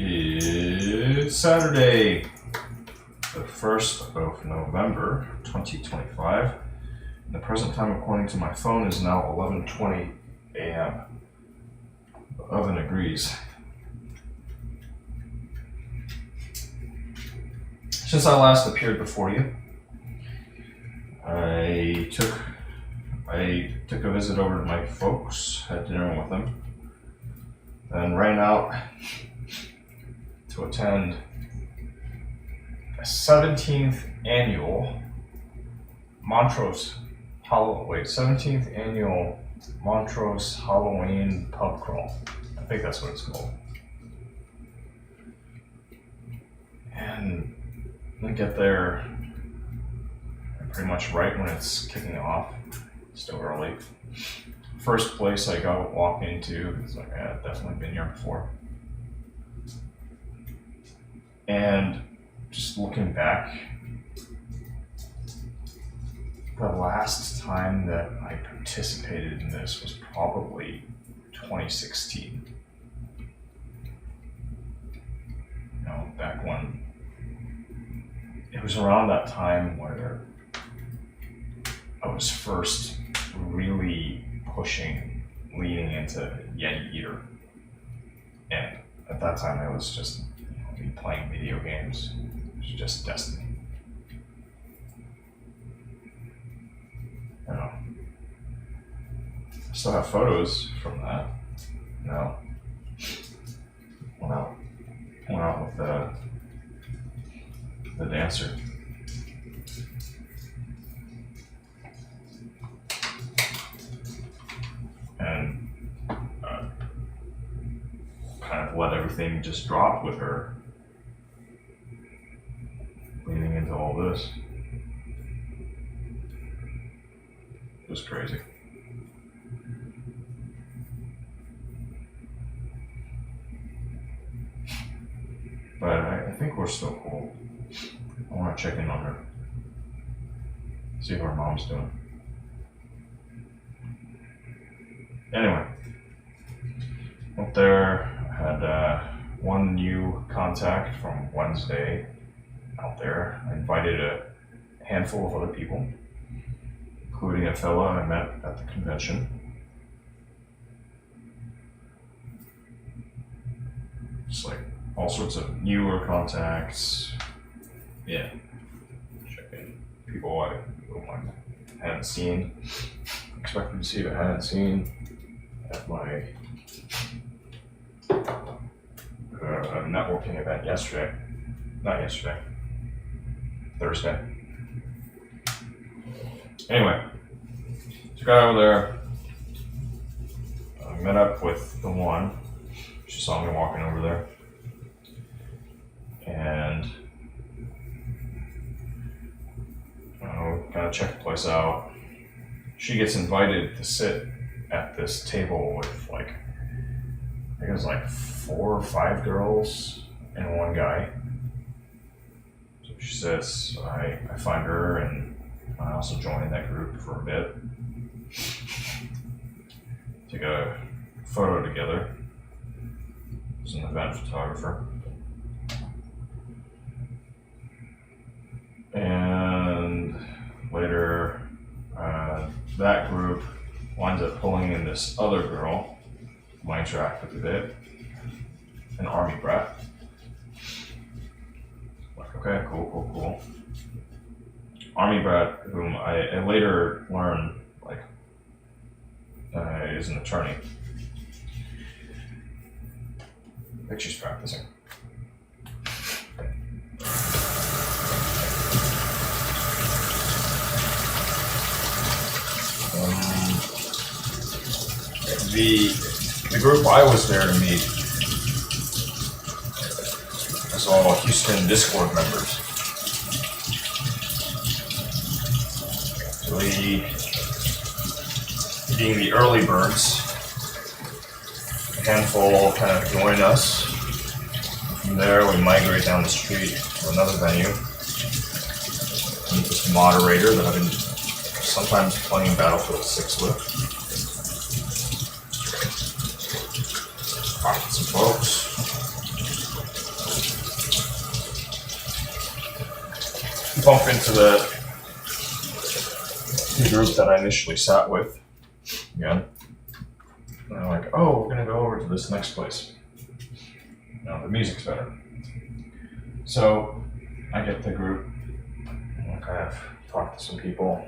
It's Saturday, the 1st of November, 2025. The present time, according to my phone, is now 11:20 a.m. The oven agrees. Since I last appeared before you, I took a visit over to my folks, had dinner with them, then ran out to attend a 17th annual 17th annual Montrose Halloween pub crawl. I think that's what it's called. And I get there pretty much right when it's kicking off. Still early. First place I walk into, it's like, I've definitely been here before. And just looking back, the last time that I participated in this was probably 2016. Back when it was around that time where I was first really leaning into Yeti Eater. And at that time I was just playing video games. It was just destiny. I still have photos from that. Went out with the dancer. And kind of let everything just drop with her leaning into all this. It was crazy. But I think we're still cool. I want to check in on her. See how her mom's doing. Anyway, went there, had one new contact from Wednesday out there. I invited a handful of other people, including a fella I met at the convention. Just like all sorts of newer contacts. Yeah. Checking people I hadn't seen. Expected to see but hadn't seen at my networking event Thursday. Anyway, so got over there, met up with the one. She saw me walking over there, and kind of checked the place out. She gets invited to sit at this table with I think it was 4 or 5 girls and one guy. So she sits, I find her, and I also joined that group for a bit. Took a photo together. I was an event photographer. And later, that group winds up pulling in this other girl who I interact with a bit, an army brat. Okay, cool. Army brat, whom I later learned is an attorney. I think she's practicing. The group I was there to meet was all Houston Discord members. So being the early birds, a handful kind of join us. From there, we migrate down the street to another venue. Meet this moderator that I've been sometimes playing Battlefield 6 with. Talk to some folks. bump into the group that I initially sat with again. And I'm like, oh, we're gonna go over to this next place. The music's better. So I get the group, and kind of talk to some people.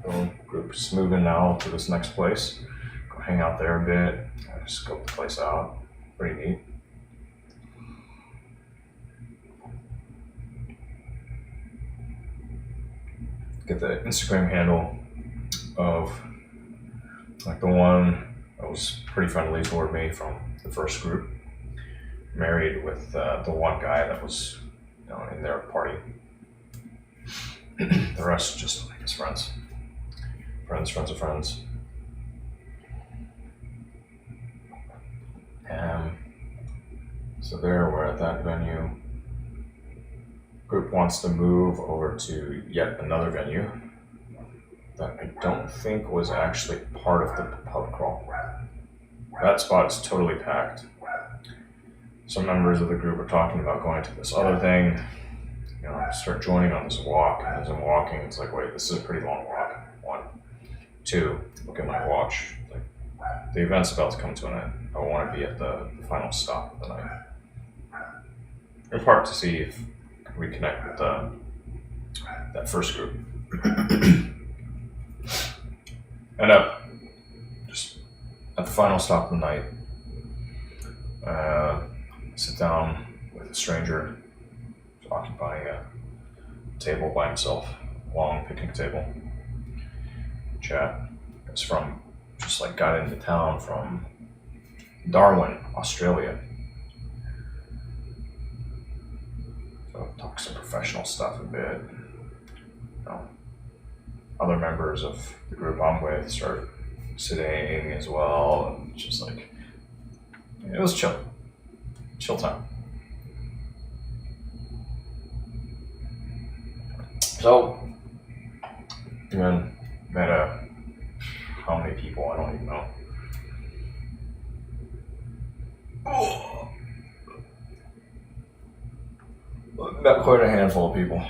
Boom, group's moving now to this next place. Go hang out there a bit. I scope the place out. Pretty neat. Get the Instagram handle of like the one that was pretty friendly toward me from the first group. Married with the one guy that was in their party. The rest just like his friends. Friends of friends. So there we're at that venue. Group wants to move over to yet another venue that I don't think was actually part of the pub crawl. That spot is totally packed. Some members of the group are talking about going to this other thing. I start joining on this walk, and as I'm walking, it's like, wait, this is a pretty long walk. 1, 2, look at my watch. Like, the event's about to come to an end. I want to be at the final stop of the night. In part to see if I can reconnect with that first group. End up just at the final stop of the night. Sit down with a stranger occupying a table by himself, long picnic table. Chat. It's from, just like got into town from Darwin, Australia. So talk some professional stuff a bit. Other members of the group I'm with start sitting as well, and just like, it was chill time. So, again, met how many people, I don't even know. Met quite a handful of people.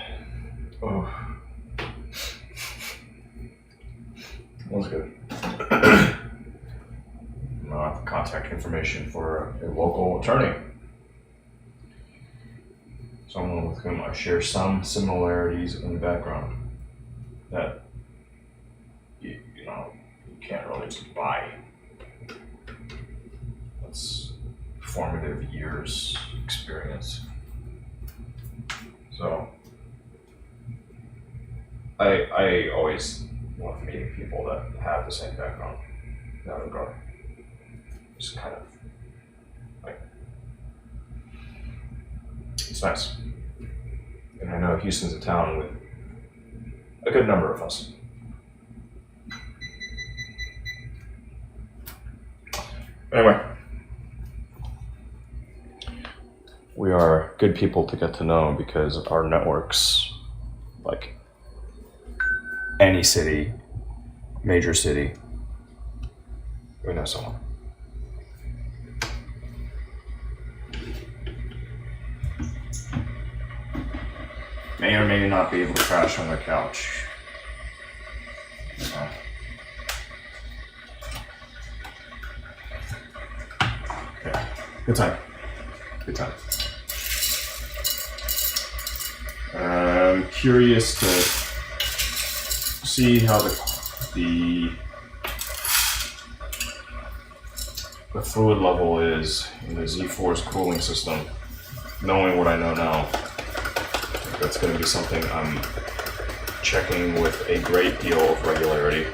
That was good. I have contact information for a local attorney. Someone with whom I share some similarities in the background that you can't really just buy. That's formative years experience. So I always love meeting people that have the same background in that regard. Just kind of like, it's nice. And I know Houston's a town with a good number of us. Anyway, we are good people to get to know because our networks, like any city, major city, we know someone. May or may not be able to crash on their couch. Yeah, good time. Good time. I'm curious to see how the fluid level is in the Z4's cooling system. Knowing what I know now, that's going to be something I'm checking with a great deal of regularity.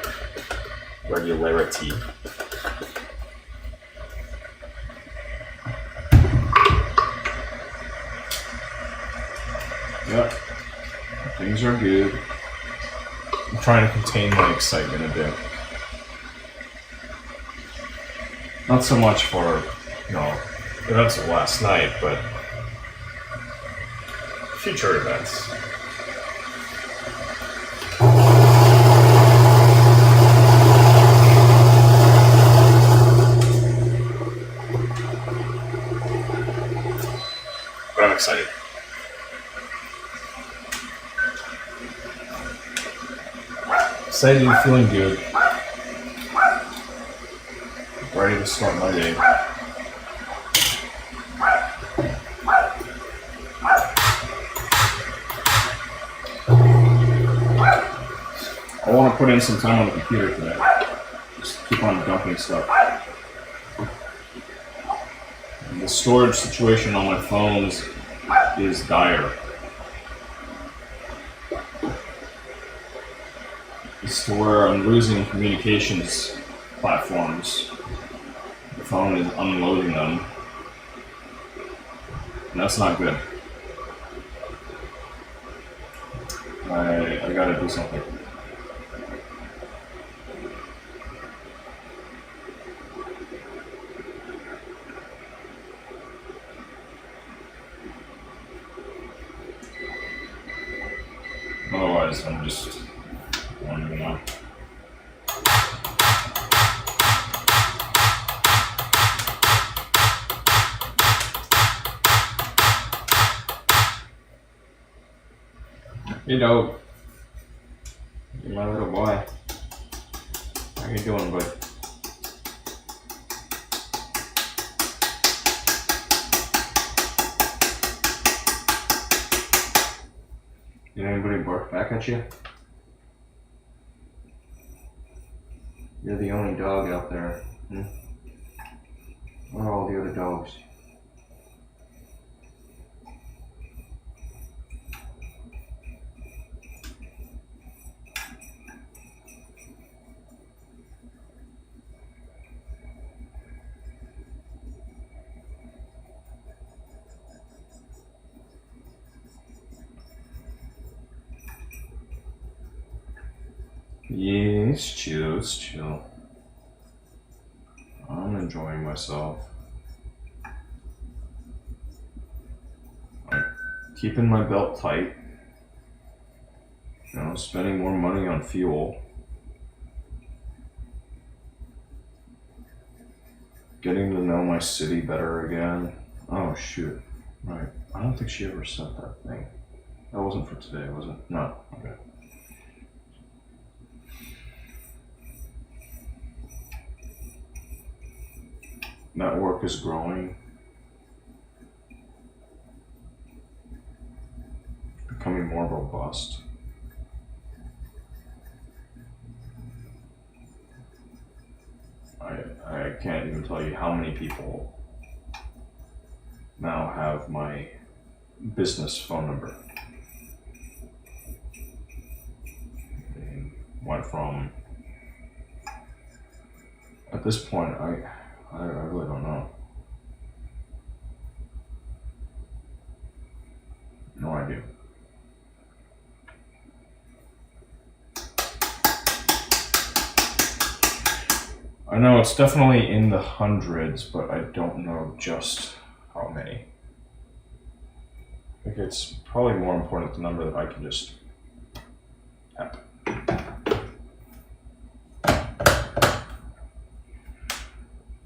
Yep, things are good. I'm trying to contain my excitement a bit. Not so much for, events of last night, but future events. But I'm excited. Excited, feeling good. Ready to start my day. I want to put in some time on the computer today. Just keep on dumping stuff. And the storage situation on my phones is dire. It's to where I'm losing communications platforms. The phone is unloading them. And that's not good. I gotta do something. Otherwise, I'm just wondering now. Hey dog. You're my little boy. How you doing, bud? Did anybody bark back at you? You're the only dog out there. Where are all the other dogs? Yeah, it's chill, it's chill. I'm enjoying myself. I'm keeping my belt tight. You know, spending more money on fuel. Getting to know my city better again. Oh shoot. Right. I don't think she ever sent that thing. That wasn't for today, was it? No. Okay. Network is growing. Becoming more robust. I can't even tell you how many people now have my business phone number. It went from, at this point, I really don't know. No idea. I know it's definitely in the hundreds, but I don't know just how many. I think it's probably more important the number that I can just tap.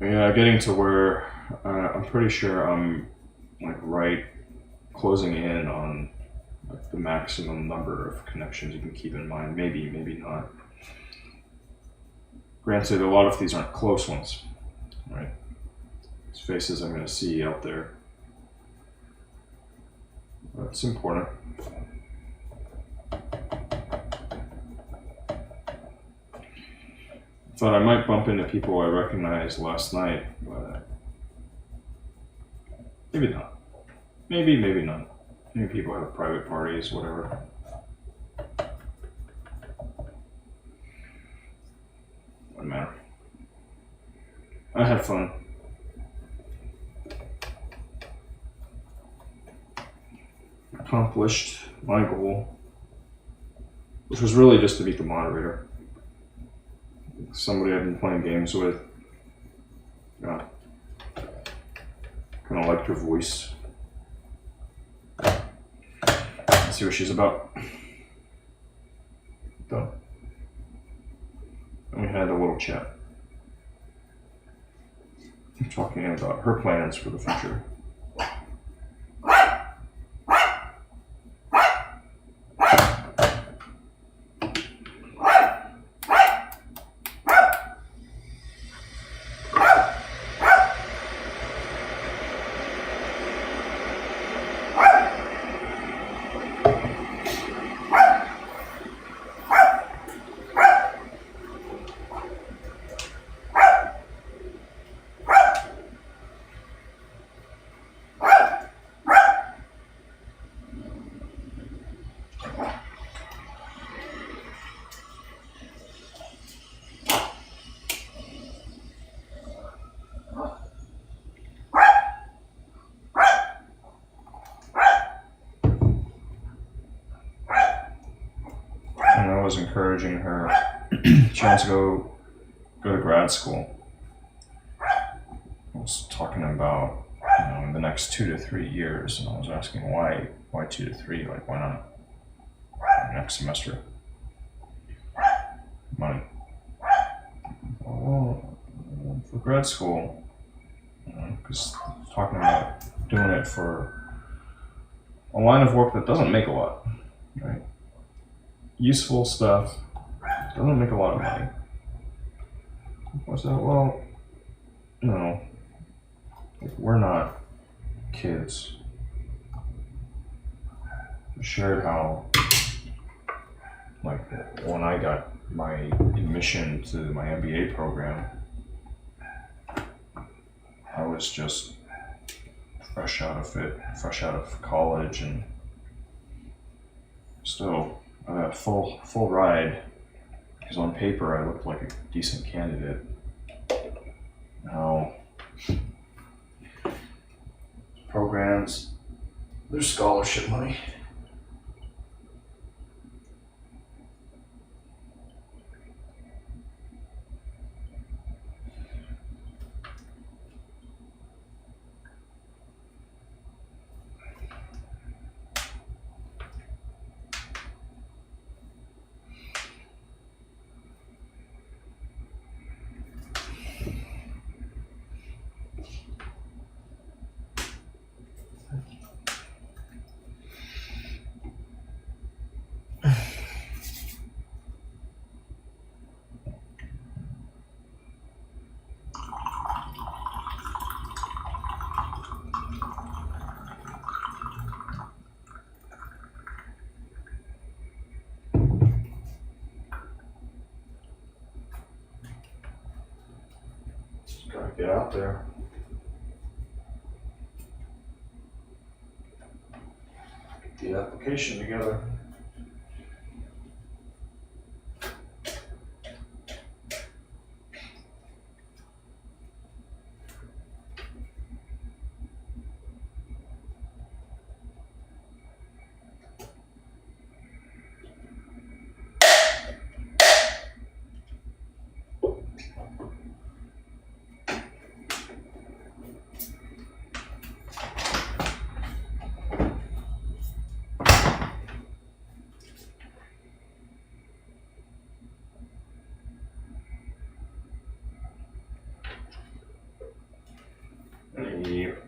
Yeah, getting to where I'm pretty sure I'm like right closing in on like the maximum number of connections you can keep in mind. Maybe, maybe not. Granted, a lot of these aren't close ones, right? It's faces I'm going to see out there. That's important. Thought I might bump into people I recognized last night, but maybe not. Maybe, maybe not. Maybe people have private parties, whatever. Doesn't matter. I had fun. Accomplished my goal, which was really just to beat the moderator. Somebody I've been playing games with. Yeah. Kind of liked her voice. Let's see what she's about. Done. And we had a little chat. Talking about her plans for the future. was encouraging her. She wants to go to grad school. I was talking about, in the next 2 to 3 years, and I was asking why 2 to 3? Like, why not next semester? Money. Well, for grad school, because talking about doing it for a line of work that doesn't make a lot, right? Useful stuff, doesn't make a lot of money. I said, well, no, we're not kids. I shared how, like, when I got my admission to my MBA program, I was just fresh out of college, and still a full ride, because on paper I looked like a decent candidate. Now, programs, there's scholarship money. Gotta get out there. Get the application together. Yep.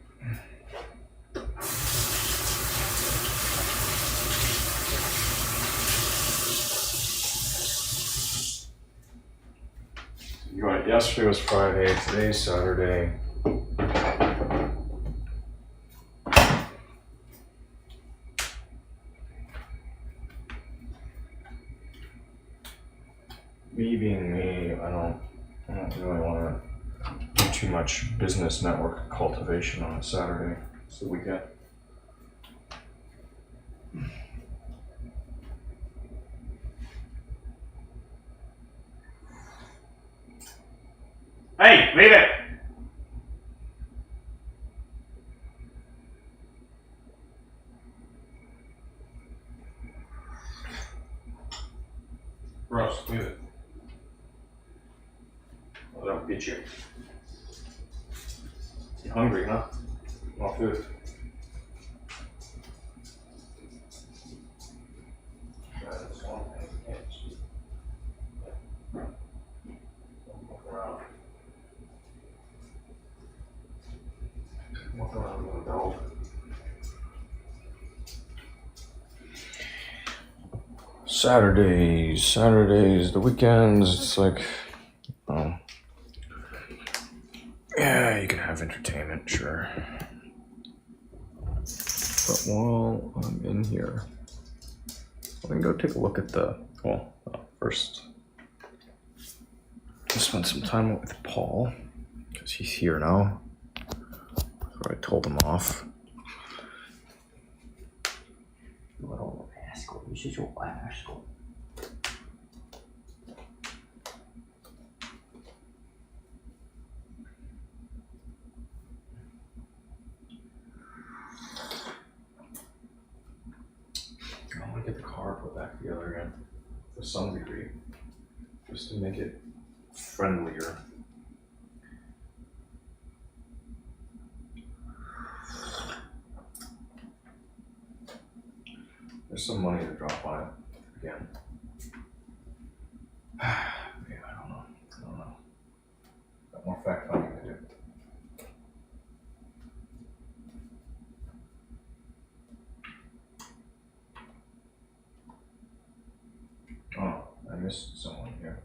Yesterday was Friday, today's Saturday. Me being me, I don't really want to do too much business network cultivation on a Saturday. It's the weekend. Hey, leave it! Russ, leave it. Well, that'll beat you. You hungry, huh? Want food? Walk around with a dog. Saturdays, the weekends, it's like, yeah, you can have entertainment, sure. But while I'm in here, let me go take a look at first, I'll spend some time with Paul, because he's here now. So I told him off. I want to get the car put back together again. to some degree, just to make it friendlier. There's some money to drop on it again. Yeah, I don't know. Got more fact finding to do. Oh, I missed someone here.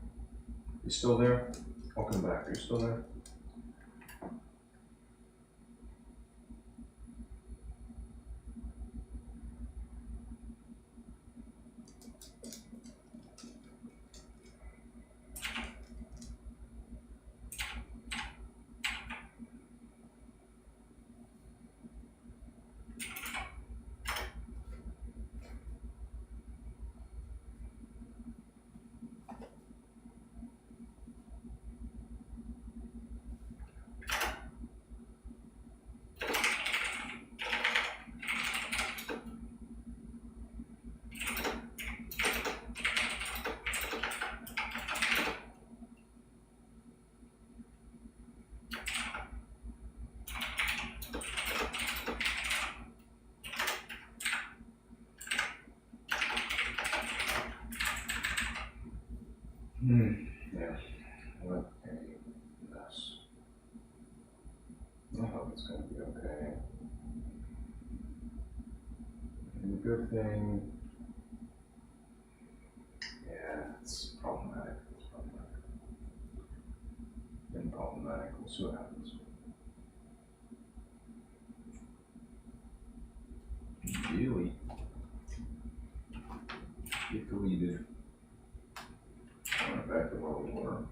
You still there? Welcome back. Are you still there? Yeah. What a mess. I hope it's going to be okay. And the good thing, yeah, it's problematic. Been problematic. We'll see what happens. Really? Get deleted. Back to where we were.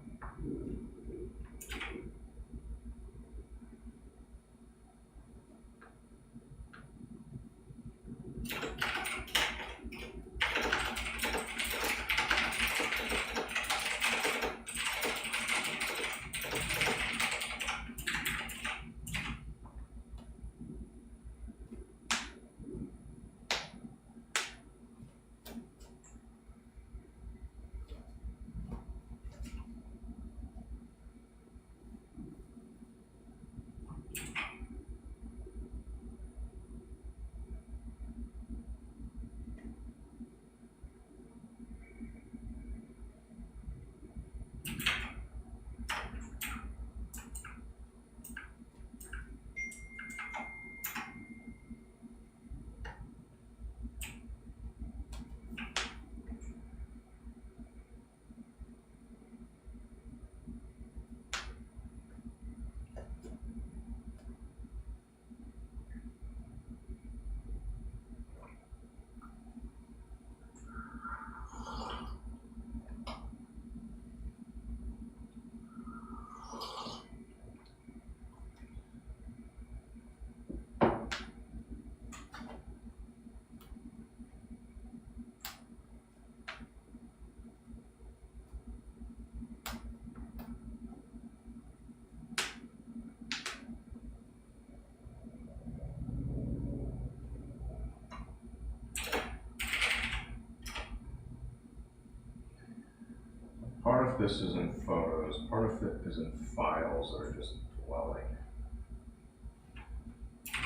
Part of this is in photos, part of it is in files that are just dwelling.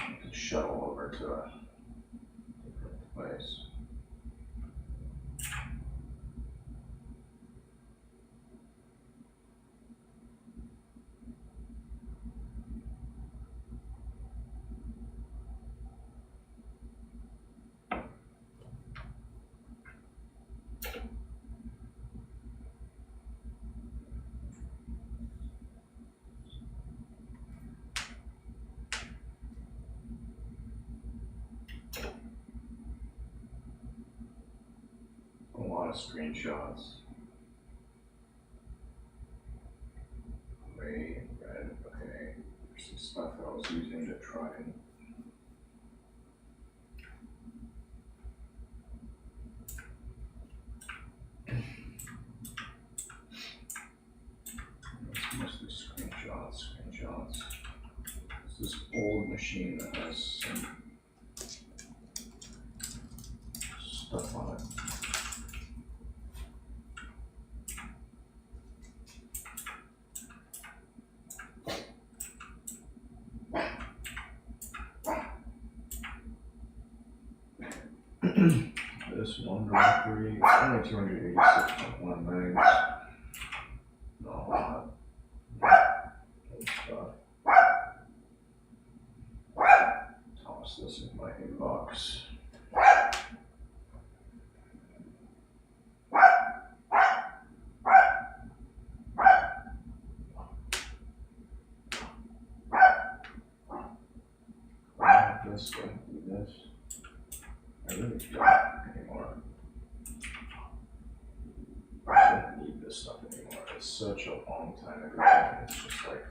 You can shuttle over to a different place. A lot of screenshots. Gray and red, okay. There's some stuff that I was using to try and it's mostly screenshots. It's this old machine that has some stuff on it. This one directory, only 286.1 megs. Not a lot. Good stuff. Toss this in my inbox. This, do this. I really don't anymore. I don't need this stuff anymore. It's such a long time ago. It's just like,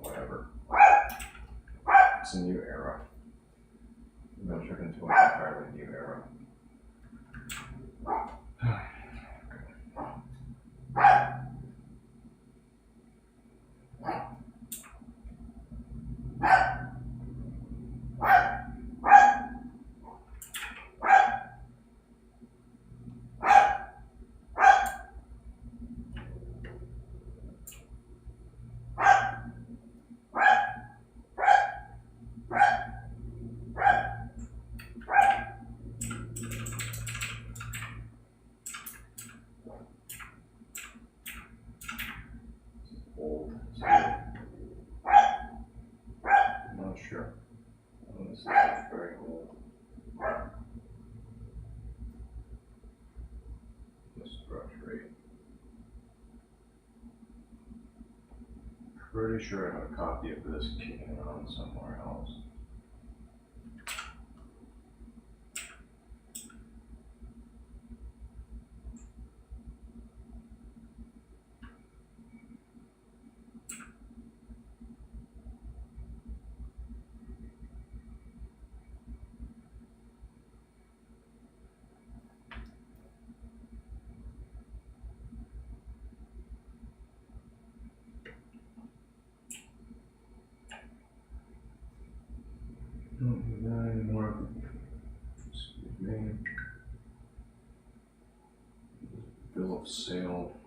whatever. It's a new era. We've entered into an entirely new era. Old. I'm not sure. This is very old. This directory. Pretty sure I have a copy of this kicking around somewhere else. Don't do that anymore. Excuse me. Bill of sale.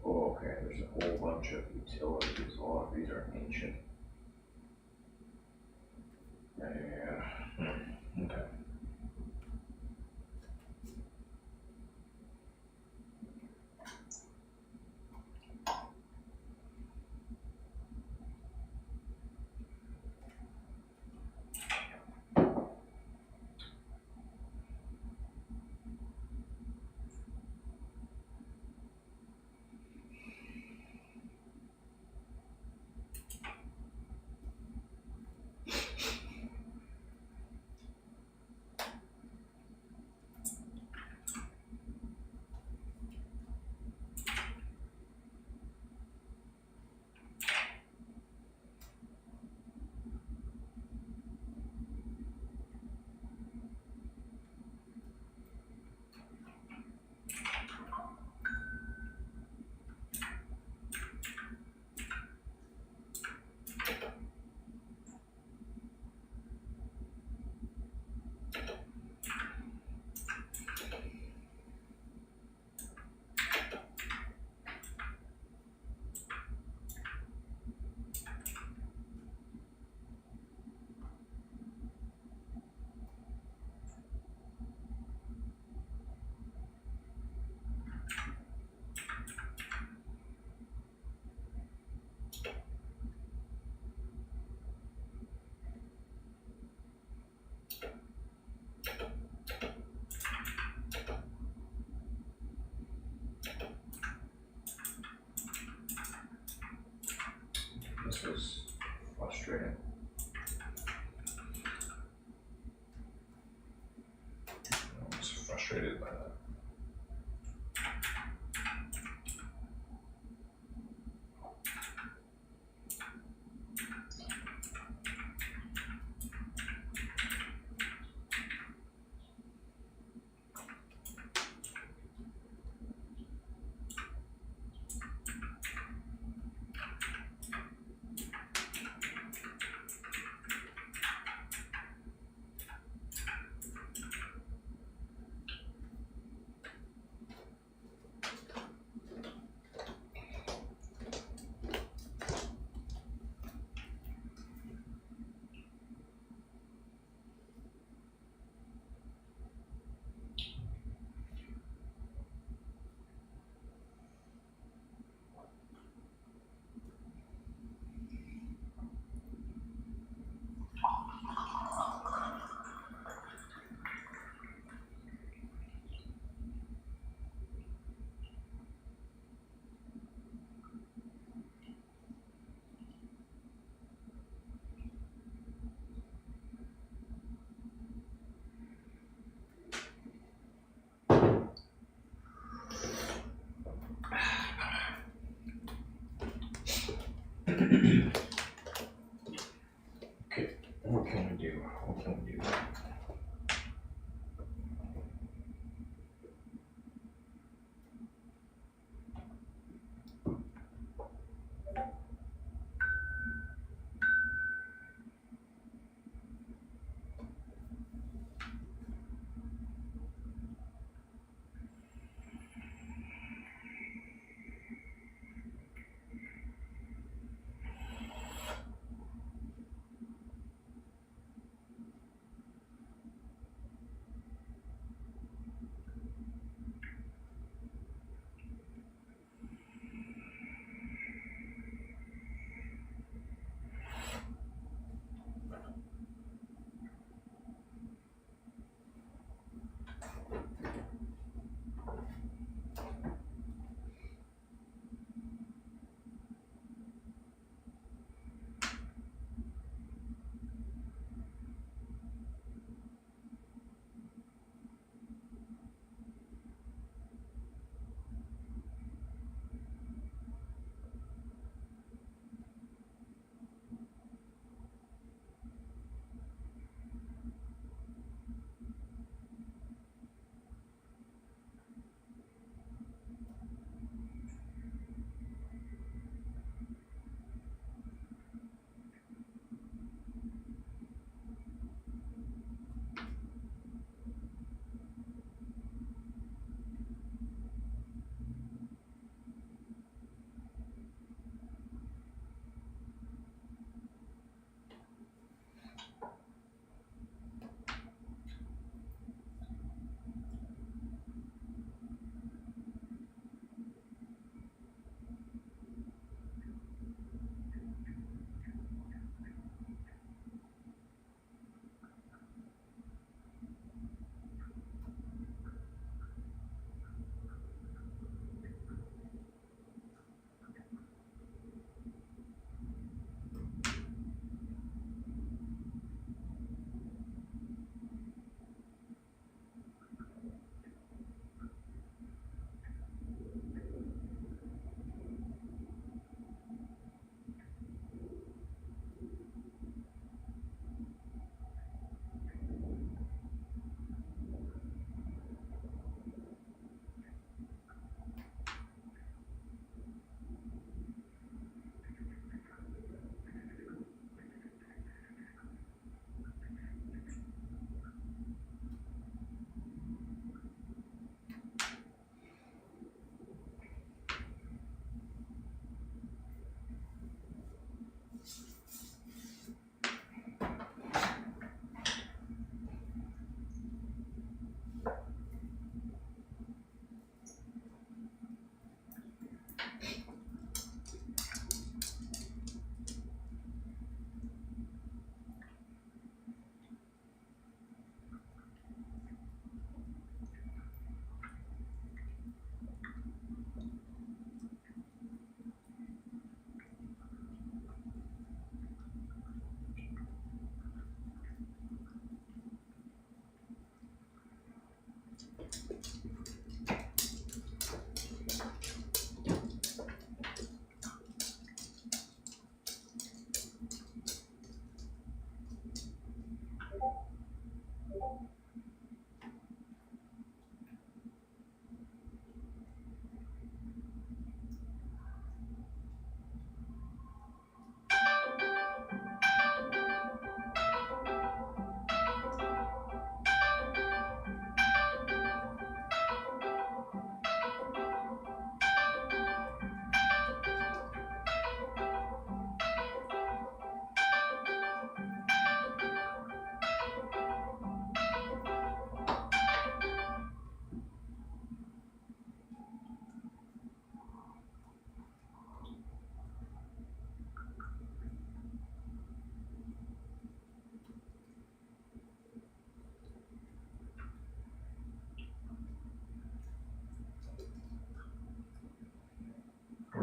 Oh, okay, there's a whole bunch of utilities. A lot of these are ancient. Yeah. Okay. frustrated by that. Okay, what can we do? What can we do?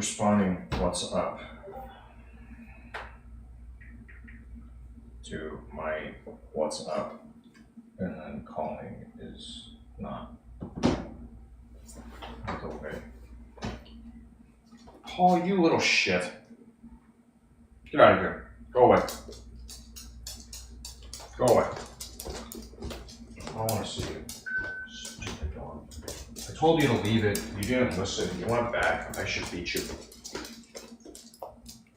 responding what's up to my what's up, and then calling is not the way. Paul, you little shit. Get out of here. Go away. Go away. I don't want to see you. Stupid dog. I told you to leave it. You didn't listen. You went back. I should beat you.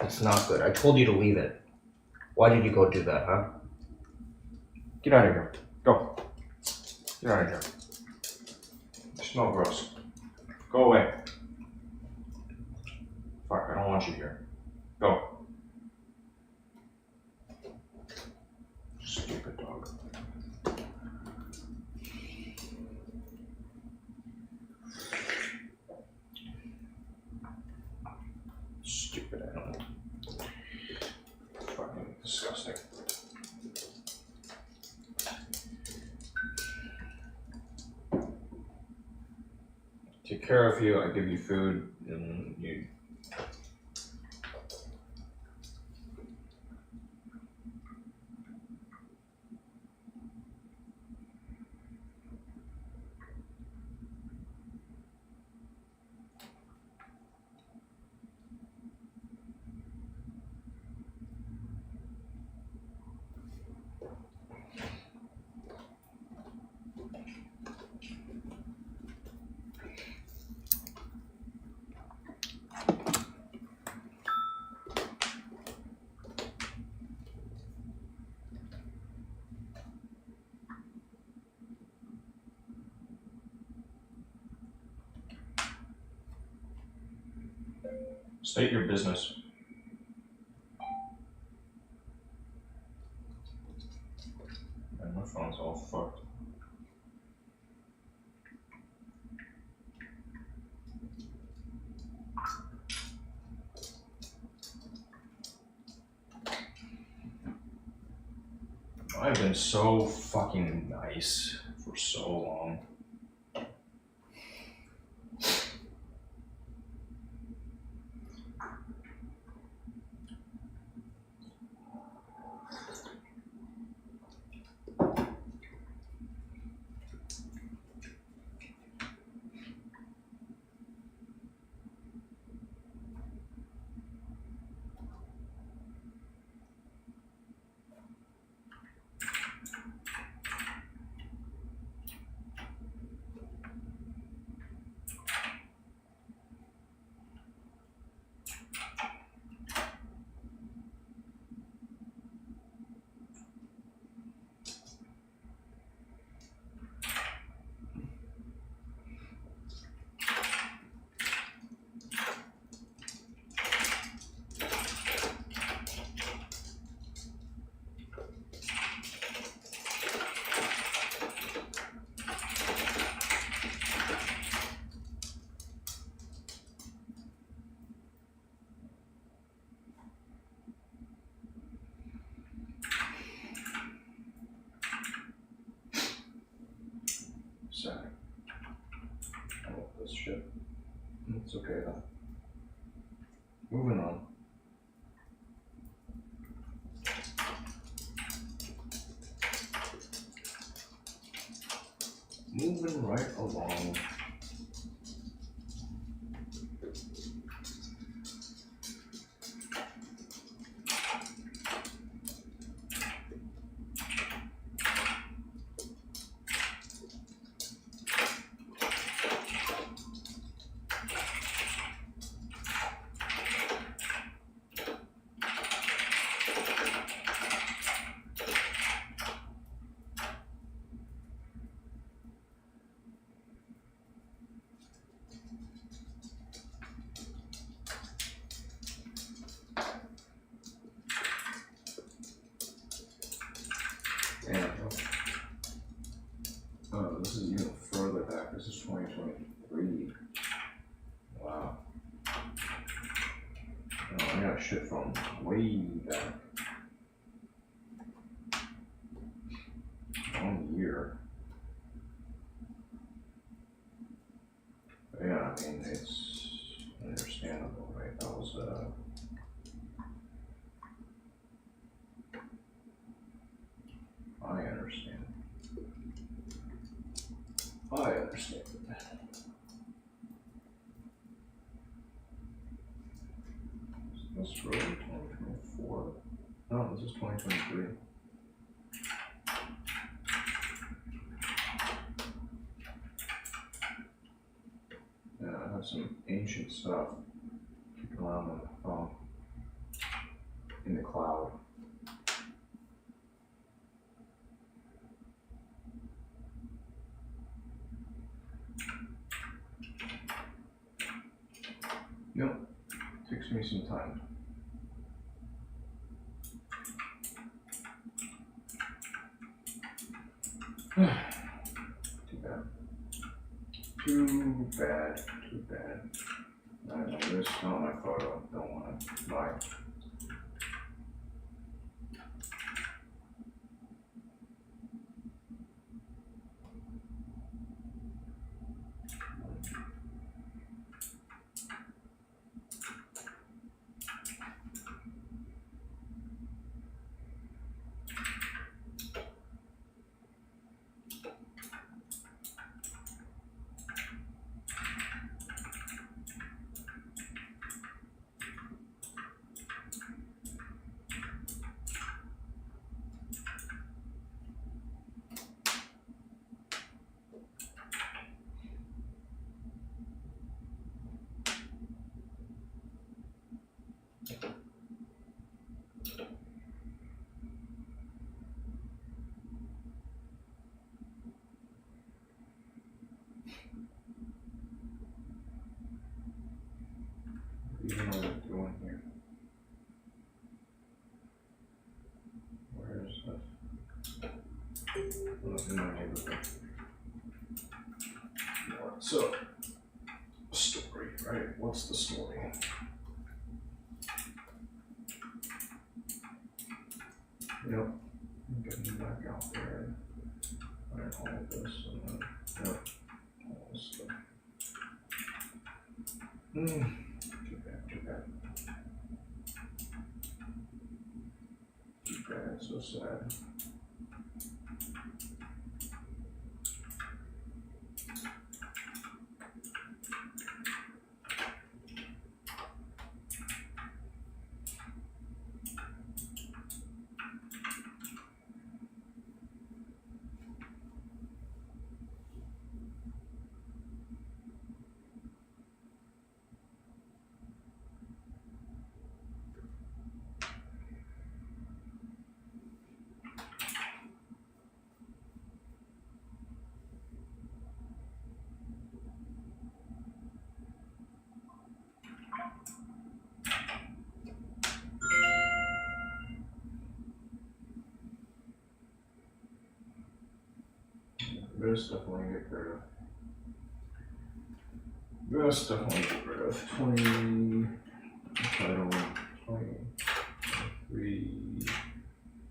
It's not good. I told you to leave it. Why did you go do that, huh? Get out of here. Go. Get out of here. You smell gross. Go away. Fuck, I don't want you here. Go. Stupid dog. Stupid animal. Fucking disgusting. Take care of you, I give you food, and you. State your business. And my phone's all fucked. I've been so fucking nice for so long. Sad. I love this shit. It's okay though. Moving on. Moving right along. Damn. Oh, this is even further back. This is 2023. Wow. Oh, I got shit from way back. 1 year. But yeah, I mean, it's understandable, right? understand. I understand. Is this really 2024? No, this is 2023. Yeah, I have some ancient stuff kicking around on the phone in the cloud. Nope, takes me some time. Too bad. Too bad. Too bad. I know this is not my photo. Don't want to buy it. You know what I'm doing here. Where is this? Oh, in my neighborhood. So, story, right? What's the story? Yep. I'm getting back out there. Alright, all of this and then, yep. All this stuff. Too bad, too bad. Too bad, so sad. This definitely get rid of. This definitely get rid of. 20, title, 23,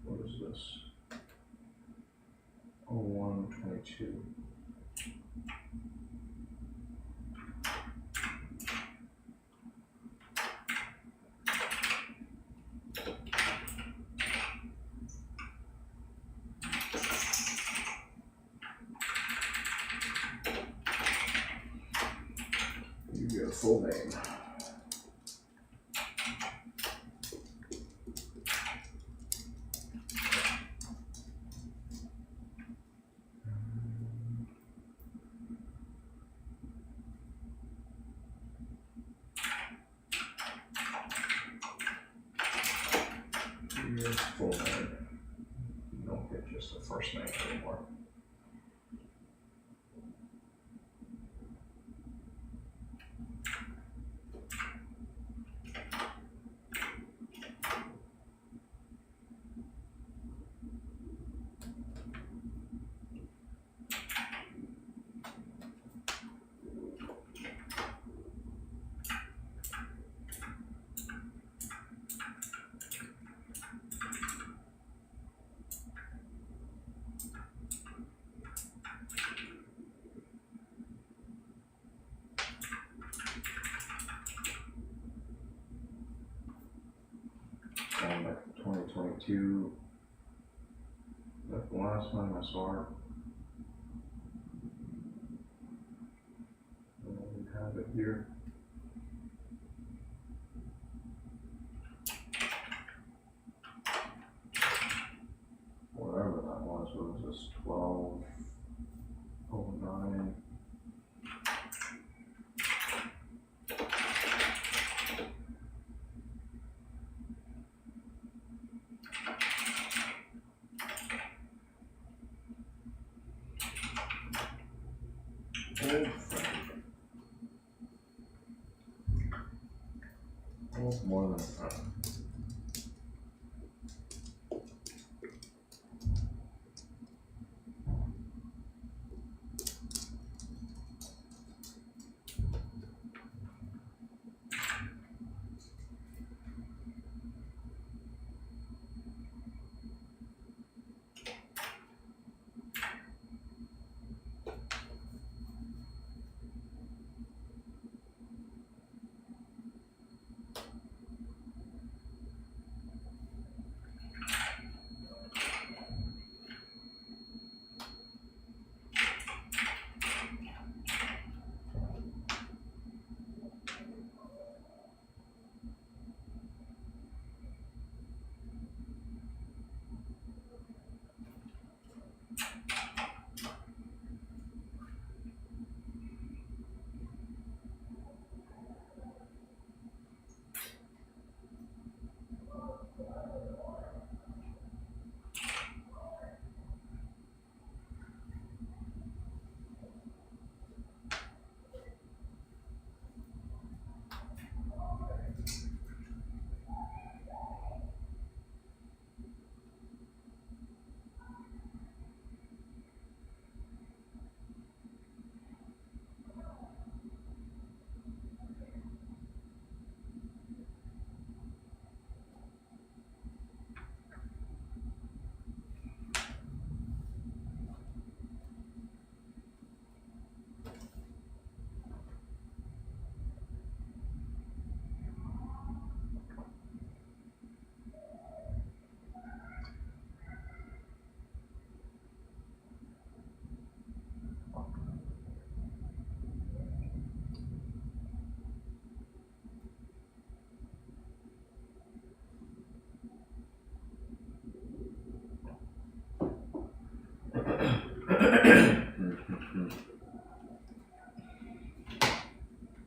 what is this? 01, 22. You get a full name. Your full name. You don't get just a first name anymore. last time I saw her. We have it here. Whatever that was, what was this, 1209? Old friend. Oh, more than a friend.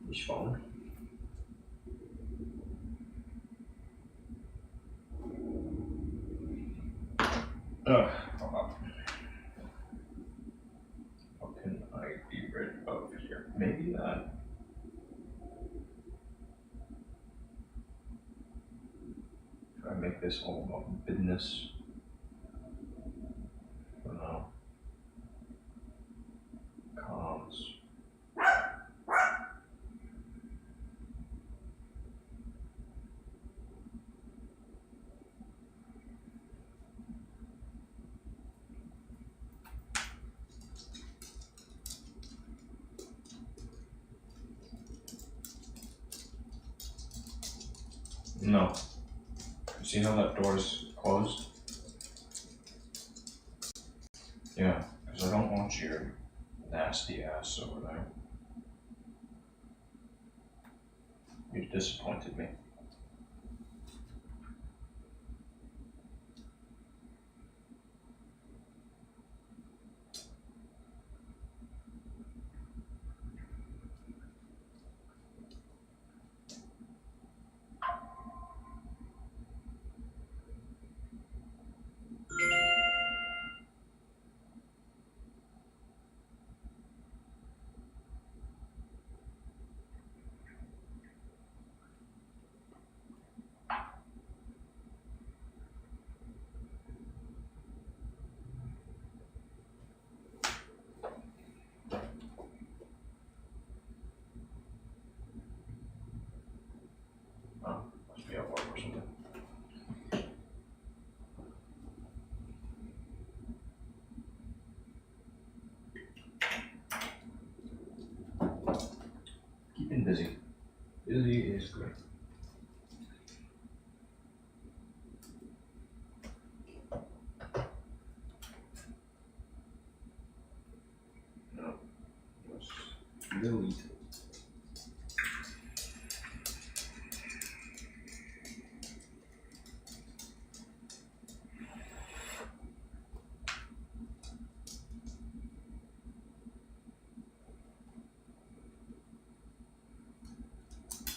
He's falling. Ugh, hold up. What can I be rid of here? Maybe that. Should I make this all about business? For now. Comms. No. You see how that door's closed? Yeah, because I don't want your nasty ass over there. You disappointed me. Delete.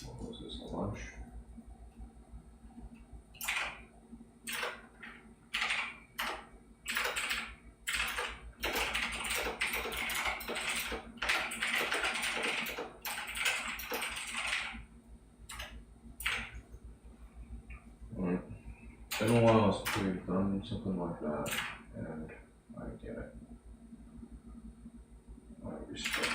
What was this, lunch? Alright. Been a while since we've done something like that, and I get it. I respect it.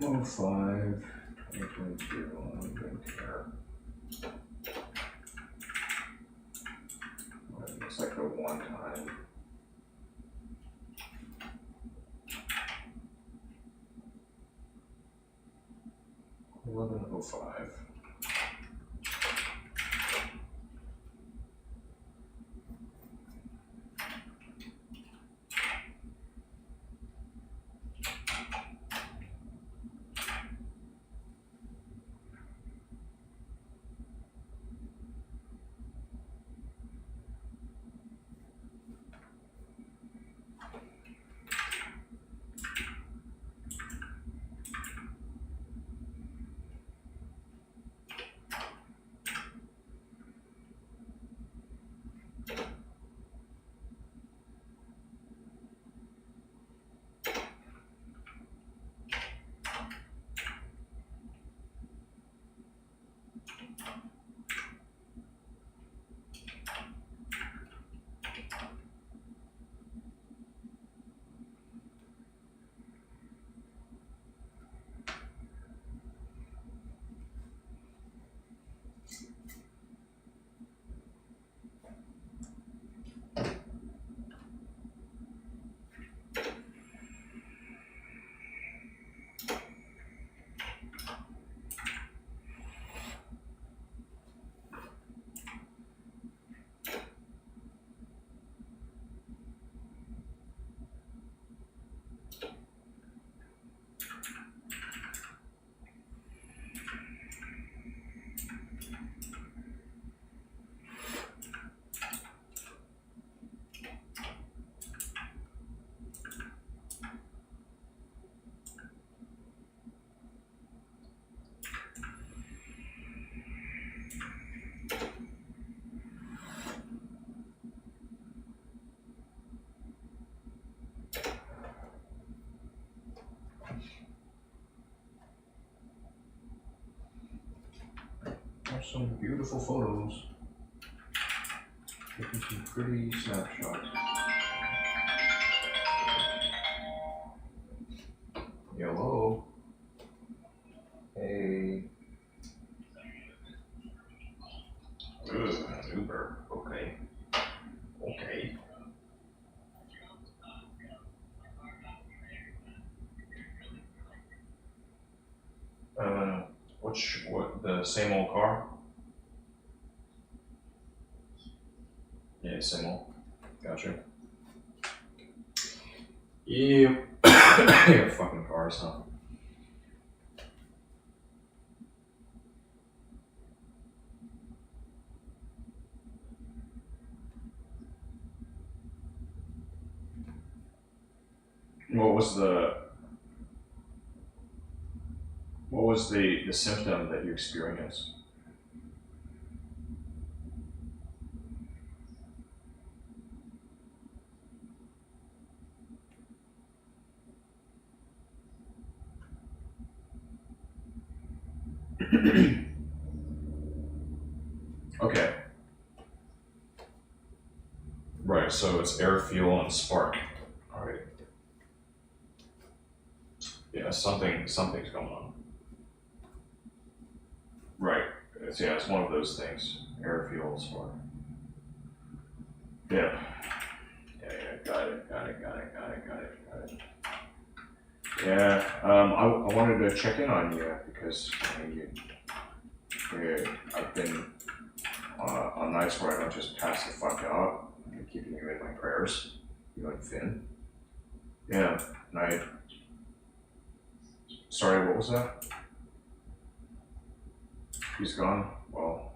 Oh, 05, 2022, I don't care. It's like the one time. $11.05. There's some beautiful photos. Taking some pretty snapshots. Hello. Hey. Ugh, Uber. Okay. Okay. What, the same old car? Yeah, same old. Gotcha. Yeah. Yeah, fucking cars, huh? What was the symptom that you experienced? right, so it's air, fuel, and spark. All right. Yeah, something's going on. Right. It's one of those things. Air, fuel, spark. Yeah. Yeah, got it. Yeah, I wanted to check in on you because I've been on nights where I don't just pass the fuck out. I'm keeping you in my prayers, you and Finn. Yeah, and sorry, what was that? He's gone? Well,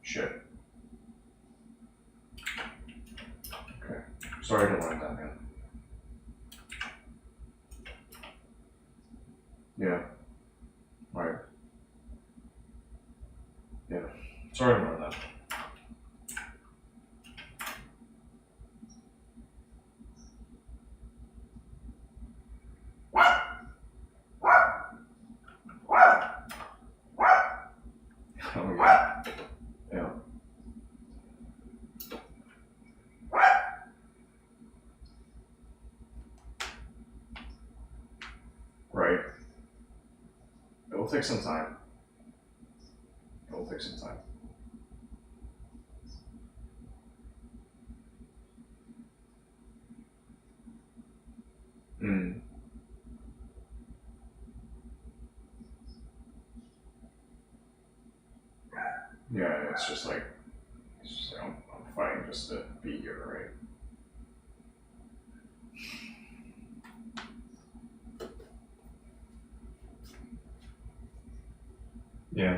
shit. Okay, sorry to learn that, man. Yeah, right. Yeah, sorry to learn that. Oh yeah, yeah. Right. It'll take some time. It'll take some time. Mm. Yeah, it's just like I'm fighting just to be here, right? Yeah.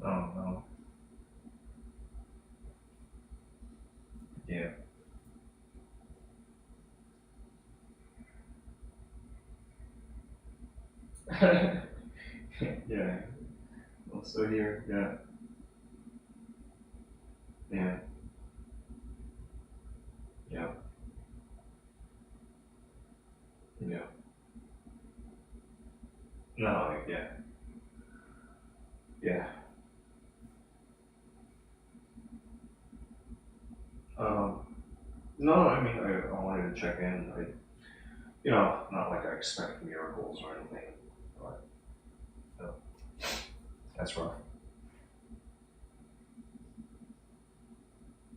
Oh no. Yeah. Yeah. Also here. Yeah. Yeah. Yeah. Yeah. No. Yeah. Yeah. Um. No. I mean, I wanted to check in. Not like I expect miracles or anything, but that's rough.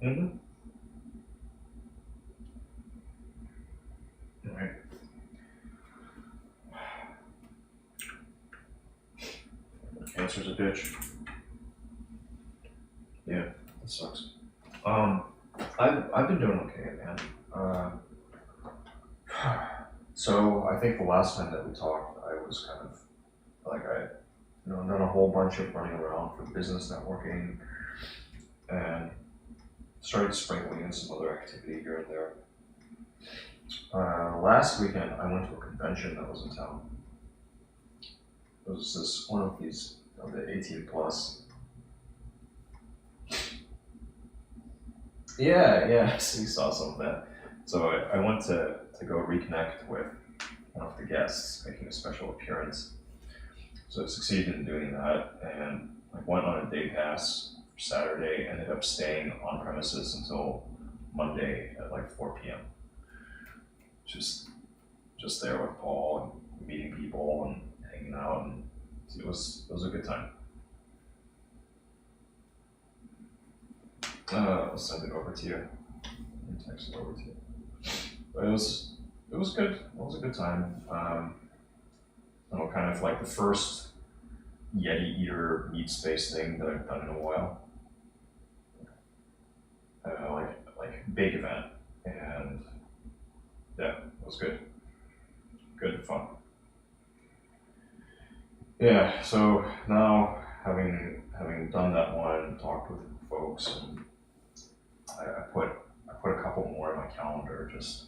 Mm-hmm. All right. Cancer's a bitch. Yeah, that sucks. I've been doing okay, man. So I think the last time that we talked, I was kind of like done a whole bunch of running around for business networking and started sprinkling in some other activity here and there. Last weekend, I went to a convention that was in town. It was this one of these, the 18 plus. Yeah, so you saw some of that. So I went to go reconnect with one of the guests making a special appearance. So I succeeded in doing that and went on a day pass for Saturday, ended up staying on premises until Monday at 4 p.m. Just there with Paul and meeting people and hanging out, and it was a good time. I'll send it over to you. I'll text it over to you. But it was good. It was a good time. Kind of like the first Yeti Eater meat space thing that I've done in a while. Like big event, and yeah, it was good. Good fun. Yeah. So now having done that one, talked with folks, and I put a couple more in my calendar. Just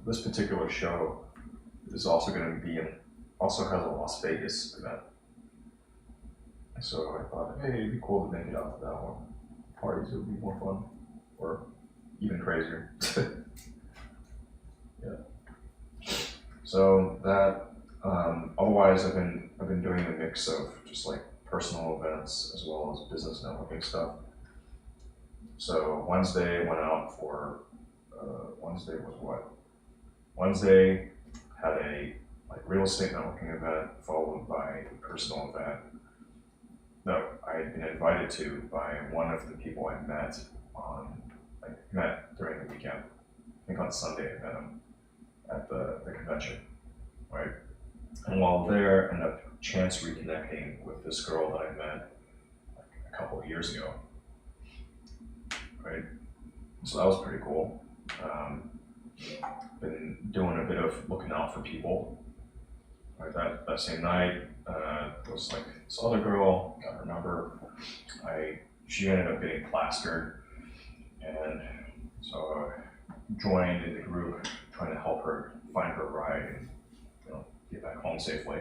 this particular show is also going to be also has a Las Vegas event. So I thought, hey, it'd be cool to make it out to that one. Parties would be more fun, or even crazier. Yeah. So that. Otherwise, I've been doing a mix of just personal events as well as business networking stuff. So Wednesday went out for, Wednesday was what? Wednesday had a like real estate networking event followed by a personal event that I had been invited to by one of the people I met during the weekend. I think on Sunday I met him at the convention, right? And while there, I ended up chance reconnecting with this girl that I met like a couple of years ago, right? So that was pretty cool. Been doing a bit of looking out for people. Right, that same night, was like this other girl, got her number. She ended up getting plastered, and so I joined in the group trying to help her find her ride and get back home safely.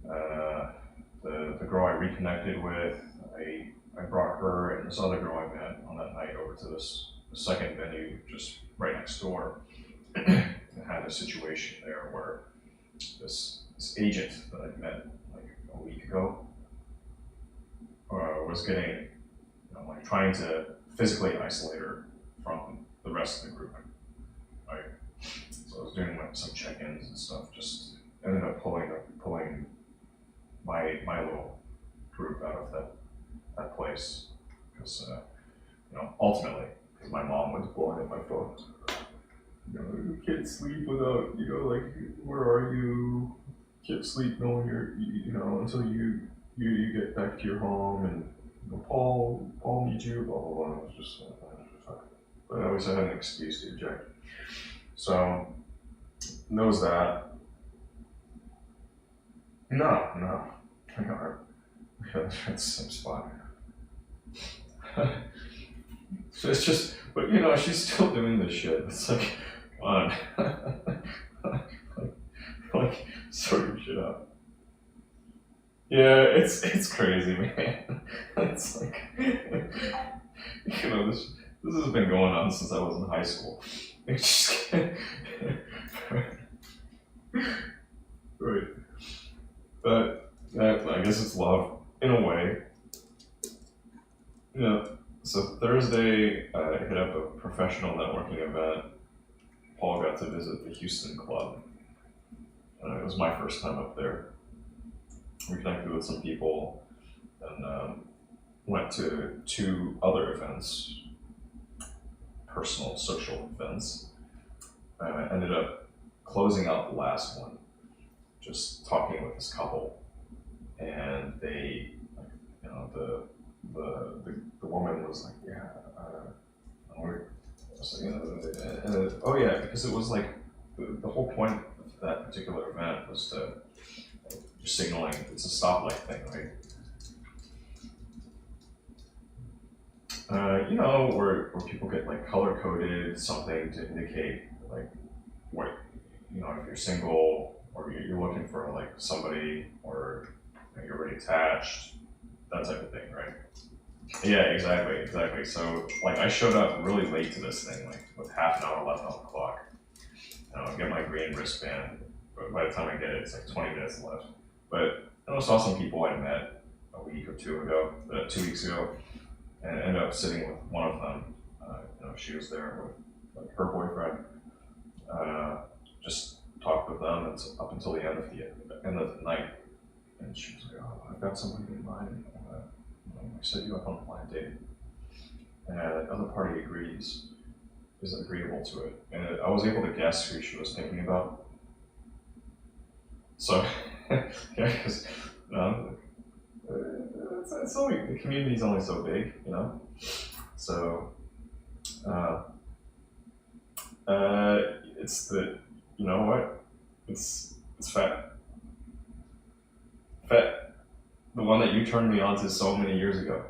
The girl I reconnected with, I brought her and this other girl I met on that night over to this second venue just right next door. And had a situation there where this agent that I met like a week ago was getting, like trying to physically isolate her from the rest of the group. Right? So I was doing like some check-ins and stuff. Just ended up pulling my little group out of that place because ultimately because my mom was blowing up my phone. You can't sleep without, like, where are you? Can't sleep knowing until you get back to your home and Paul needs you, blah, blah, blah. It was just, but I always had an excuse to eject. So, knows that. No. That's some spot. So it's just, but she's still doing this shit. It's like, come on. like, sort your shit out. Yeah, it's crazy, man. It's like, this has been going on since I was in high school. It's just, right. But I guess it's love in a way. So Thursday, I hit up a professional networking event. Paul got to visit the Houston club. It was my first time up there. We connected with some people and went to 2 other events, personal social events. Ended up closing out the last one, just talking with this couple, and they, the woman was like, yeah, oh yeah, because it was like the whole point of that particular event was to just signaling it's a stoplight thing, right? Where people get like color coded something to indicate like what, if you're single or you're looking for like somebody or you're already attached, that type of thing, right? Yeah, exactly. So like I showed up really late to this thing, like with half an hour left on the clock. I get my green wristband, but by the time I get it, it's like 20 minutes left. But I saw some people I met a week or 2 ago, 2 weeks ago, and ended up sitting with one of them. She was there with like her boyfriend. Just talked with them up until the end of the night, and she was like, "Oh, I've got somebody in mind. I set you up on a blind date." And the other party is agreeable to it, and I was able to guess who she was thinking about. So, yeah, because it's only the community's only so big, So, it's the it's fat. The one that you turned me on to so many years ago.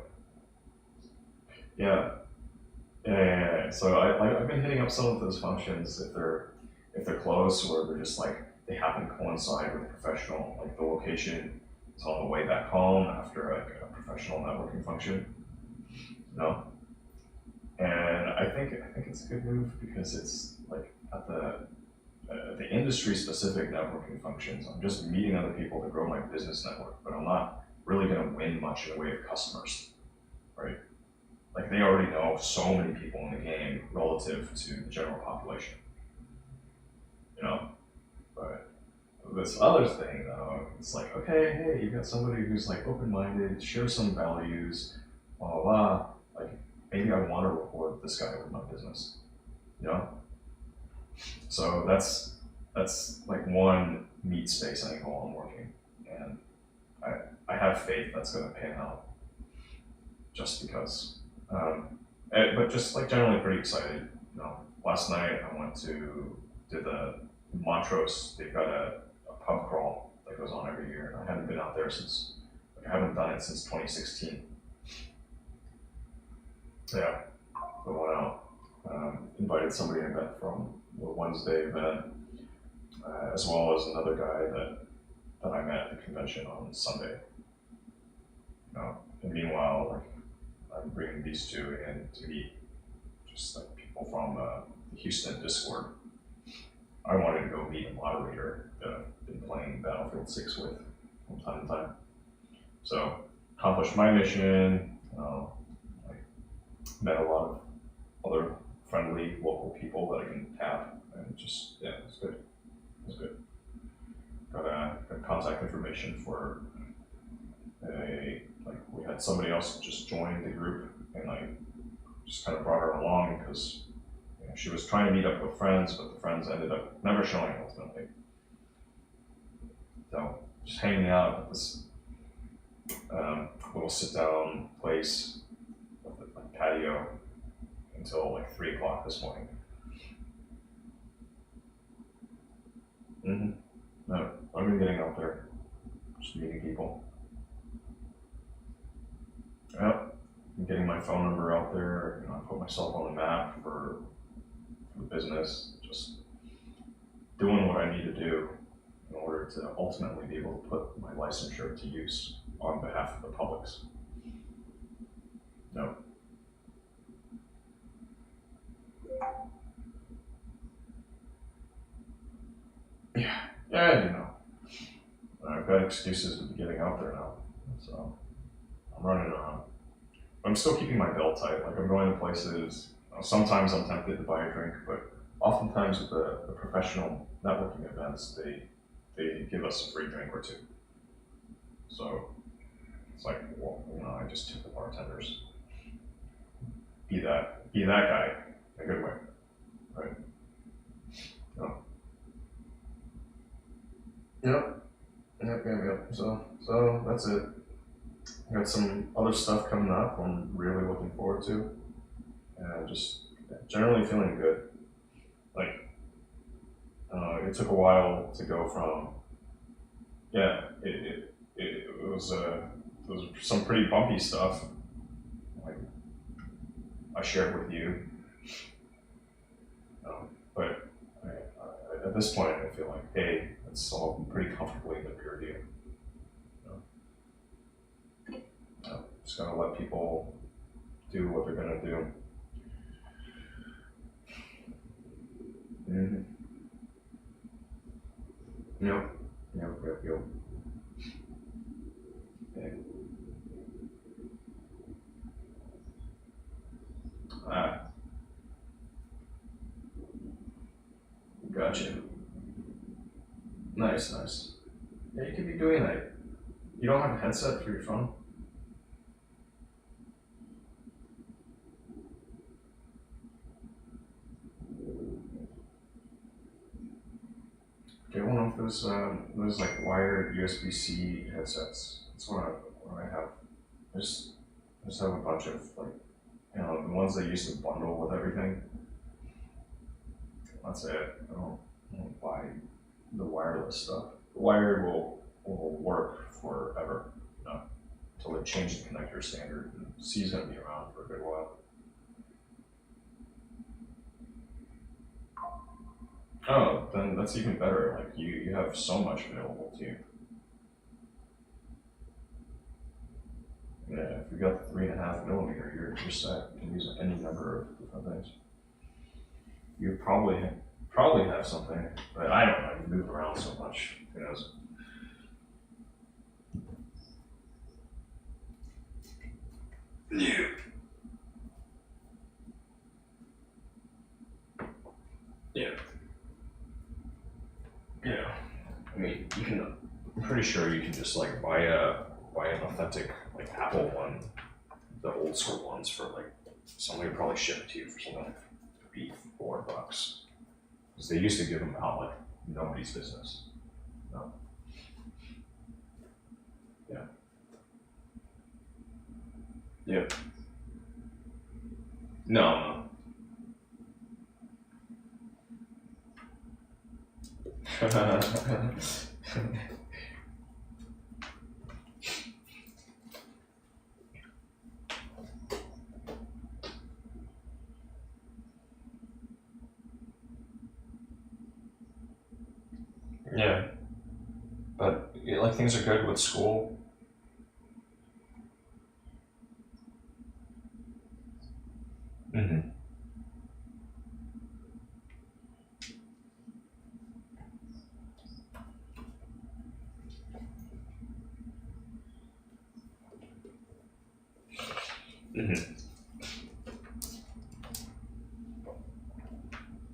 Yeah. So I've been hitting up some of those functions if they're close or they're just like they happen to coincide with a professional, like the location is on the way back home after a professional networking function. And I think it's a good move because it's like at the industry specific networking functions. I'm just meeting other people to grow my business network, but I'm not really gonna win much in the way of customers, right? Like they already know so many people in the game relative to the general population, you know? But this other thing though, it's like, okay, hey, you got somebody who's like open-minded, shares some values, blah, blah, blah. Like maybe I want to reward this guy with my business, you know? So that's like one meat space angle I'm working, and I have faith that's going to pan out, just because. But just like generally pretty excited. You know, last night I went to did the Montrose. They've got a pub crawl that goes on every year, and I haven't been out there since. Like, I haven't done it since 2016. Yeah, so I went out. Invited somebody I met from the Wednesday event, as well as another guy that I met at the convention on Sunday. You know, and meanwhile, like I'm bringing these two in to meet just like people from the Houston Discord. I wanted to go meet a moderator that I've been playing Battlefield 6 with from time to time. So accomplished my mission. I met a lot of other friendly local people that I can tap, and just yeah, it's good. It's good. Got contact information for we had somebody else just join the group, and I just kind of brought her along because she was trying to meet up with friends, but the friends ended up never showing ultimately. So just hanging out at this little sit-down place with a patio until like 3 o'clock this morning. No, I've been getting out there, just meeting people. Yep, I'm getting my phone number out there. I put myself on the map for the business. Just doing what I need to do in order to ultimately be able to put my licensure to use on behalf of the publics. No. Yeah, I've got excuses to be getting out there now, so I'm running around. I'm still keeping my belt tight. Like I'm going to places. Sometimes I'm tempted to buy a drink, but oftentimes at the professional networking events, they give us a free drink or two. So it's like, well, I just tip the bartenders. Be that guy in a good way, right? Yep. So that's it. I got some other stuff coming up I'm really looking forward to. And just generally feeling good. Like, it took a while to go from, it was some pretty bumpy stuff. Like, I shared with you. But at this point, I feel like, hey, it's all pretty comfortably in the rear view. Just gotta let people do what they're gonna do. Mm-hmm. Yep. Okay. Gotcha. Nice. Yeah, you could be doing that. You don't have a headset for your phone? Get one of those like wired USB-C headsets. That's what I have. I just have a bunch of like, the ones they used to bundle with everything. That's it. I don't buy the wireless stuff. The wired will work forever, until they change the connector standard. And C's gonna be around for a good while. Oh, then that's even better. Like you have so much available to you. Yeah, if you got the 3.5 millimeter, you're set. You can use any number of different things. You probably have something, but I don't know. You move around so much. Who knows? Yeah. Yeah. Yeah. I mean, you can. I'm pretty sure you can just like buy an authentic like Apple one, the old school ones for like somebody would probably ship it to you for something like $4. Because they used to give them out like nobody's business. No. Yeah. Yep. No. No. Yeah. But yeah, like things are good with school. Mm-hmm. Mm-hmm.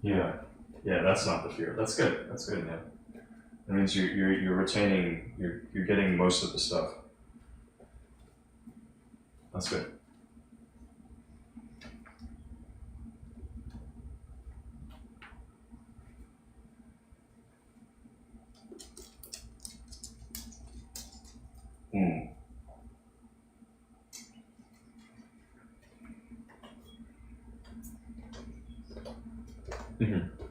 Yeah. Yeah, that's not the fear. That's good. That's good, man. That means you're retaining you're getting most of the stuff. That's good. Mm. Mm-hmm.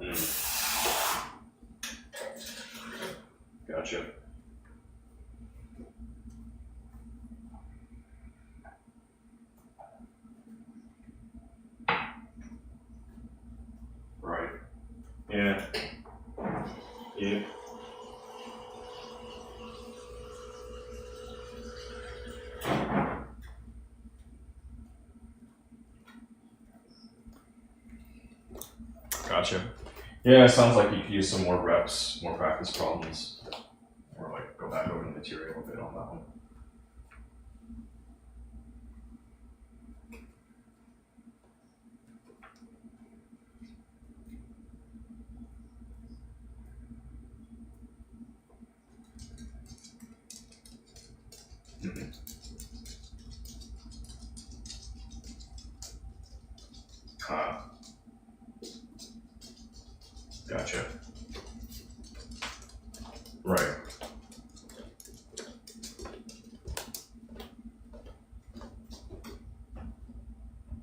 Mm. Gotcha. Right. Yeah. Yeah. Gotcha. Yeah, it sounds like you could use some more reps, more practice problems, or like go back over the material a bit on that one. Mm-hmm. Ah, gotcha. Right.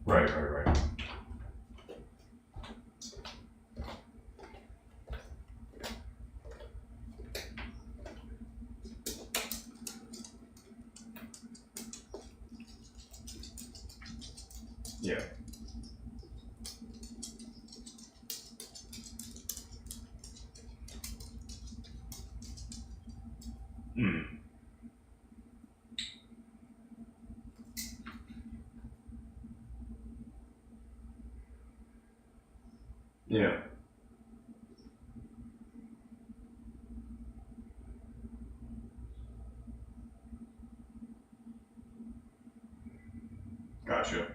Right. Yeah. Mm. Yeah. Gotcha.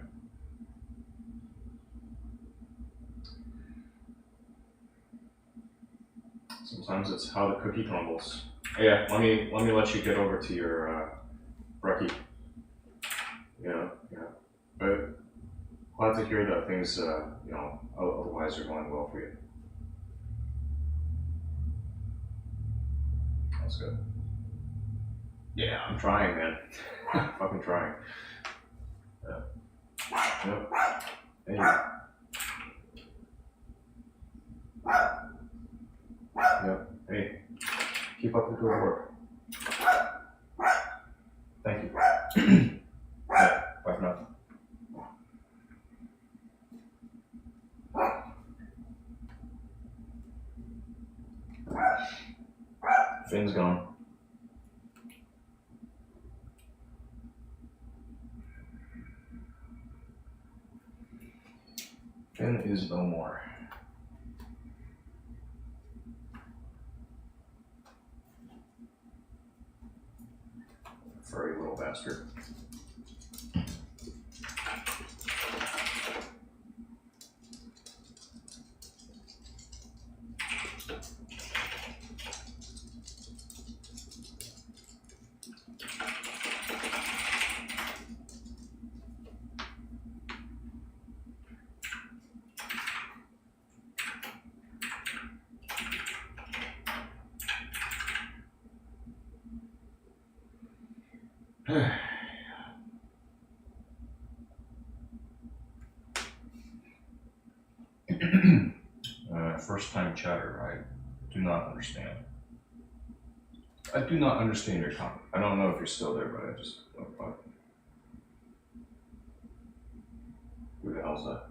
Sometimes it's how the cookie crumbles. Yeah. Let me let you get over to your brekkie. Yeah. But glad to hear that things otherwise are going well for you. That's good. Yeah, I'm trying, man. Fucking trying. Yeah. Yep. Hey. Yep. Hey. Keep up the good work. Thank you. Yeah. Bye for now. Finn's gone. Finn is no more. furry little bastard. First time chatter, I do not understand. I do not understand your comment. I don't know if you're still there, but I just what? Who the hell's that?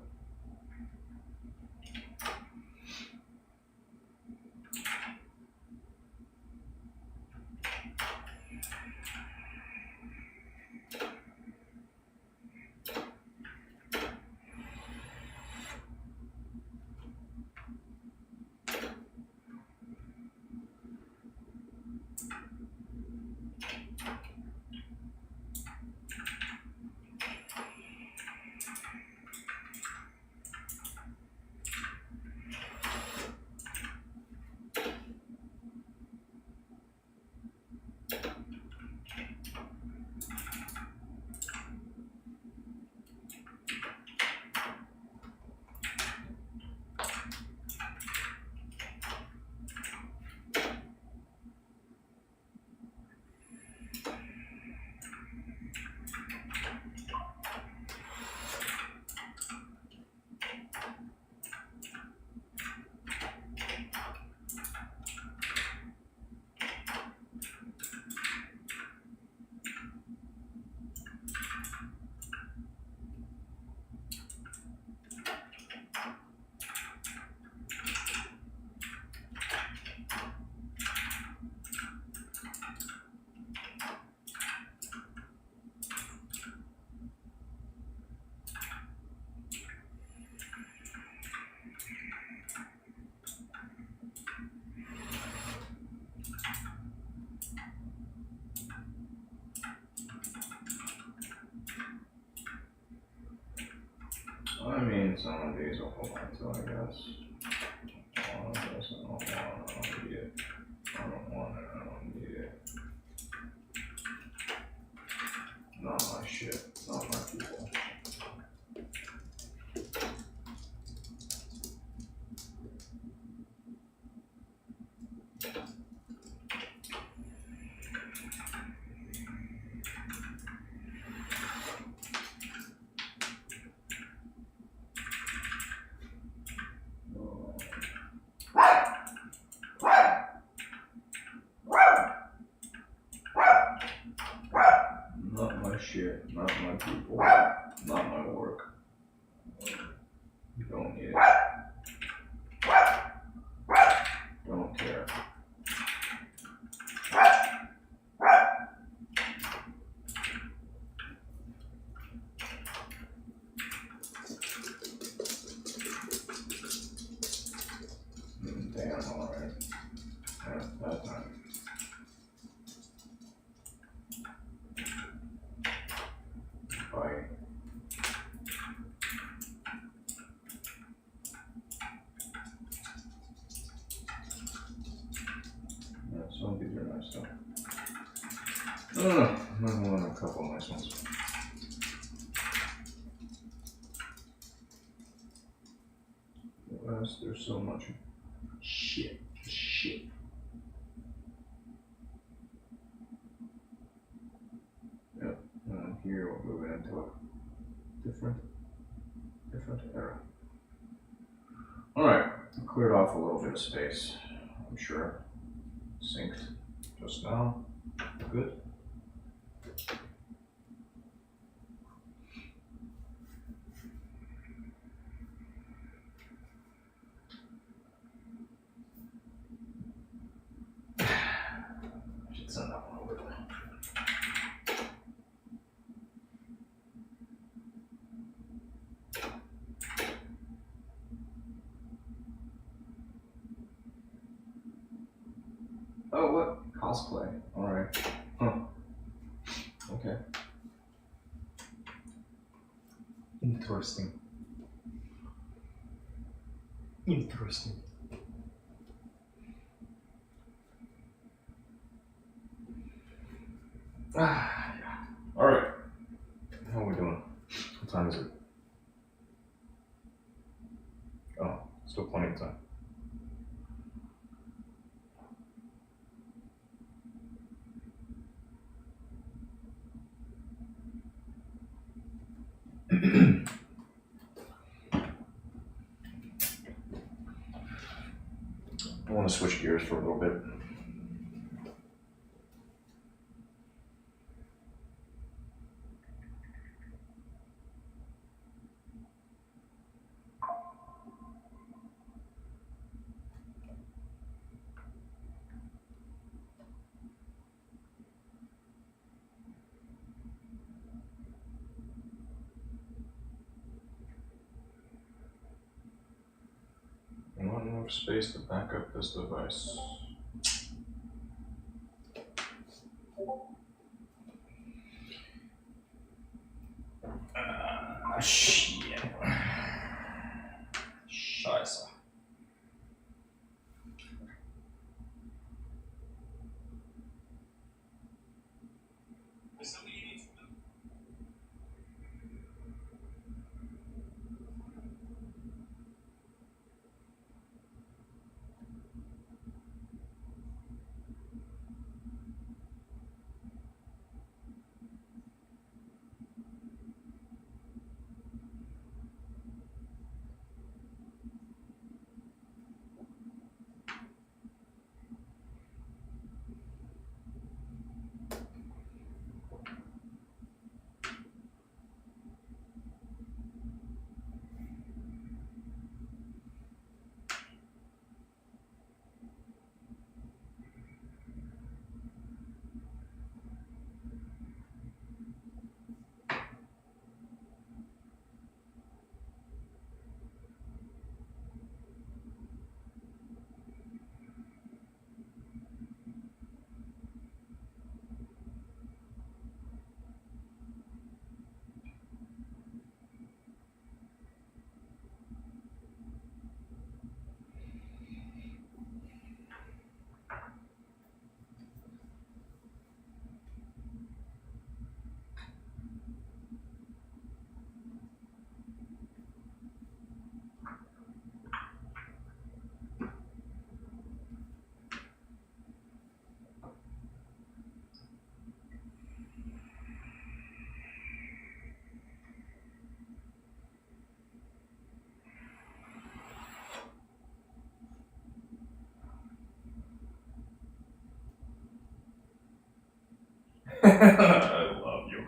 I mean, some of these will hold on to, I guess. All of this, I don't want it, I don't need it. I don't want it, I don't need it. Not my shit, not my people. Not my shit, not my people, not my work. You don't need it. Don't care. Damn, alright. That time. Bye. Yeah, some of these are nice though. I want a couple nice ones. There's so much shit. Yep, here we're moving into a different era. Alright, cleared off a little bit of space, I'm sure. Synced just now. Good. I should send that one over there. Oh, what? Cosplay. Alright. Huh. Interesting. Interesting. All right. How are we doing? What time is it? Oh, still plenty of time. I want to switch gears for a little bit. Not enough space to back up this device. Shit. Scheiße. I love you.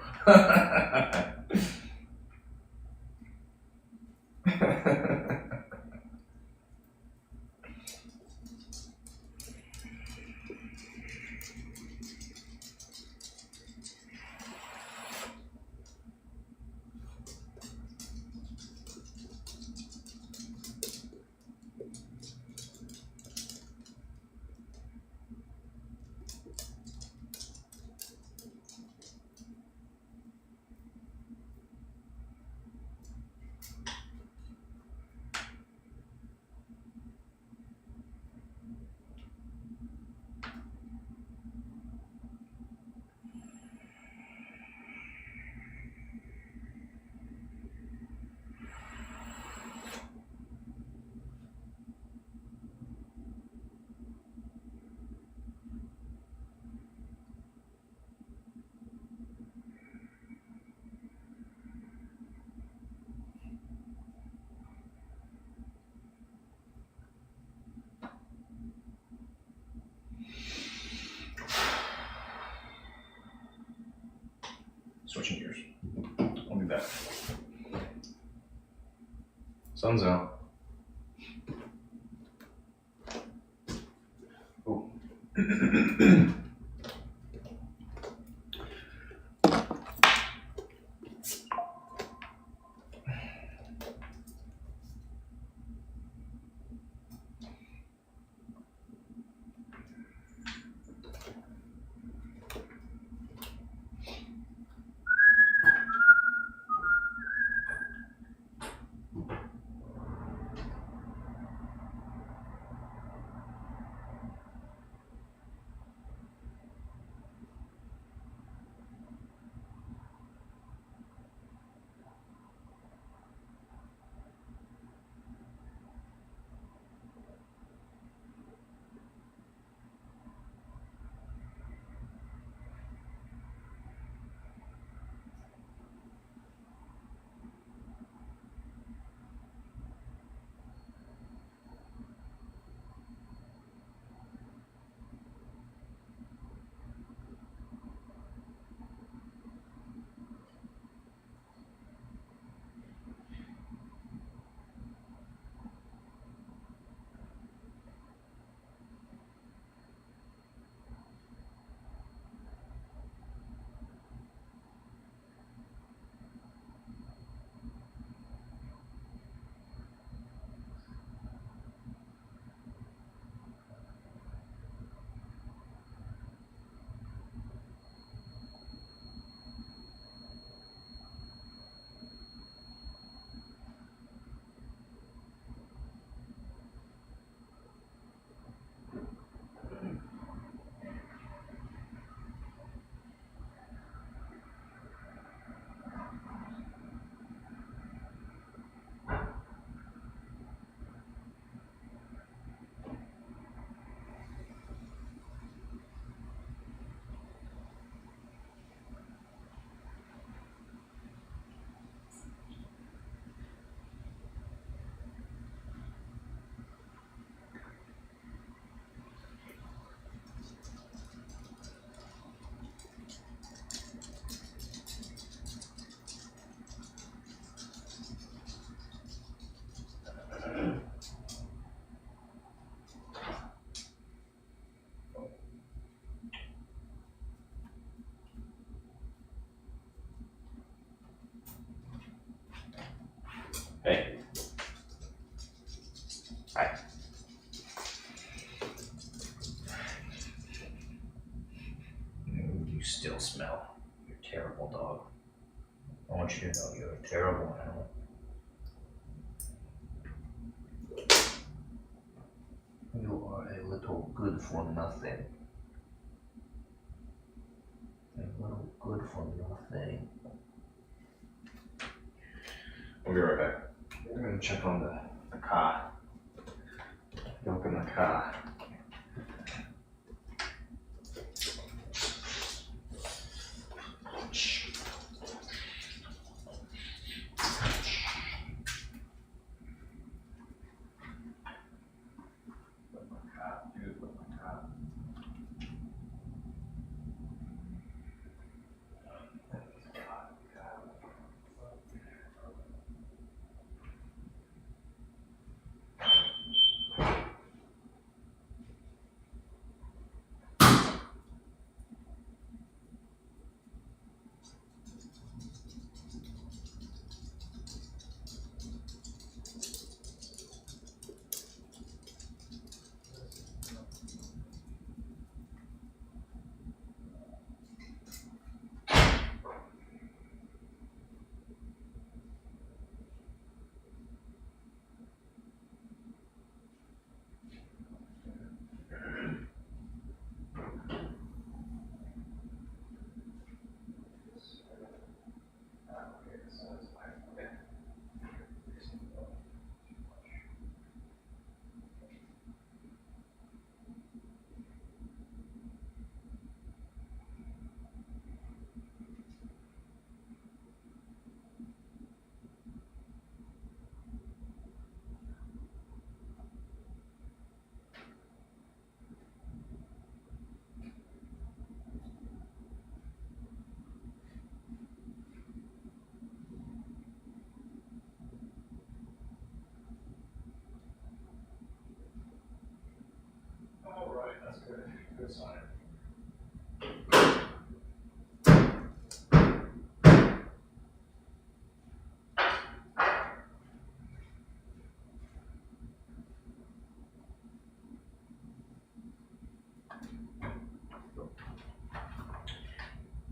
Switching gears. I'll do that. Sun's out. Oh. terrible dog. I want you to know you're a terrible animal. You are a little good for nothing. A little good for nothing. We'll be right back. I'm gonna check on the car. Look in the car. All right, that's good. Good sign.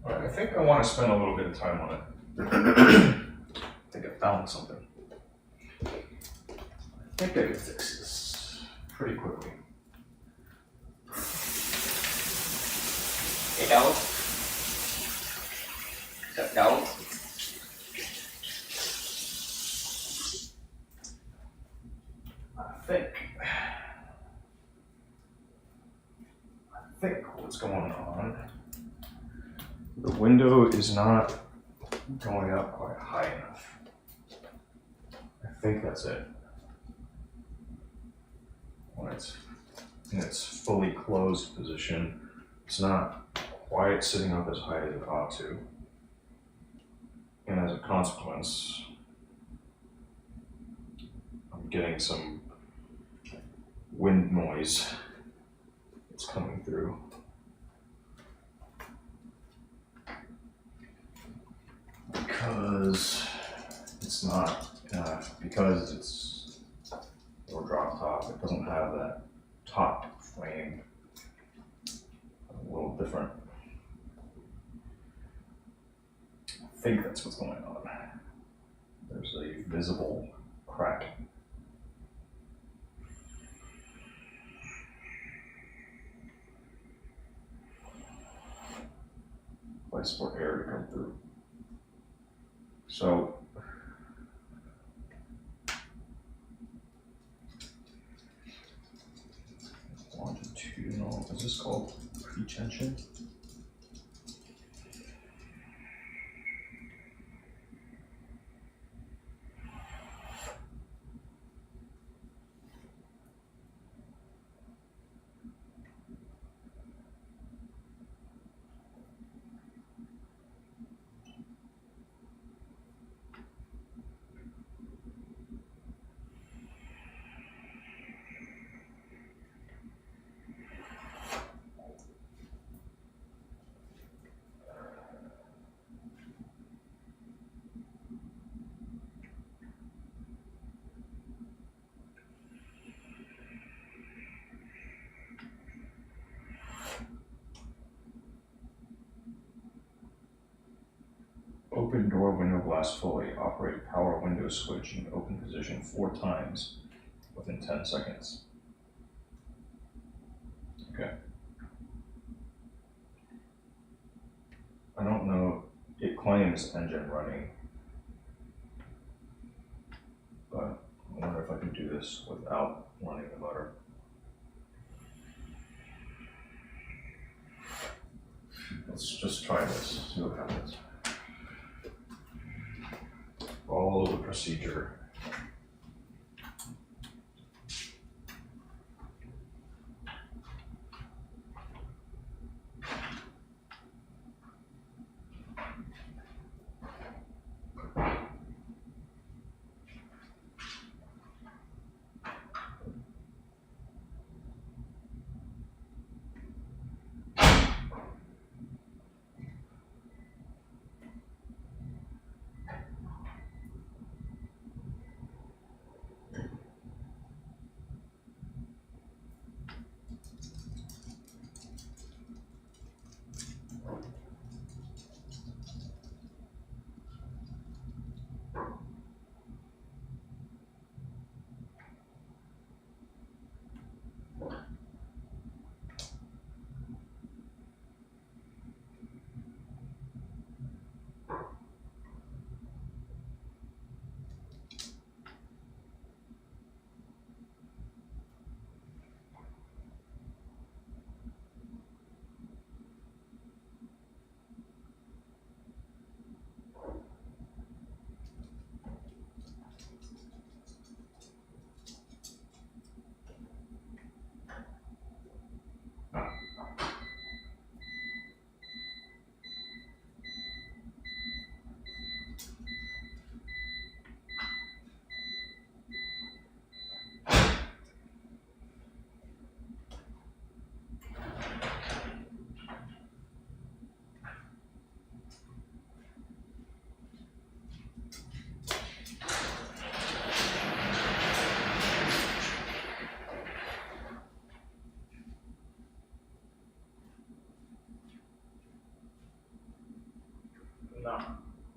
All right, I think I want to spend a little bit of time on it. I think I found something. I think I can fix this pretty quickly. Hey, dog. Is that dog? I think what's going on, the window is not going up quite high enough. I think that's it. When it's in its fully closed position, it's not quite sitting up as high as it ought to. And as a consequence, I'm getting some wind noise that's coming through. Because it's not, because it's or drop top, it doesn't have that top frame. A little different. I think that's what's going on. There's a visible crack. Place for air to come through. So longitudinal, is this called pretension? Open door window glass fully. Operate power window switch in open position 4 times within 10 seconds. Okay. I don't know. It claims engine running, but I wonder if I can do this without running the motor. Let's just try this, see what happens. Follow the procedure.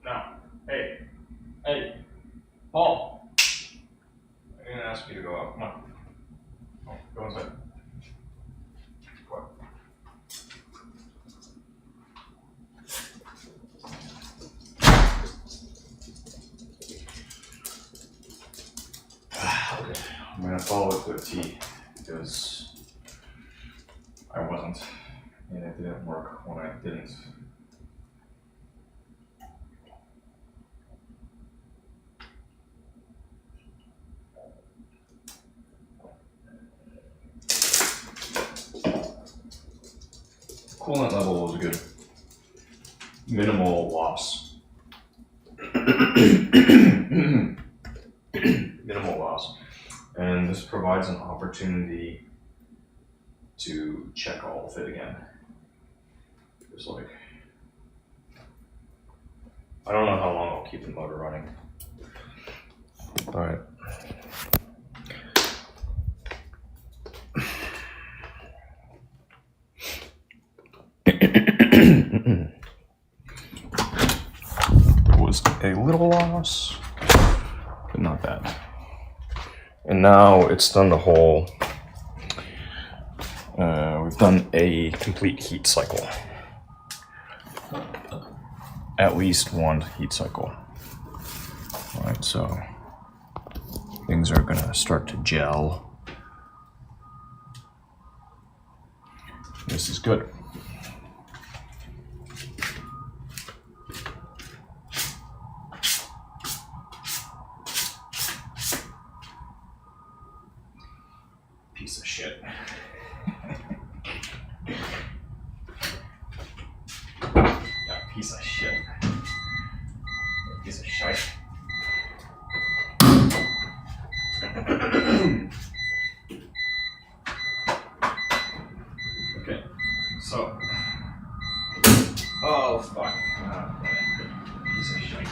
No. Hey, Paul. I didn't ask you to go out. Come on. Oh, go inside. Go out. Okay. I'm gonna follow it to a T because I wasn't, and it didn't work when I didn't. Coolant level was good. Minimal loss. Minimal loss. And this provides an opportunity to check all of it again. Just like, I don't know how long I'll keep the motor running. All right. There was a little loss, but not bad. And now it's done the whole, we've done a complete heat cycle. At least one heat cycle. All right, so things are gonna start to gel. This is good. Piece of shit. Yeah, piece of shit. Piece of shite. Okay, so. Oh, fuck. Piece of shite.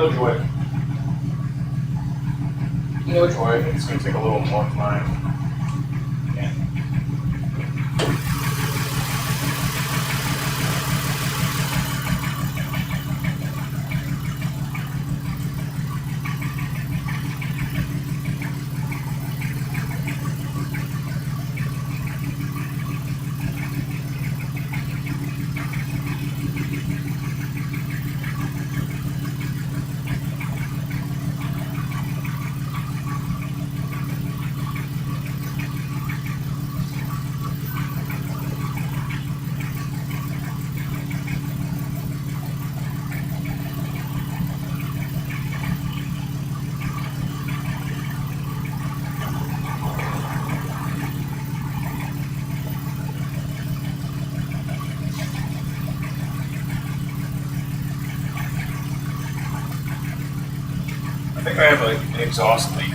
No joy. No joy. I think it's going to take a little more time. Yeah. I think I have like an exhaust leak.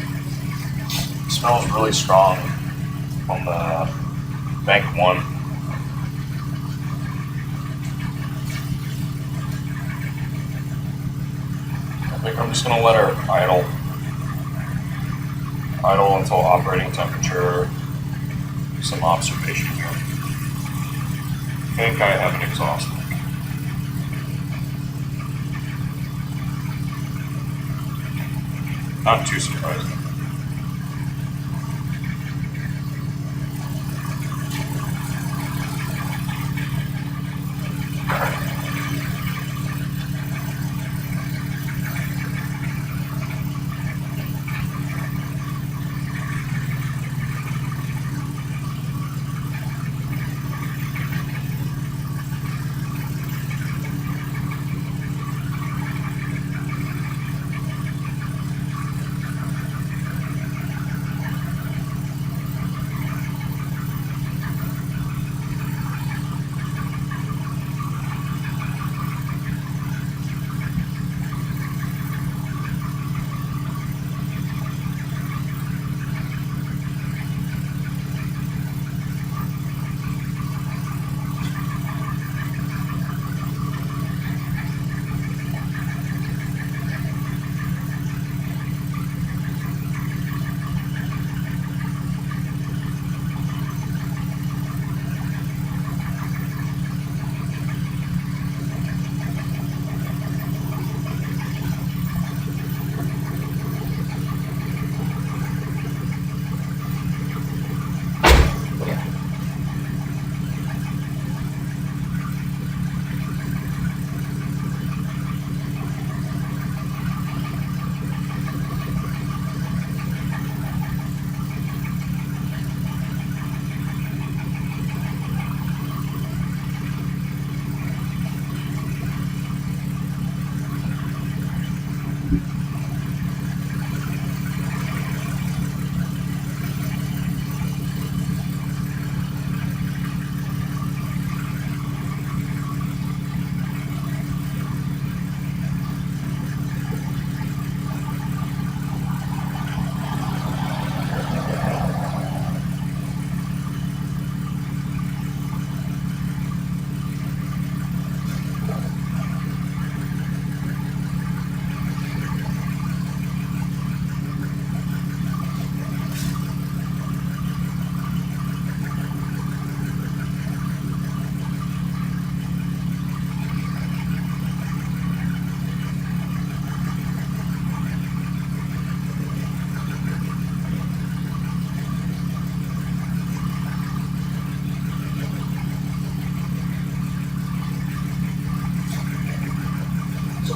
It smells really strong on the bank one. I think I'm just gonna let her idle until operating temperature. Some observation here. I think I have an exhaust leak. Not too surprising.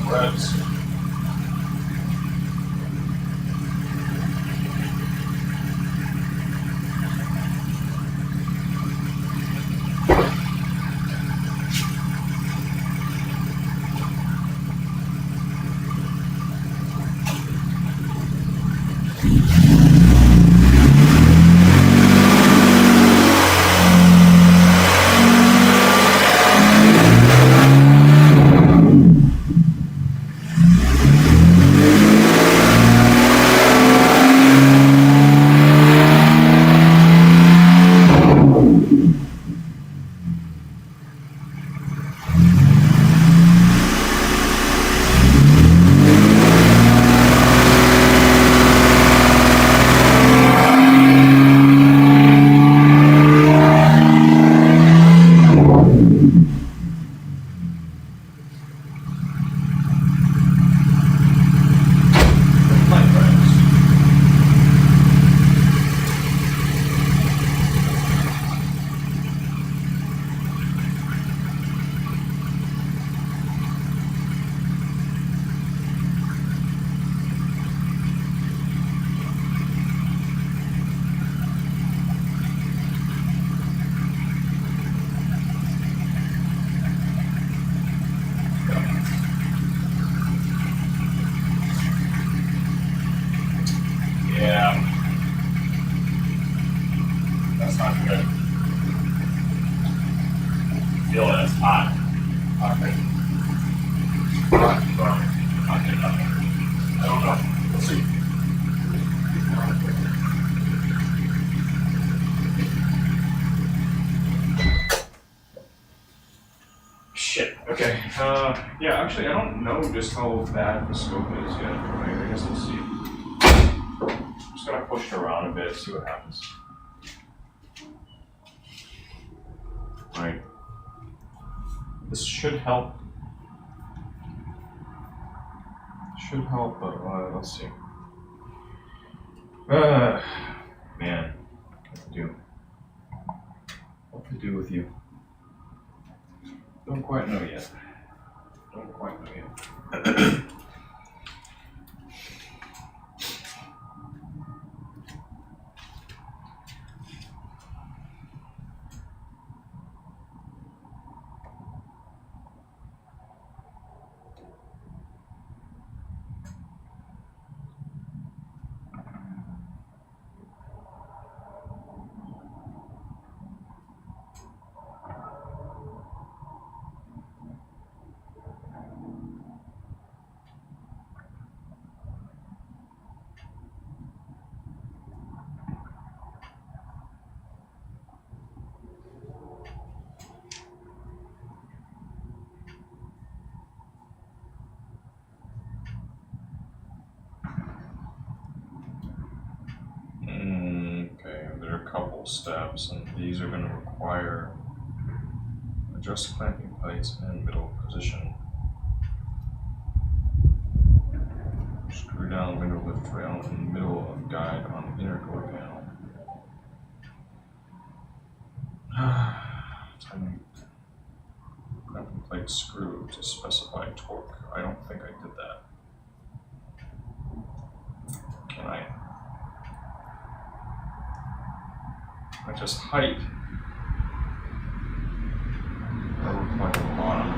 Reds. see. Shit. Okay. Yeah. Actually, I don't know just how bad the scope is yet. I guess we'll see. Just gonna push it around a bit, see what happens. Right. This should help. Should help, but let's see. Man, what to do? What to do with you? Don't quite know yet. Don't quite know yet. Okay, there are a couple steps, and these are going to require adjust clamping plates and middle position. Screw down window lift rail in the middle of guide on inner door panel. Tighten clamping plate screw to specify torque. I don't think I did that. Can I? Just height. Or like the bottom.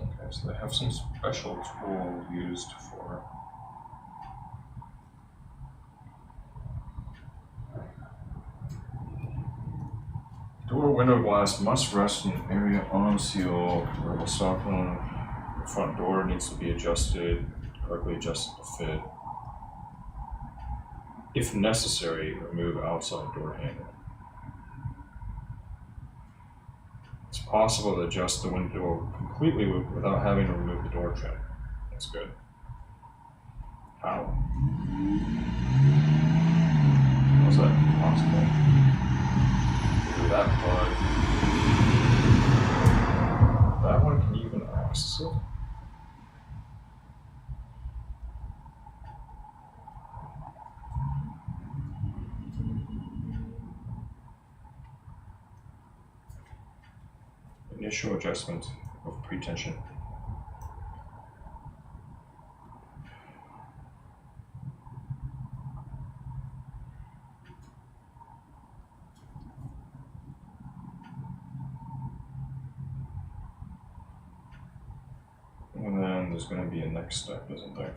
Okay, so they have some special tool used for door window glass must rest in an area on seal where the soften. The front door needs to be adjusted, correctly adjusted to fit. If necessary, remove outside door handle. It's possible to adjust the window completely without having to remove the door trim. That's good. How? How's that possible? That plug. That one, can you even access it? Initial adjustment of pretension. And then there's going to be a next step, isn't there?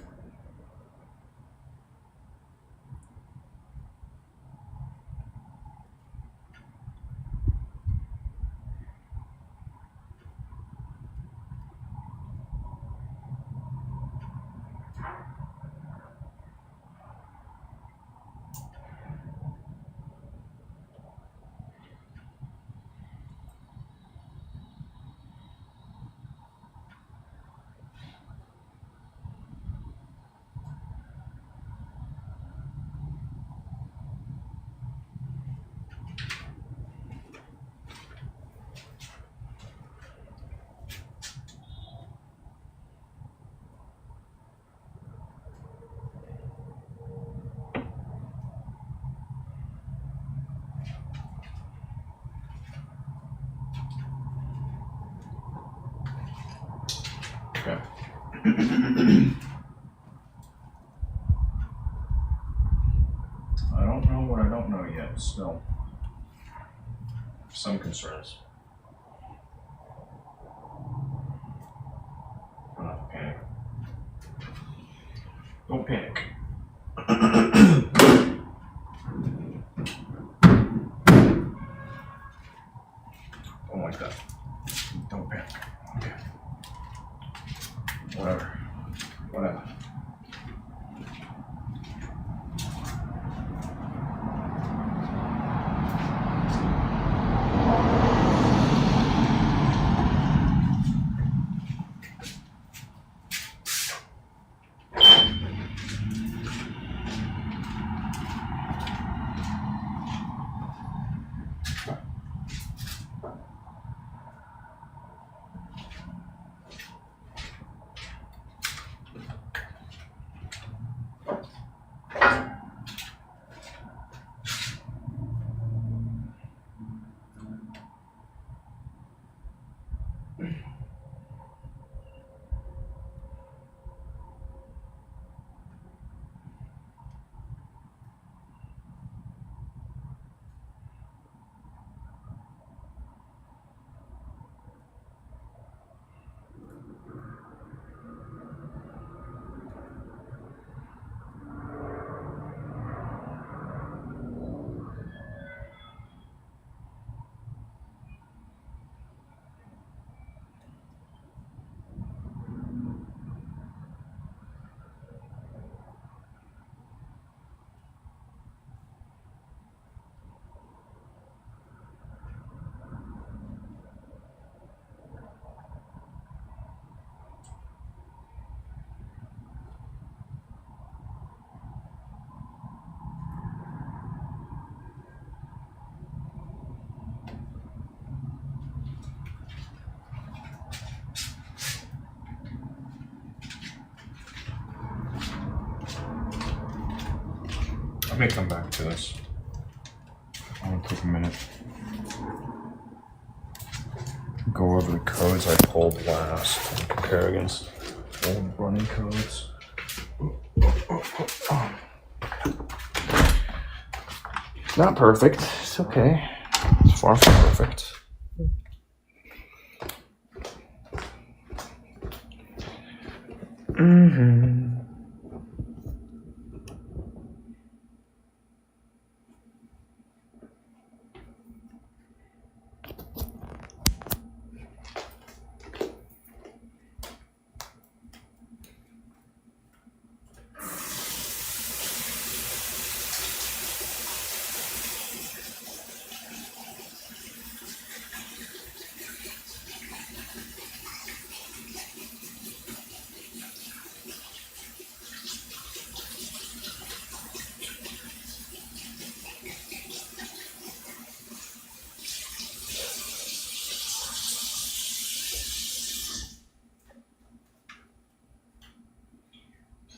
Okay. I don't know what I don't know yet, still. Some concerns. Don't panic. Don't like that. Don't panic. Okay. Whatever. Whatever. I may come back to this. I want to take a minute. Go over the codes I pulled last and compare against old running codes. Not perfect. It's okay. It's far from perfect. Mm-hmm.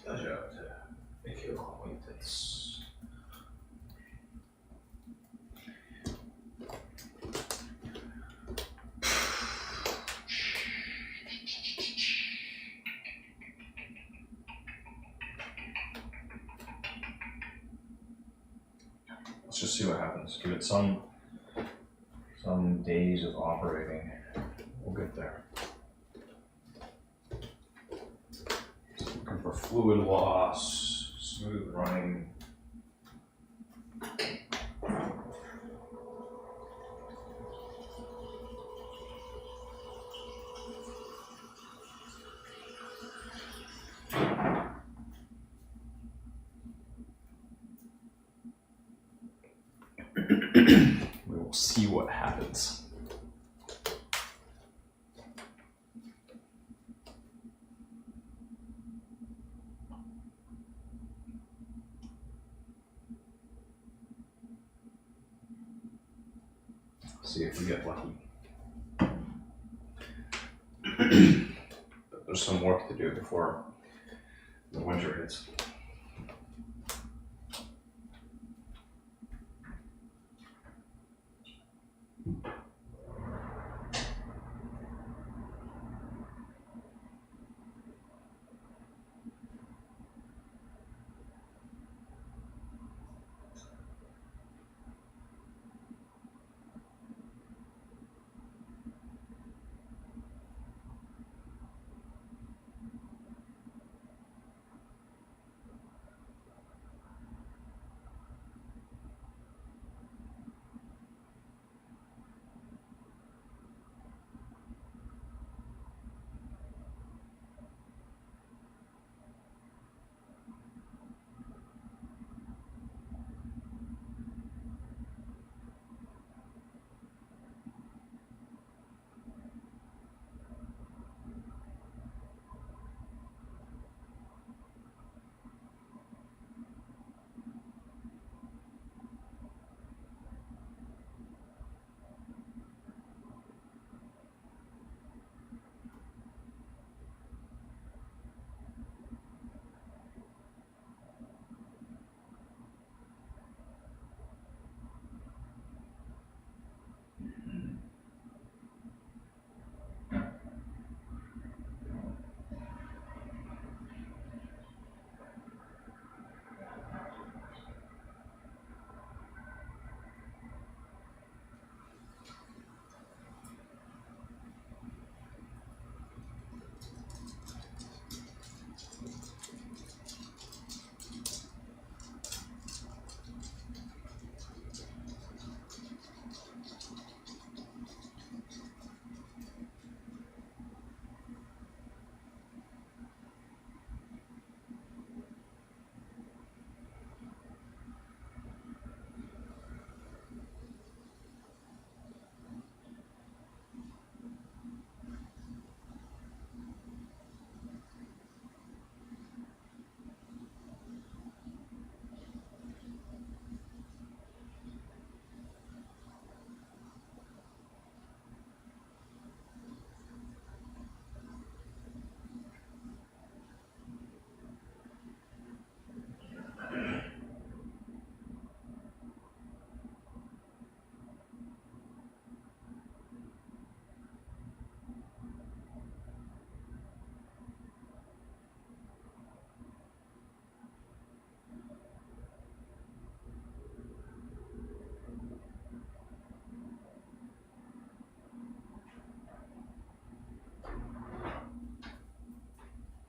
Pleasure to make your acquaintance. Let's just see what happens. Give it some days of operating. We'll get there. Looking for fluid loss, smooth running. We will see what happens. See if we get lucky. But there's some work to do before the winter hits.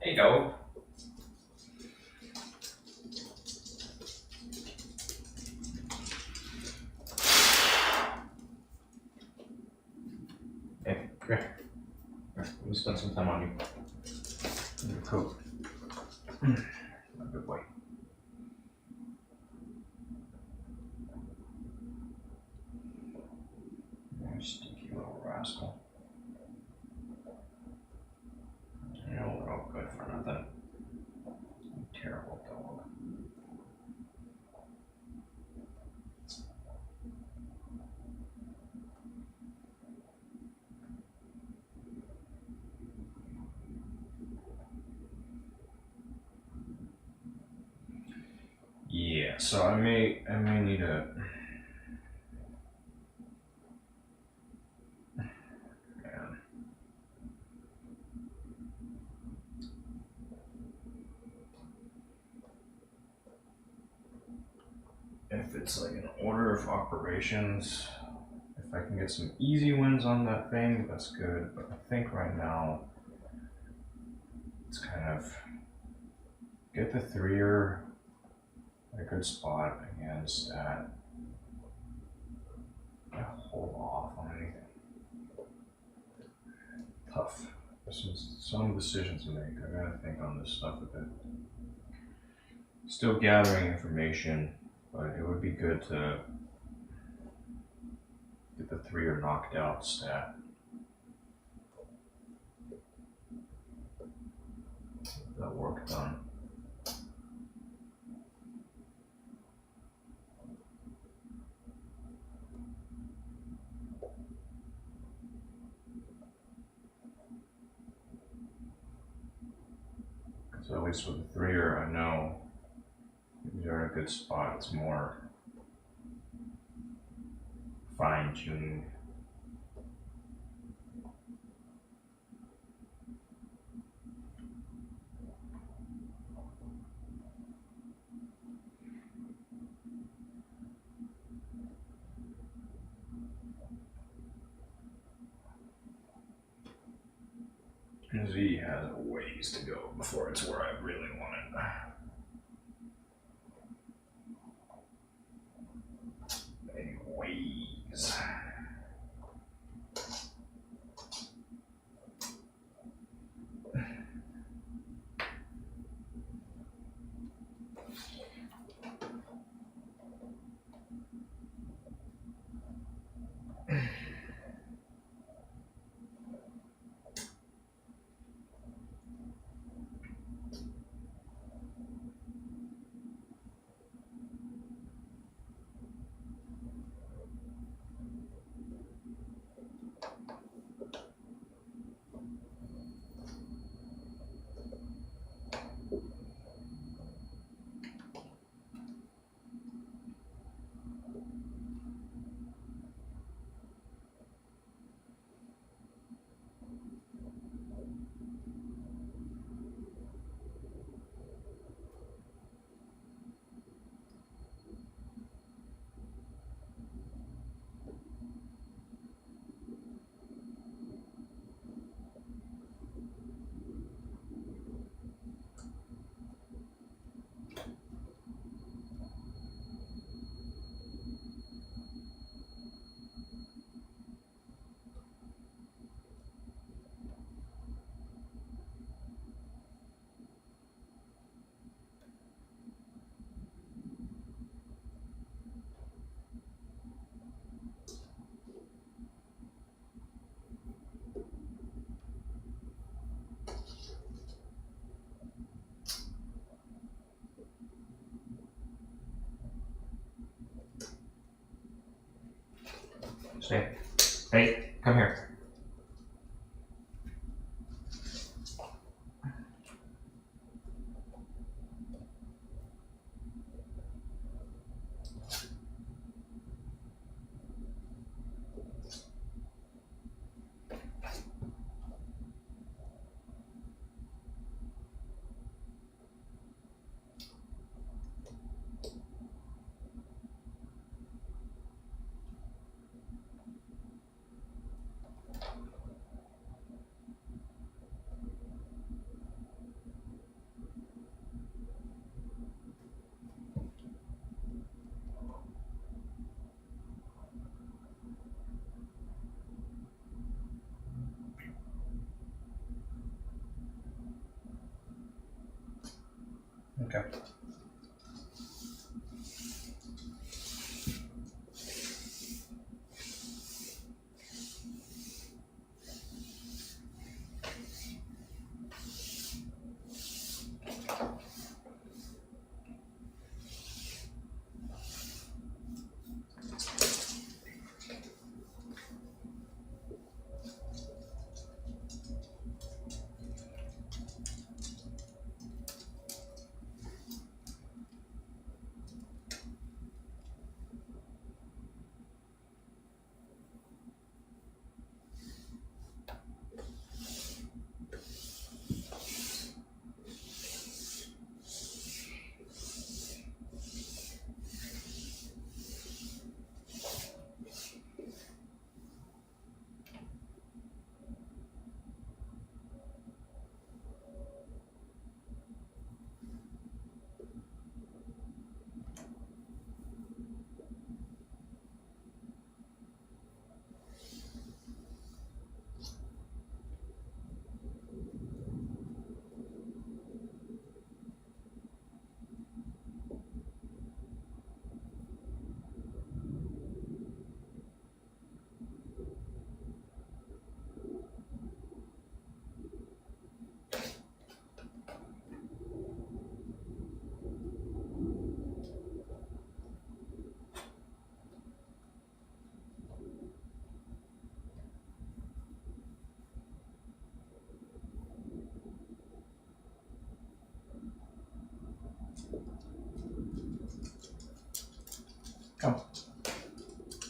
Hey, dog. Hey, come here. Here, let me spend some time on you. Cool. A good boy. You stinky little rascal. You know, we're all good for nothing. You terrible dog. Yeah, so I may need a. Man. If it's like an order of operations, if I can get some easy wins on that thing, that's good. But I think right now it's kind of get the threer at a good spot against that. Hold off on anything. Tough. There's some decisions to make. I gotta think on this stuff a bit. Still gathering information, but it would be good to get the threer knocked out stat. That work done. So at least with the threer, I know you're in a good spot. It's more fine-tuning. Z has a ways to go before it's where I really want it. A ways. Stay. Hey, come here. Okay.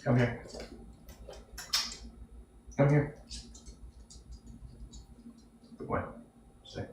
Come here. Come here. Good boy. Stay.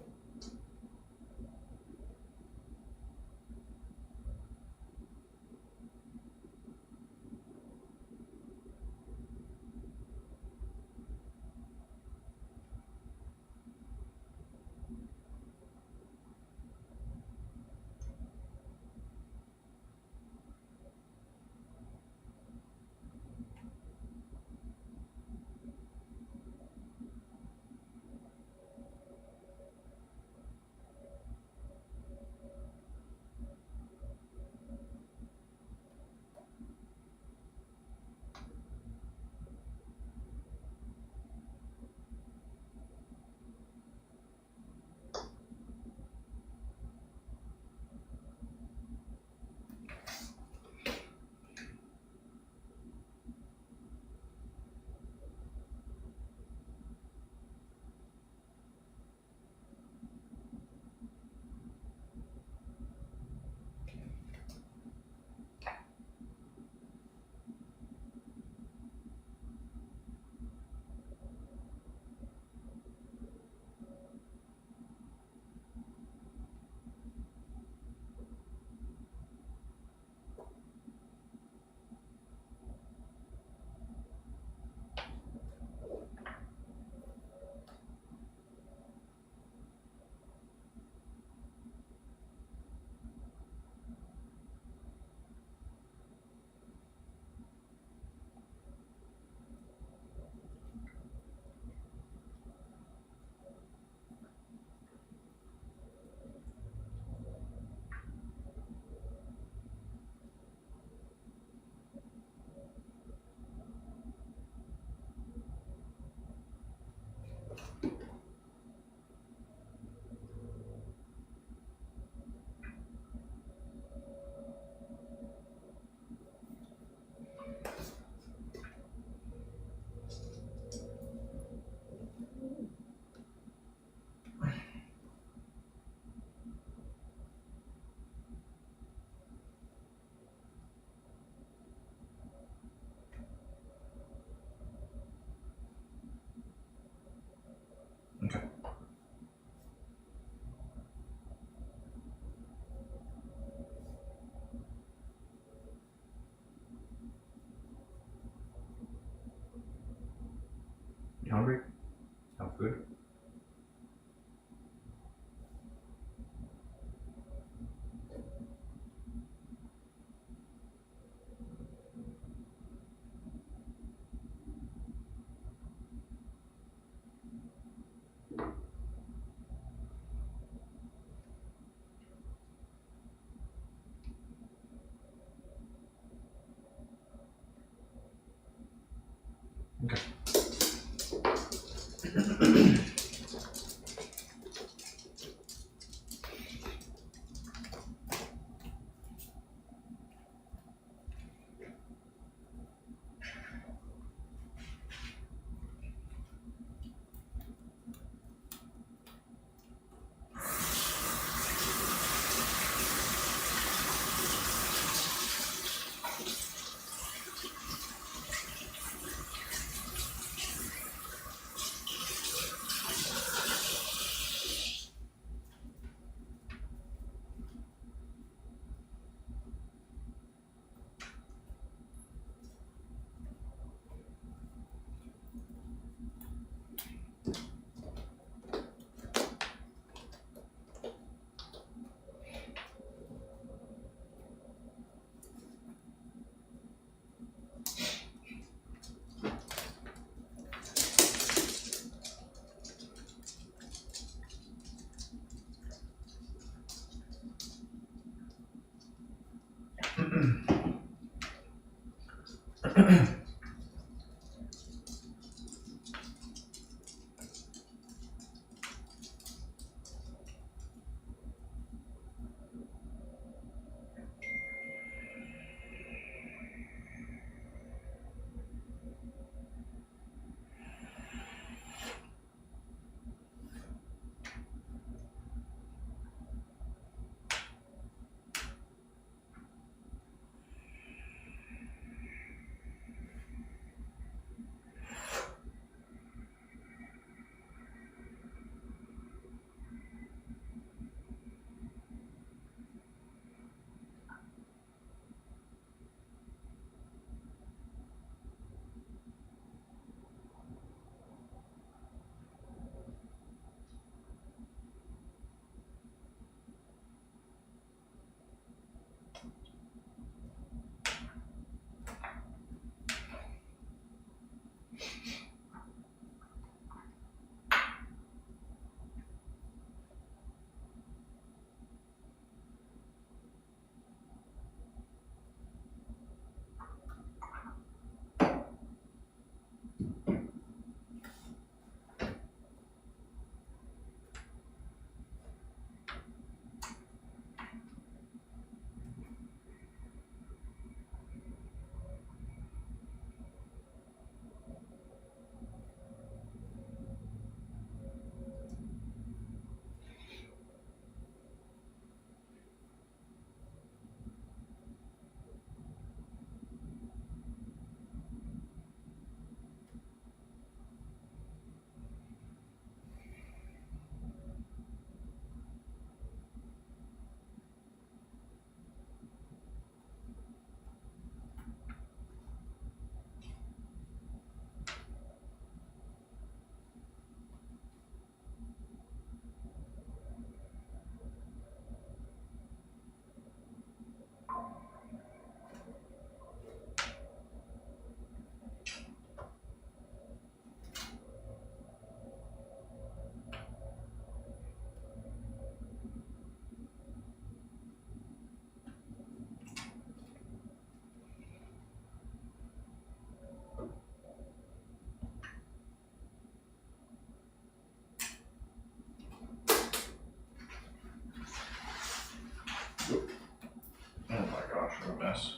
Oh my gosh, what a mess.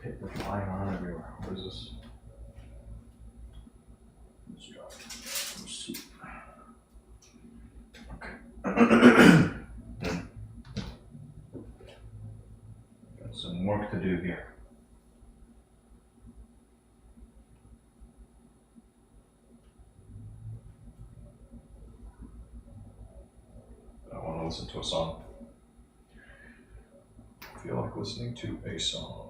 Paper flying around everywhere. What is this? Let's go. Receipt. Okay. Got some work to do here. I want to listen to a song. I feel like listening to a song.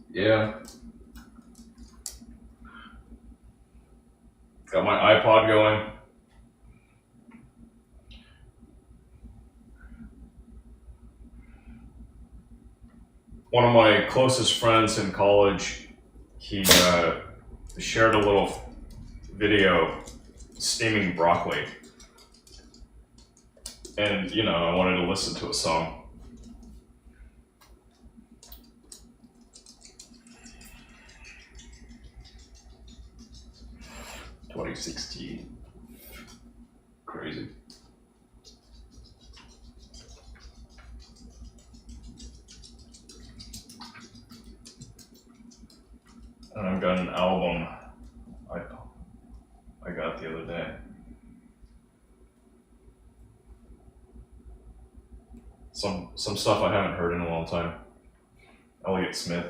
Yeah. Got my iPod going. One of my closest friends in college, he shared a little video steaming broccoli. And, you know, I wanted to listen to a song. "2016. Crazy. And I've got an album I got the other day. Some stuff I haven't heard in a long time. Elliott Smith.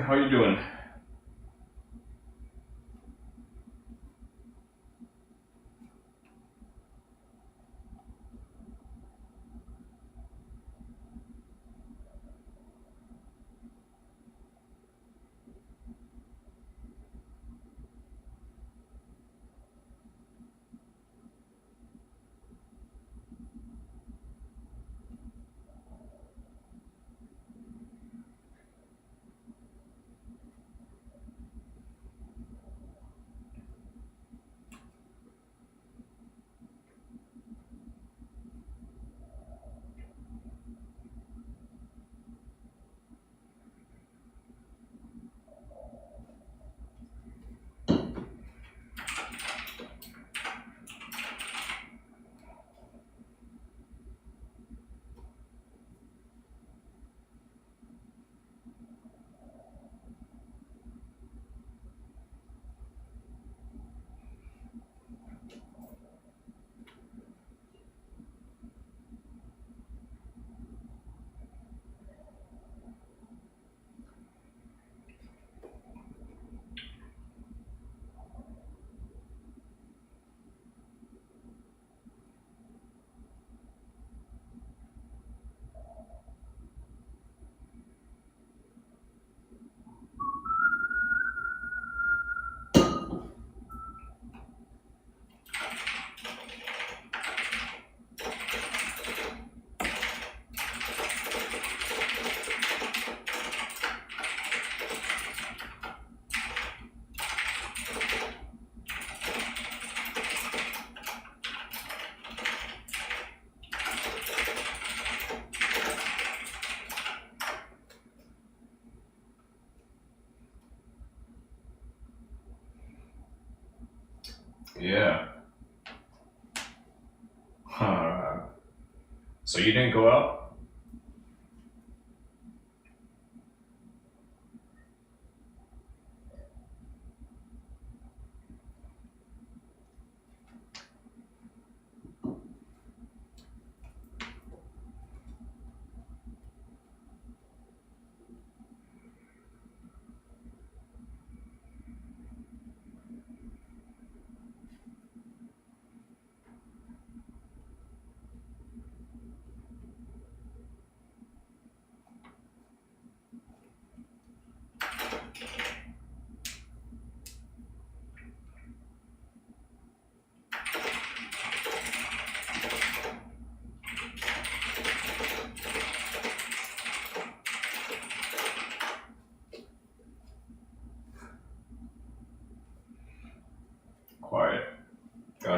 How you doing? Yeah. So you didn't go out?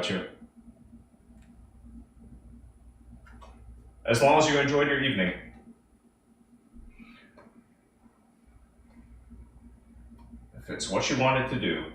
about you. As long as you enjoyed your evening. If it's what you wanted to do.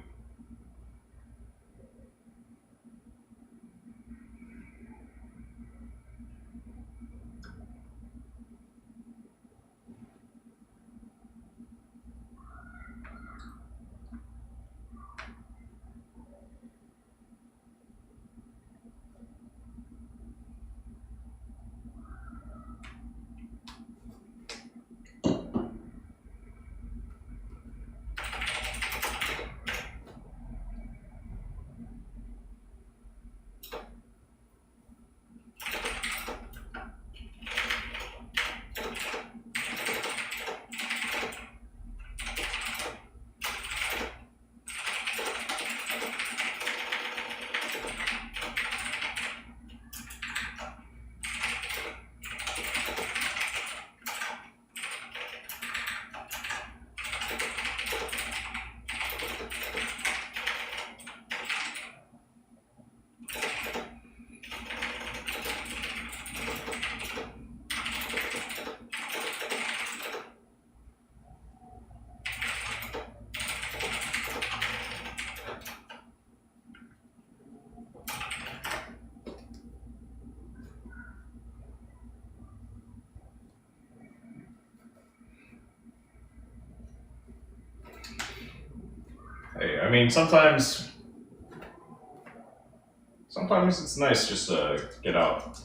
Hey, I mean, sometimes it's nice just to get out.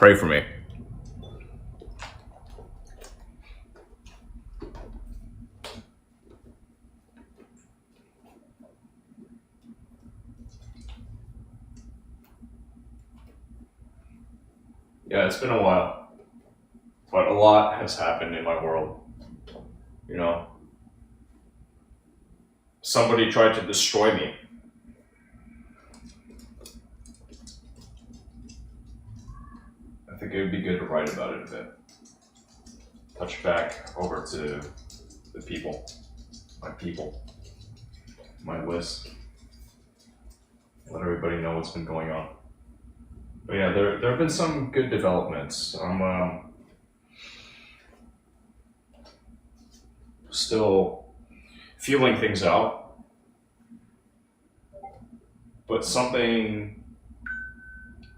Pray for me. Yeah, it's been a while. lot has happened in my world. You know, somebody tried to destroy me. I think it would be good to write about it a bit. Touch back over to the people, my list. Let everybody know what's been going on. But yeah, there have been some good developments. I'm still feeling things out, but something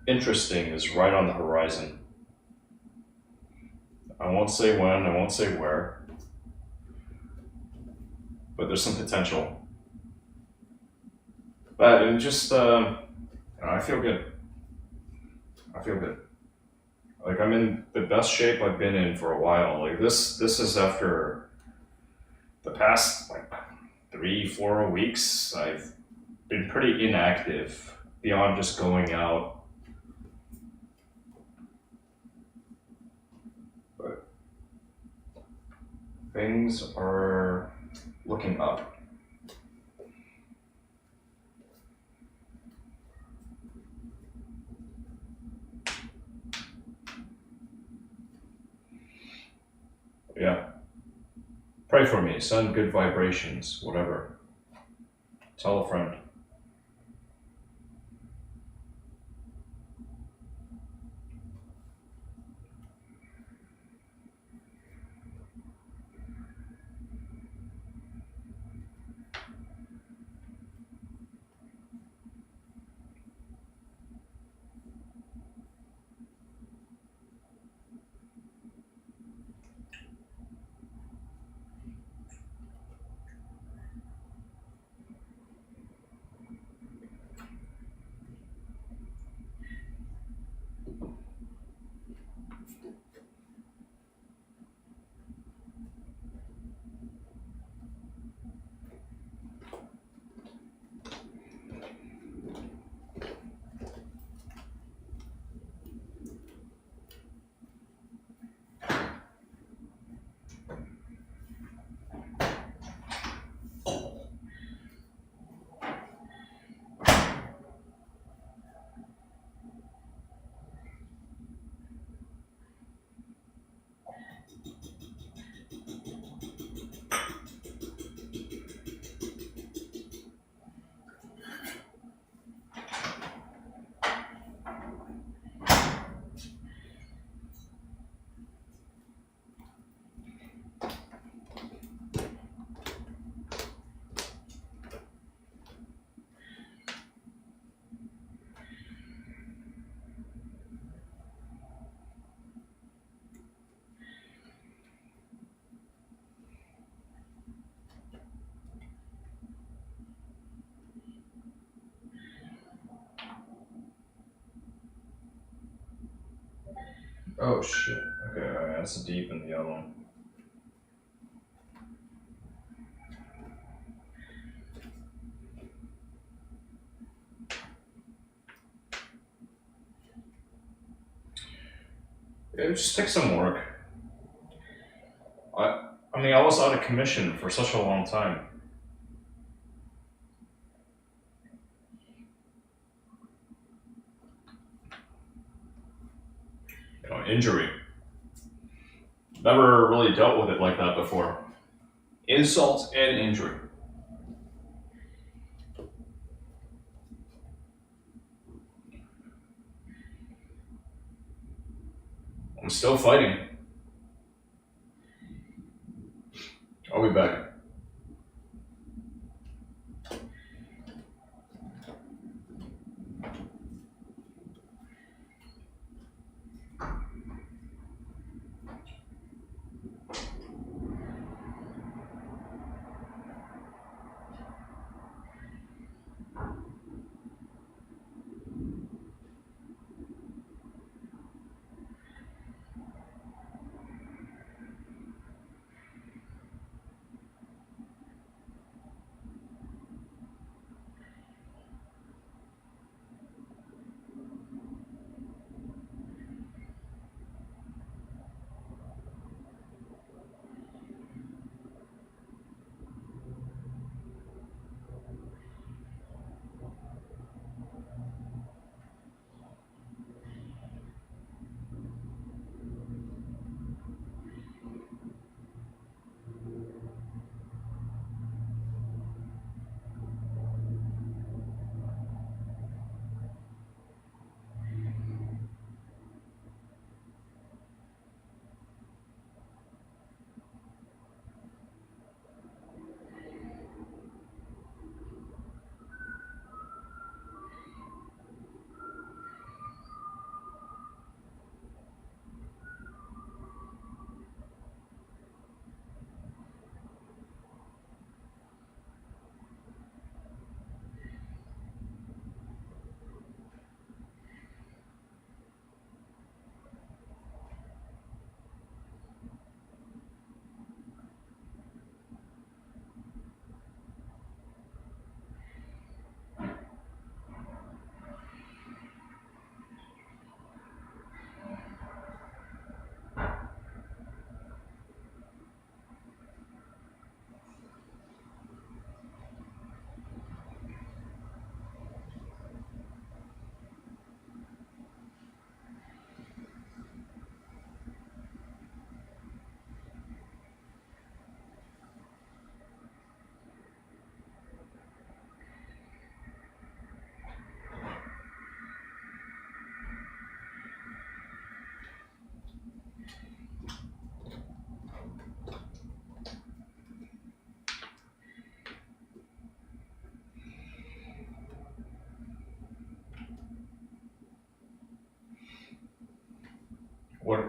interesting is right on the horizon. I won't say when, I won't say where, but there's some potential. But it just, I feel good. I feel good. Like I'm in the best shape I've been in for a while. Like this is after the past like 3-4 weeks. I've been pretty inactive beyond just going out. But things are looking up. Yeah. Pray for me, send good vibrations, whatever. Tell a friend. Oh shit. Okay, alright, that's deep in the other one. It just takes some work. I mean, I was out of commission for such a long time. You know, injury. Never really dealt with it like that before. Insult and injury. I'm still fighting. I'll be back.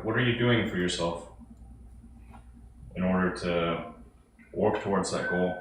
what are you doing for yourself in order to work towards that goal?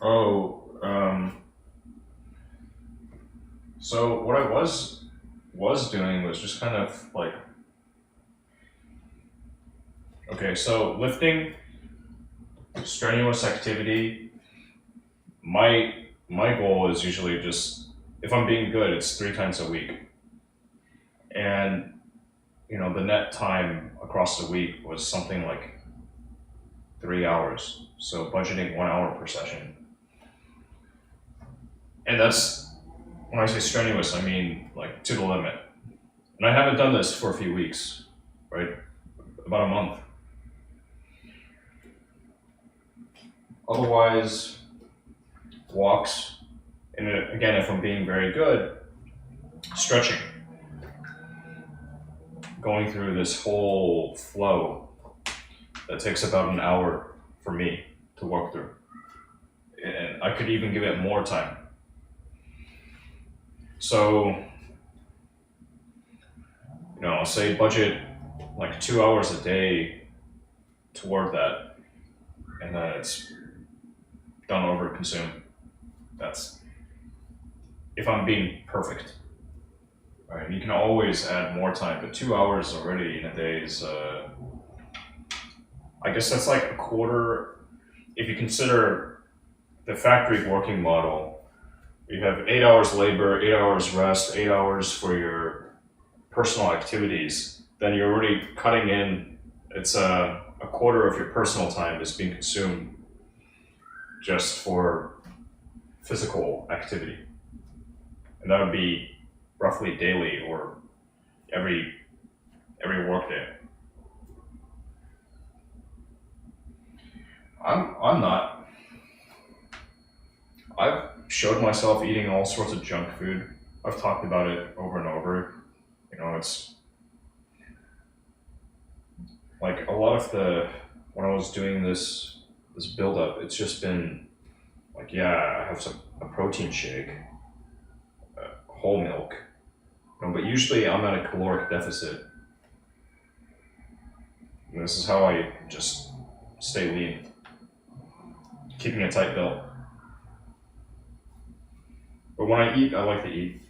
Oh, so what I was doing was just kind of like, okay, so lifting, strenuous activity. My goal is usually just, if I'm being good, it's 3 times a week, and the net time across the week was something like 3 hours. So budgeting 1 hour per session, and that's when I say strenuous, I mean like to the limit. And I haven't done this for a few weeks, right? About a month. Otherwise, walks, and again, if I'm being very good, stretching. Going through this whole flow that takes about an hour for me to walk through. And I could even give it more time. So, I'll say budget like 2 hours a day toward that, and then it's done over consume. That's if I'm being perfect. Right? You can always add more time, but 2 hours already in a day is, I guess that's like a quarter. If you consider the factory working model, you have 8 hours labor, 8 hours rest, 8 hours for your personal activities, then you're already cutting in, it's a quarter of your personal time is being consumed just for physical activity. And that would be roughly daily or every work day. I'm not. I've showed myself eating all sorts of junk food. I've talked about it over and over. It's like a lot of when I was doing this build up, it's just been like, yeah, I have a protein shake, whole milk, but usually I'm at a caloric deficit. And this is how I just stay lean, keeping a tight belt. But when I eat, I like to eat.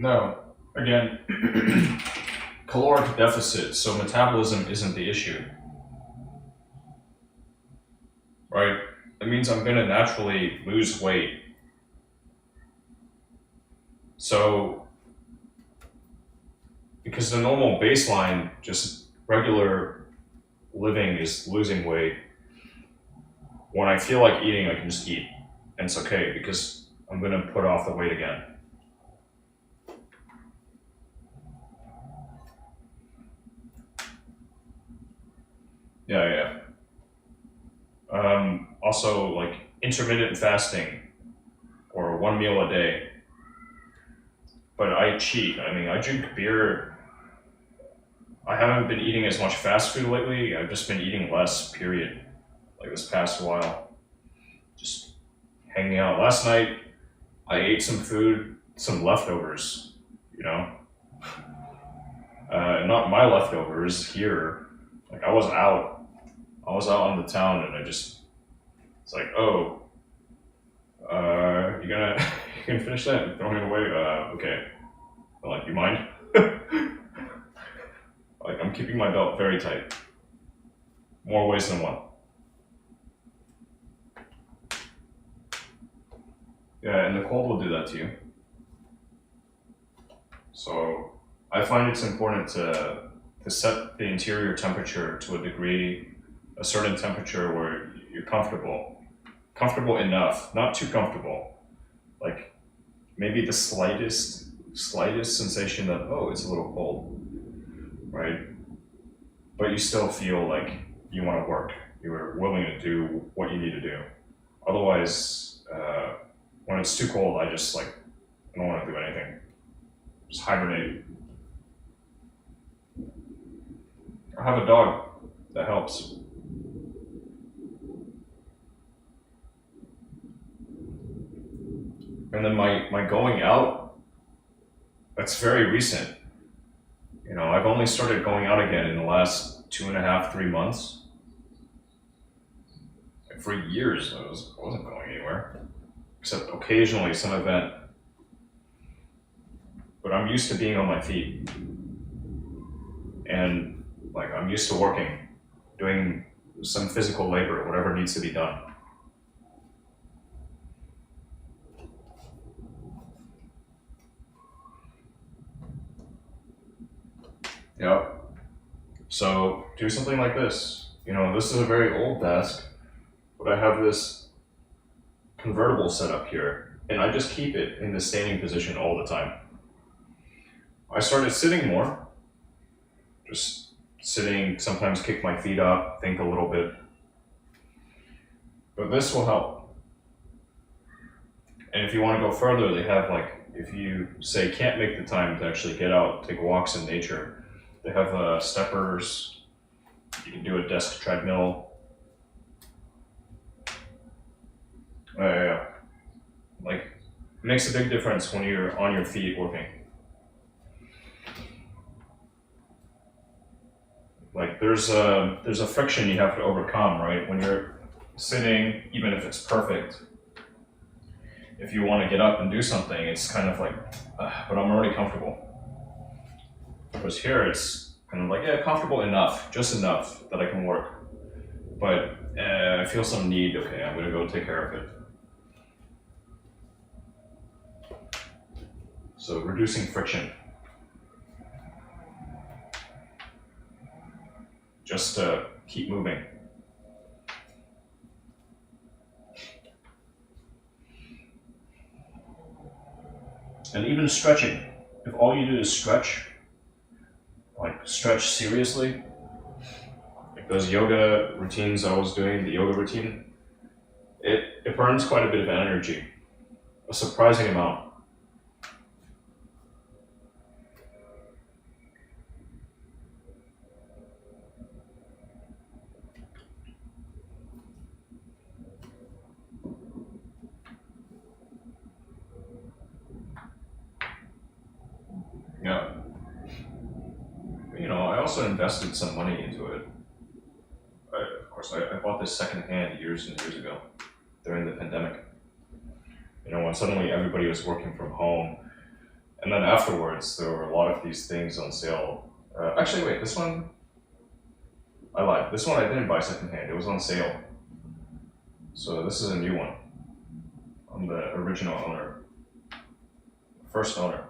No, again, caloric deficit, so metabolism isn't the issue, right? It means I'm gonna naturally lose weight. So, because the normal baseline, just regular living is losing weight, when I feel like eating, I can just eat. And it's okay because I'm gonna put off the weight again. Yeah. Also, like intermittent fasting or 1 meal a day. But I cheat. I mean, I drink beer I haven't been eating as much fast food lately. I've just been eating less, period. Like this past while. Just hanging out. Last night, I ate some food, some leftovers, you know? Not my leftovers here. Like I was out. I was out on the town and it's like, oh, you gonna, you gonna finish that and throwing it away? Okay. I'm like, you mind? Like I'm keeping my belt very tight. More ways than one. Yeah, and the cold will do that to you. So I find it's important to set the interior temperature to a degree, a certain temperature where you're comfortable enough, not too comfortable. Like maybe the slightest sensation that, oh, it's a little cold, right? But you still feel like you want to work. You're willing to do what you need to do. Otherwise, when it's too cold, I don't want to do anything. Just hibernate. Or have a dog. That helps. And then my going out, that's very recent. You know, I've only started going out again in the last 2.5, 3 months. Like for years, I wasn't going anywhere, except occasionally some event. But I'm used to being on my feet, and like I'm used to working, doing some physical labor, whatever needs to be done. Yep. So do something like this. You know, this is a very old desk, but I have this convertible set up here, and I just keep it in the standing position all the time. I started sitting more, just sitting, sometimes kick my feet up, think a little bit. But this will help. And if you want to go further, they have if you say can't make the time to actually get out, take walks in nature, they have steppers, you can do a desk treadmill. Yeah. It makes a big difference when you're on your feet working. There's a friction you have to overcome, right? When you're sitting, even if it's perfect, if you want to get up and do something, it's kind of but I'm already comfortable. Whereas here, it's kind of yeah, comfortable enough, just enough that I can work. But I feel some need, okay, I'm gonna go take care of it. So reducing friction. Just to keep moving. And even stretching. If all you do is stretch, stretch seriously, like those yoga routines I was doing, the yoga routine, it burns quite a bit of energy, a surprising amount. Yeah. You know, I also invested some money into it. Of course, I bought this secondhand years and years ago during the pandemic. You know, when suddenly everybody was working from home. And then afterwards, there were a lot of these things on sale. Actually, wait, this one, I lied. This one I didn't buy secondhand. It was on sale. So this is a new one. I'm the original owner. First owner.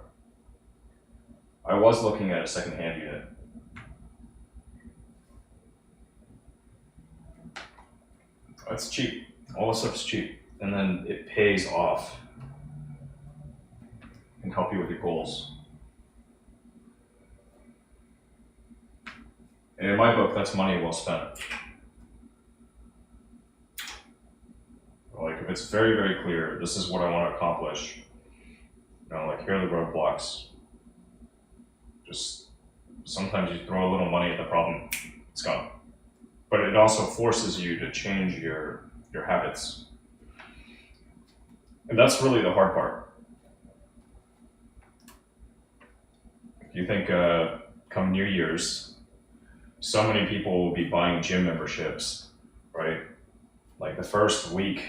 I was looking at a secondhand unit. It's cheap. All the stuff's cheap. And then it pays off. Can help you with your goals. And in my book, that's money well spent. If it's very, very clear, this is what I want to accomplish. You know, here are the roadblocks. Just Sometimes you throw a little money at the problem, it's gone. But it also forces you to change your habits. And that's really the hard part. You think come New Year's, so many people will be buying gym memberships, right? Like the first week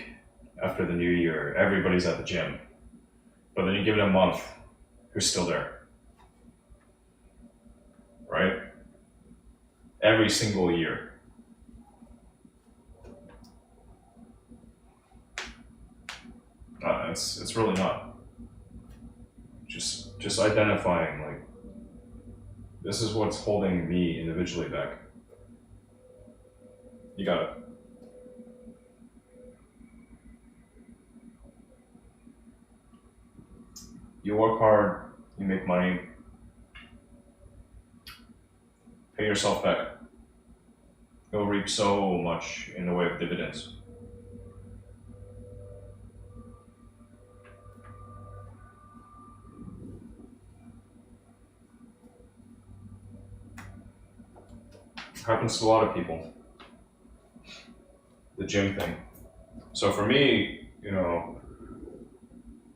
after the new year, everybody's at the gym. But then you give it a month, who's still there? Right? Every single year. It's really not. Just identifying like this is what's holding me individually back. You got it. You work hard, you make money, pay yourself back. You'll reap so much in the way of dividends. Happens to a lot of people. The gym thing. So for me,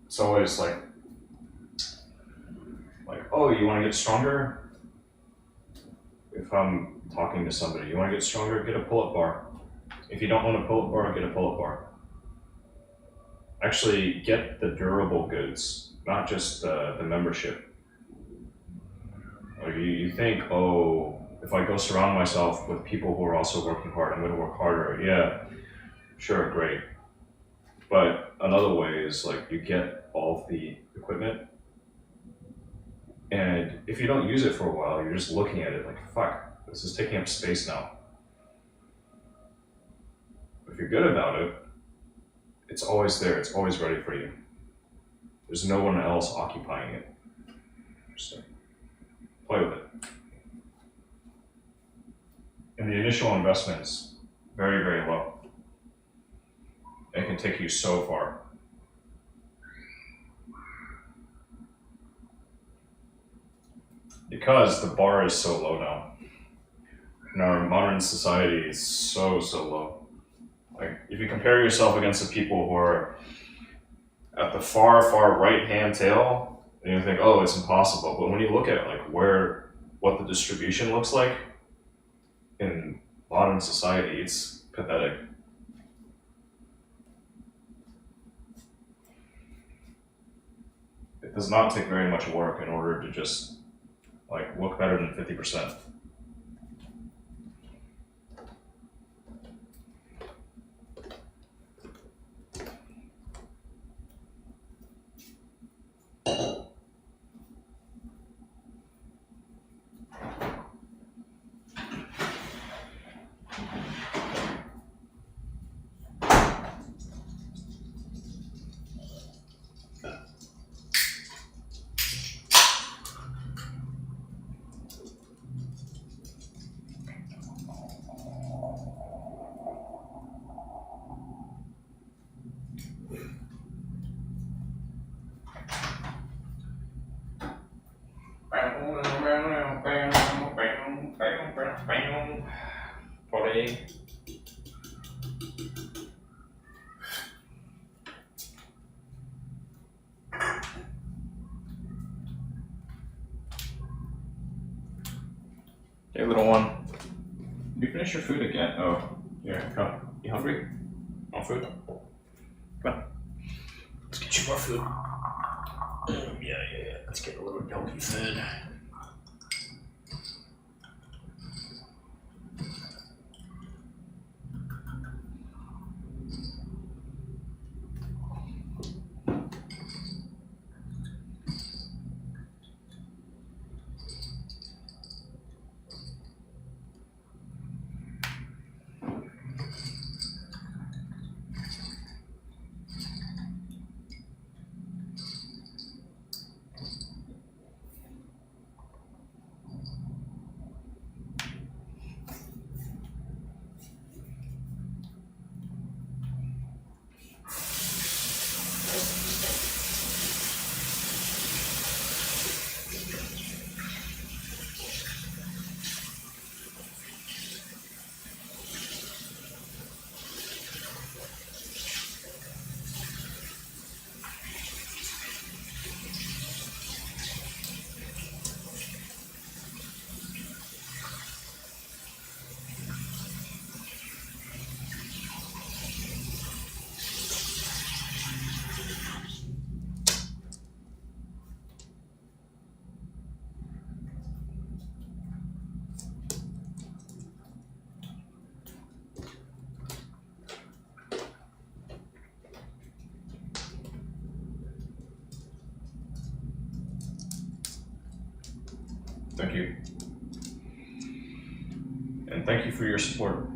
it's always like, oh, you want to get stronger? If I'm talking to somebody, you want to get stronger? Get a pull-up bar. If you don't want a pull-up bar, get a pull-up bar. Actually, get the durable goods, not just the membership. Like you think, oh, if I go surround myself with people who are also working hard, I'm going to work harder. Yeah, sure, great. But another way is like you get all of the equipment, and if you don't use it for a while, you're just looking at it like, fuck, this is taking up space now. If you're good about it, it's always there, it's always ready for you. There's no one else occupying it. Just play with it. And the initial investment is very, very low. It can take you so far. Because the bar is so low now. In our modern society, it's so low. Like, if you compare yourself against the people who are at the far right-hand tail, and you think, oh, it's impossible. But when you look at like what the distribution looks like in modern society, it's pathetic. It does not take very much work in order to just like look better than 50%. Hey, little one. Did you finish your food again? Oh, here, come. You hungry? Want food? Come on. Let's get you more food. Yeah. Let's get a little doggy food. Thank you. And thank you for your support.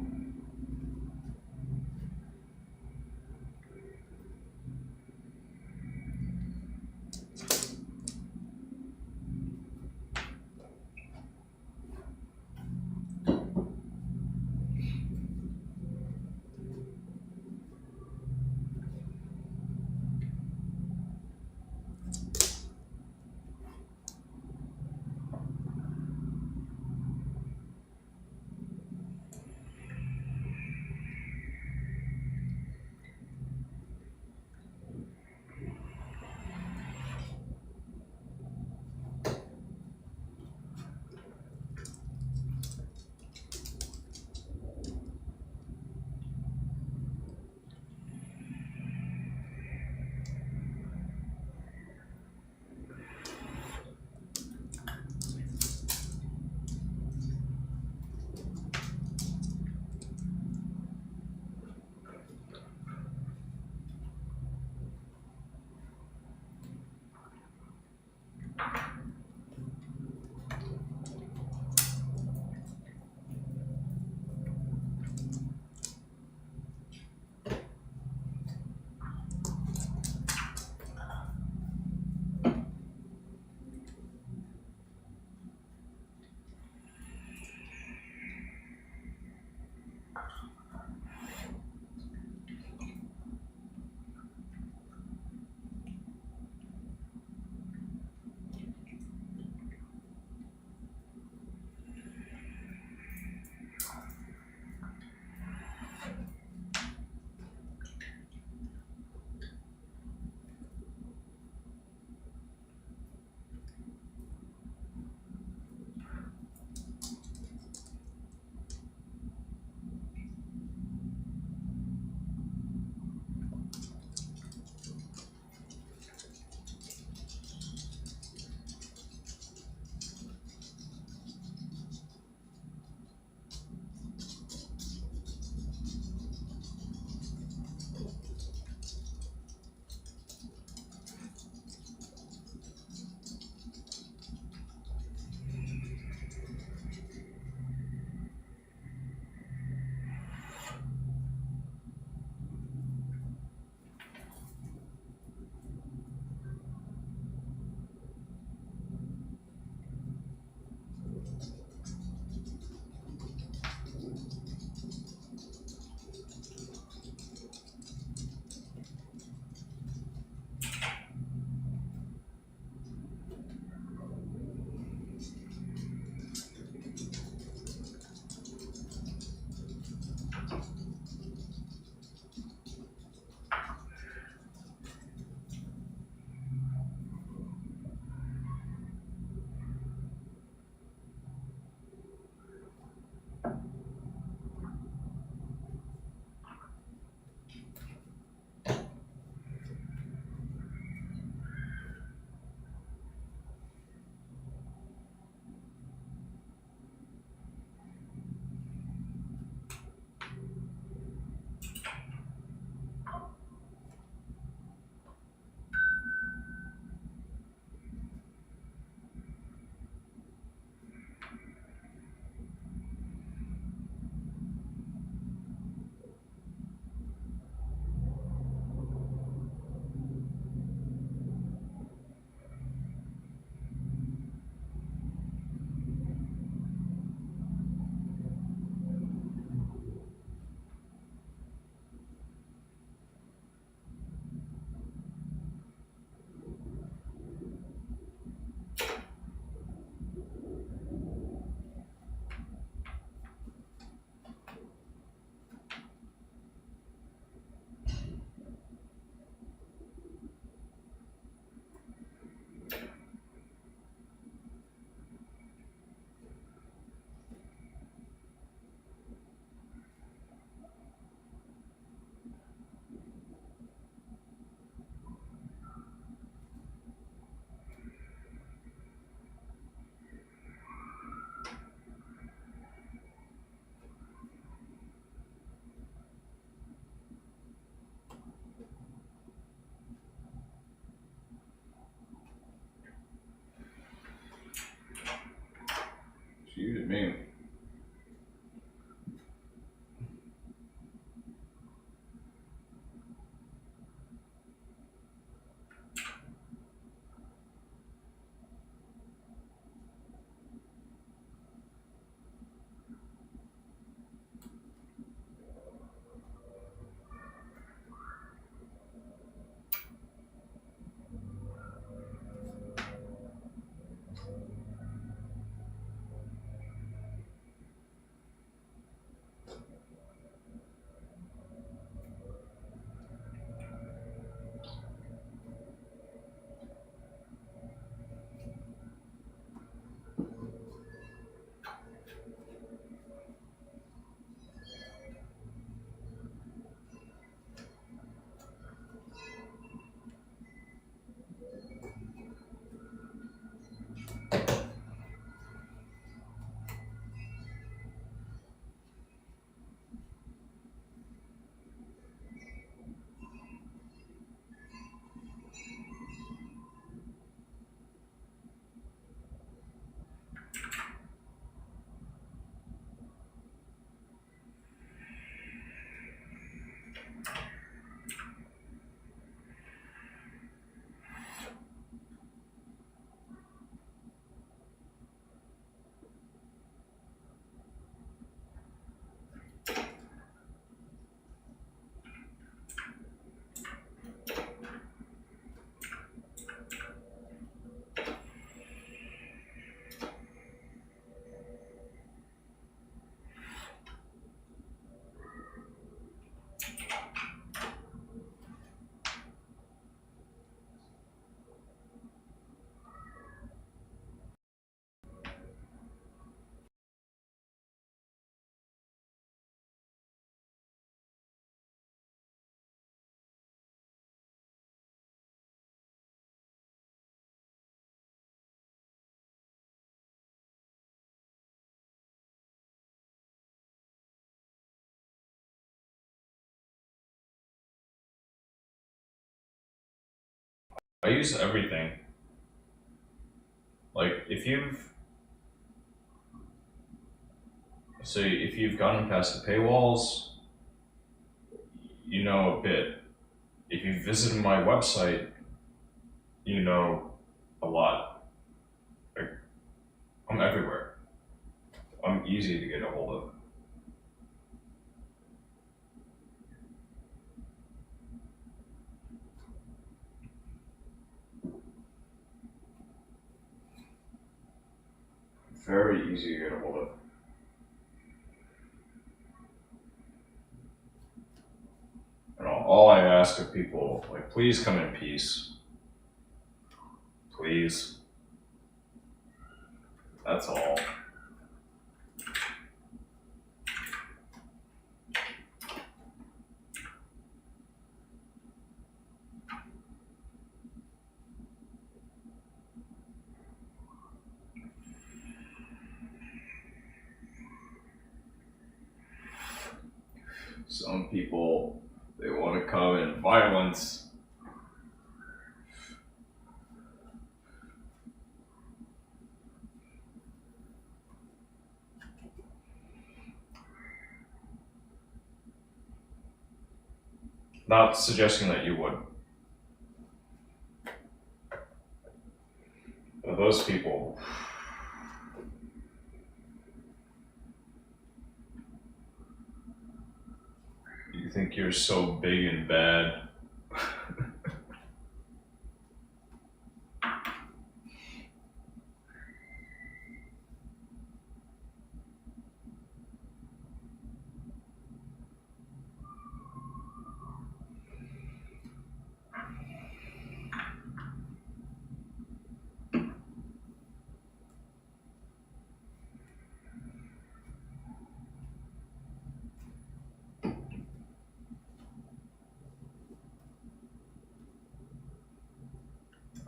I use everything. Like if you've gotten past the paywalls, you know a bit. If you've visited my website, you know a lot. Like, I'm everywhere. I'm easy to get a hold of. Very easy to get a hold of. And all I ask of people, like, please come in peace. Please. That's all. Some people, they want to come in violence. Not suggesting that you would. But those people, you think you're so big and bad.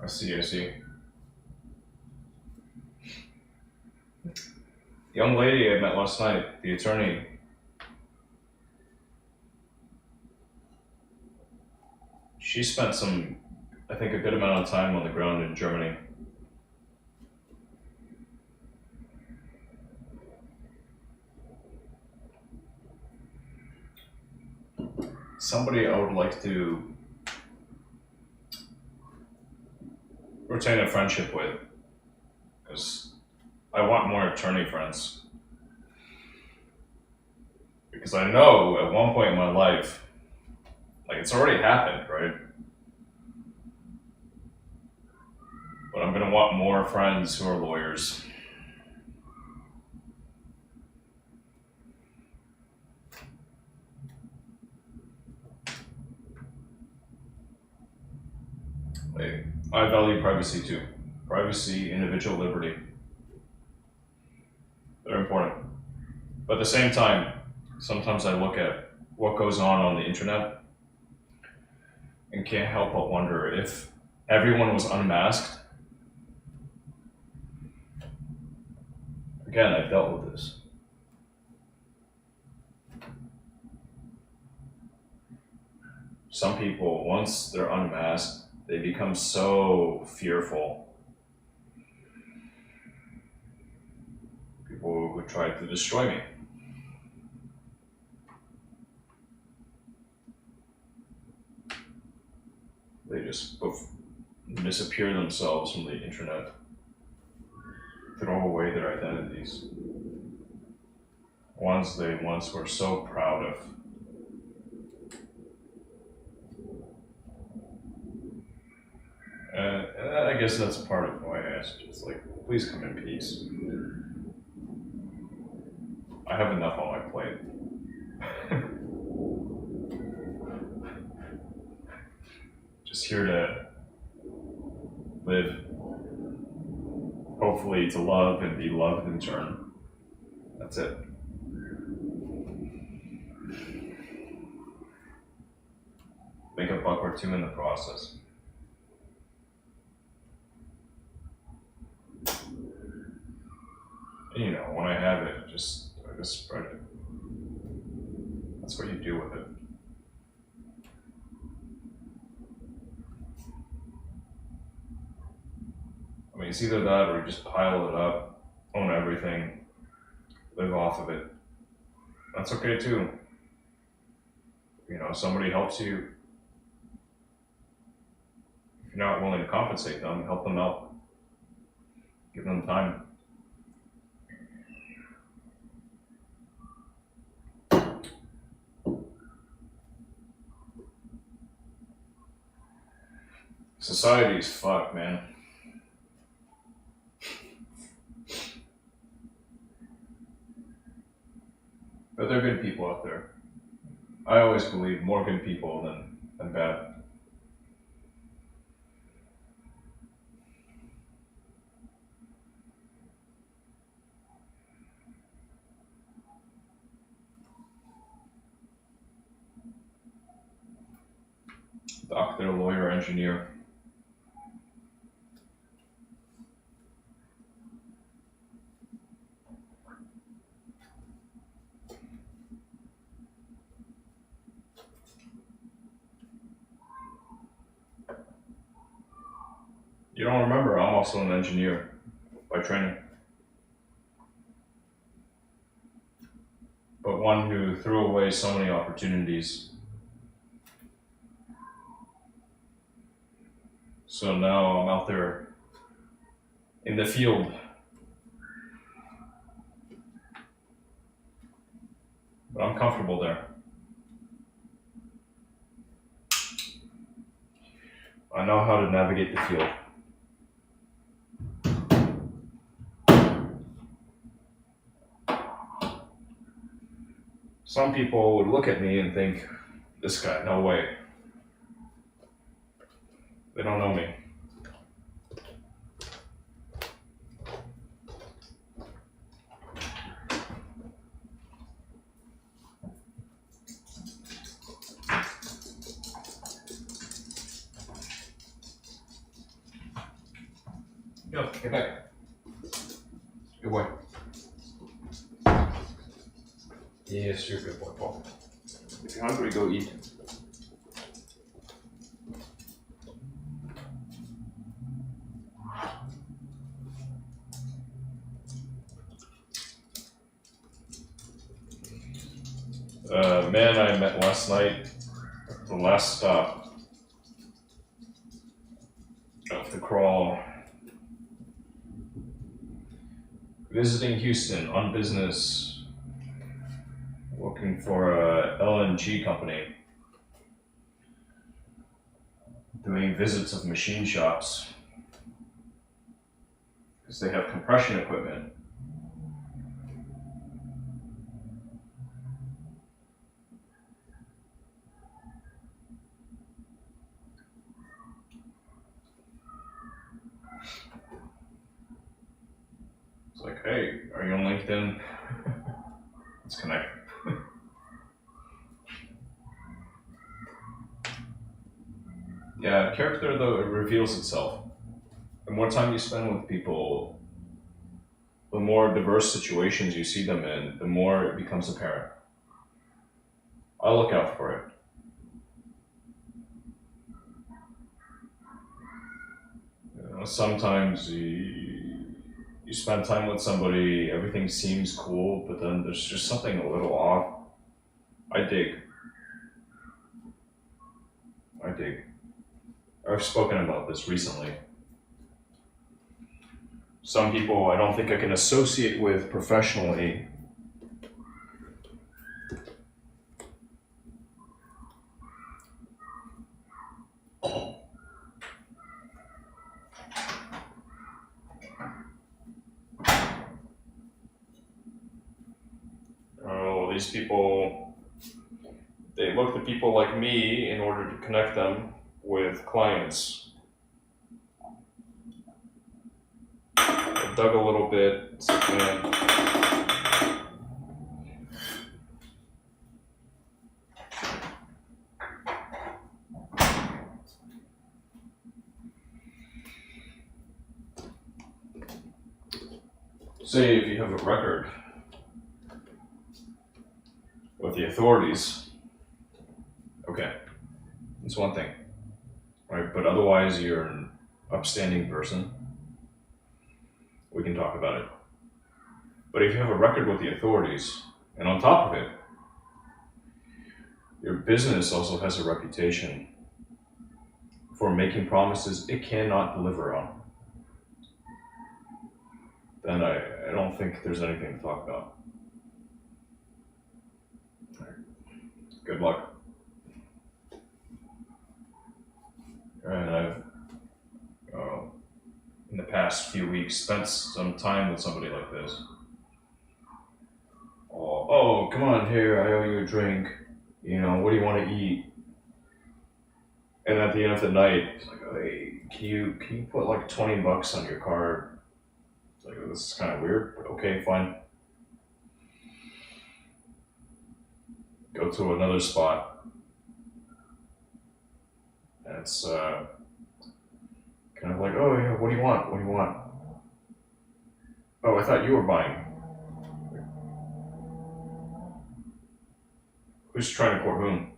I see. Young lady I met last night, the attorney. She spent I think a good amount of time on the ground in Germany. Somebody I would like to retain a friendship with, because I want more attorney friends. Because I know at one point in my life, like it's already happened, right? But I'm gonna want more friends who are lawyers. Like, I value privacy too. Privacy, individual liberty. They're important. But at the same time, sometimes I look at what goes on the internet and can't help but wonder if everyone was unmasked. Again, I've dealt with this. Some people, once they're unmasked, they become so fearful. People who tried to destroy me. They just disappear themselves from the internet, throw away their identities. Ones they once were so proud of. And I guess that's part of why I asked. It's like, please come in peace. I have enough on my plate. Just here to live, hopefully to love and be loved in turn. That's it. Make a buck or two in the process. And, you know, when I have it, I just spread it. That's what you do with it. It's either that or you just pile it up, own everything, live off of it. That's okay too. Somebody helps you. If you're not willing to compensate them, help them out. Give them time. Society's fucked, man. But there are good people out there. I always believe more good people than bad. Doctor, lawyer, engineer. You don't remember, I'm also an engineer by training. But one who threw away so many opportunities. So now I'm out there in the field. But I'm comfortable there. I know how to navigate the field. Some people would look at me and think, this guy, no way. They don't know me. Yo, get back. Good boy. Yes, you're a good boy, Paul. If you're hungry, go eat. Man I met last night, the last stop of the crawl, visiting Houston on business, looking for a LNG company, doing visits of machine shops, because they have compression equipment. It's like, hey, are you on LinkedIn? Let's connect. Yeah, character though, it reveals itself. The more time you spend with people, the more diverse situations you see them in, the more it becomes apparent. I look out for it. Sometimes you spend time with somebody, everything seems cool, but then there's just something a little off. I dig. I've spoken about this recently. Some people I don't think I can associate with professionally. These people, they look to people like me in order to connect them with clients. I dug a little bit, it's like, man. Say if you have a record with the authorities, okay, that's one thing, right? But otherwise, you're an upstanding person. we can talk about it. But if you have a record with the authorities, and on top of it, your business also has a reputation for making promises it cannot deliver on, then I don't think there's anything to talk about. Good luck. And I've, in the past few weeks, spent some time with somebody like this. Oh, come on, here, I owe you a drink. You know, what do you want to eat? And at the end of the night, it's like, oh, hey, can you put like $20 on your card? It's like, oh, this is kind of weird, but okay, fine. Go to another spot. And it's kind of like, oh yeah, what do you want? What do you want? Oh, I thought you were buying. Who's trying to court whom?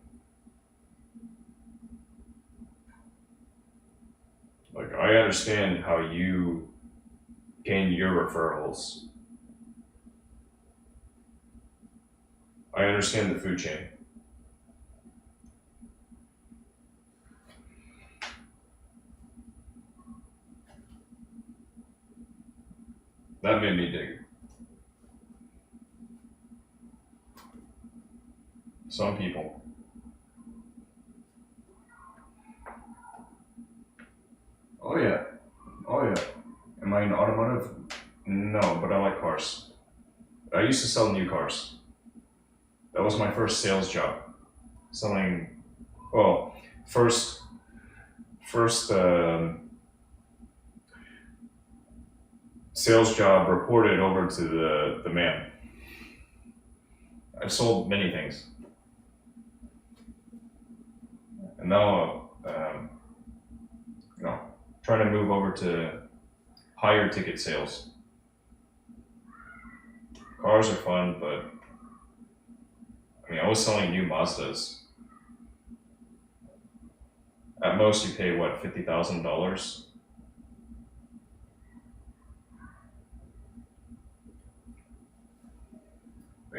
Like, I understand how you gain your referrals. I understand the food chain. That made me dig. Some people. Oh yeah. Oh yeah. Am I in automotive? No, but I like cars. I used to sell new cars. That was my first sales job. Selling, well, first sales job reported over to the man. I've sold many things. And now, trying to move over to higher ticket sales. Cars are fun, but I mean, I was selling new Mazdas. At most, you pay what, $50,000?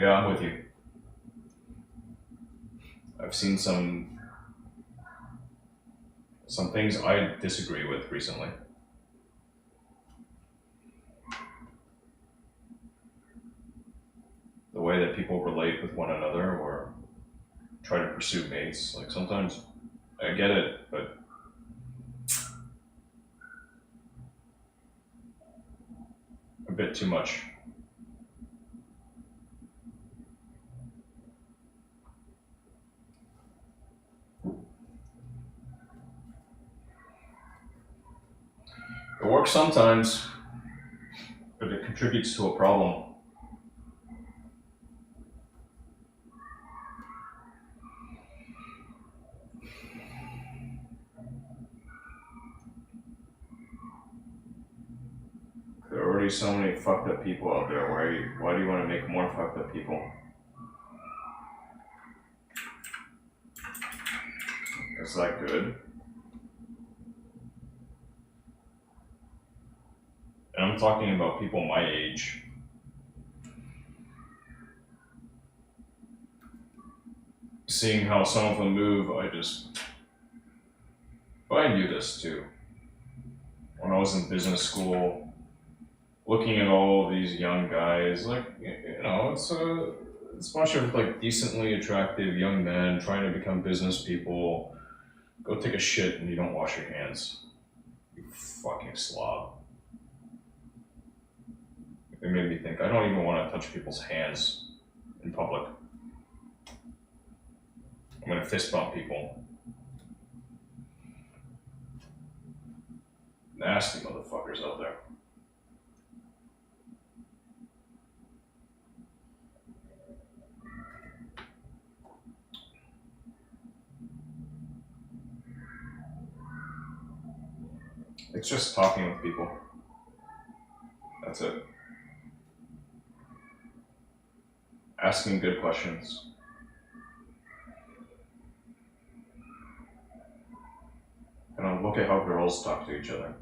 Yeah, I'm with you. I've seen some things I disagree with recently. The way that people relate with one another or try to pursue mates, like sometimes I get it, but a bit too much. It works sometimes, but it contributes to a problem. There are already so many fucked up people out there. Why do you want to make more fucked up people? Is that good? And I'm talking about people my age. Seeing how some of them move, I knew this too. When I was in business school, looking at all of these young guys, like, it's a bunch of like decently attractive young men trying to become business people. Go take a shit and you don't wash your hands. You fucking slob. It made me think, I don't even want to touch people's hands in public. I'm gonna fist bump people. Nasty motherfuckers out there. It's just talking with people. That's it. Asking good questions. And I'll look at how girls talk to each other.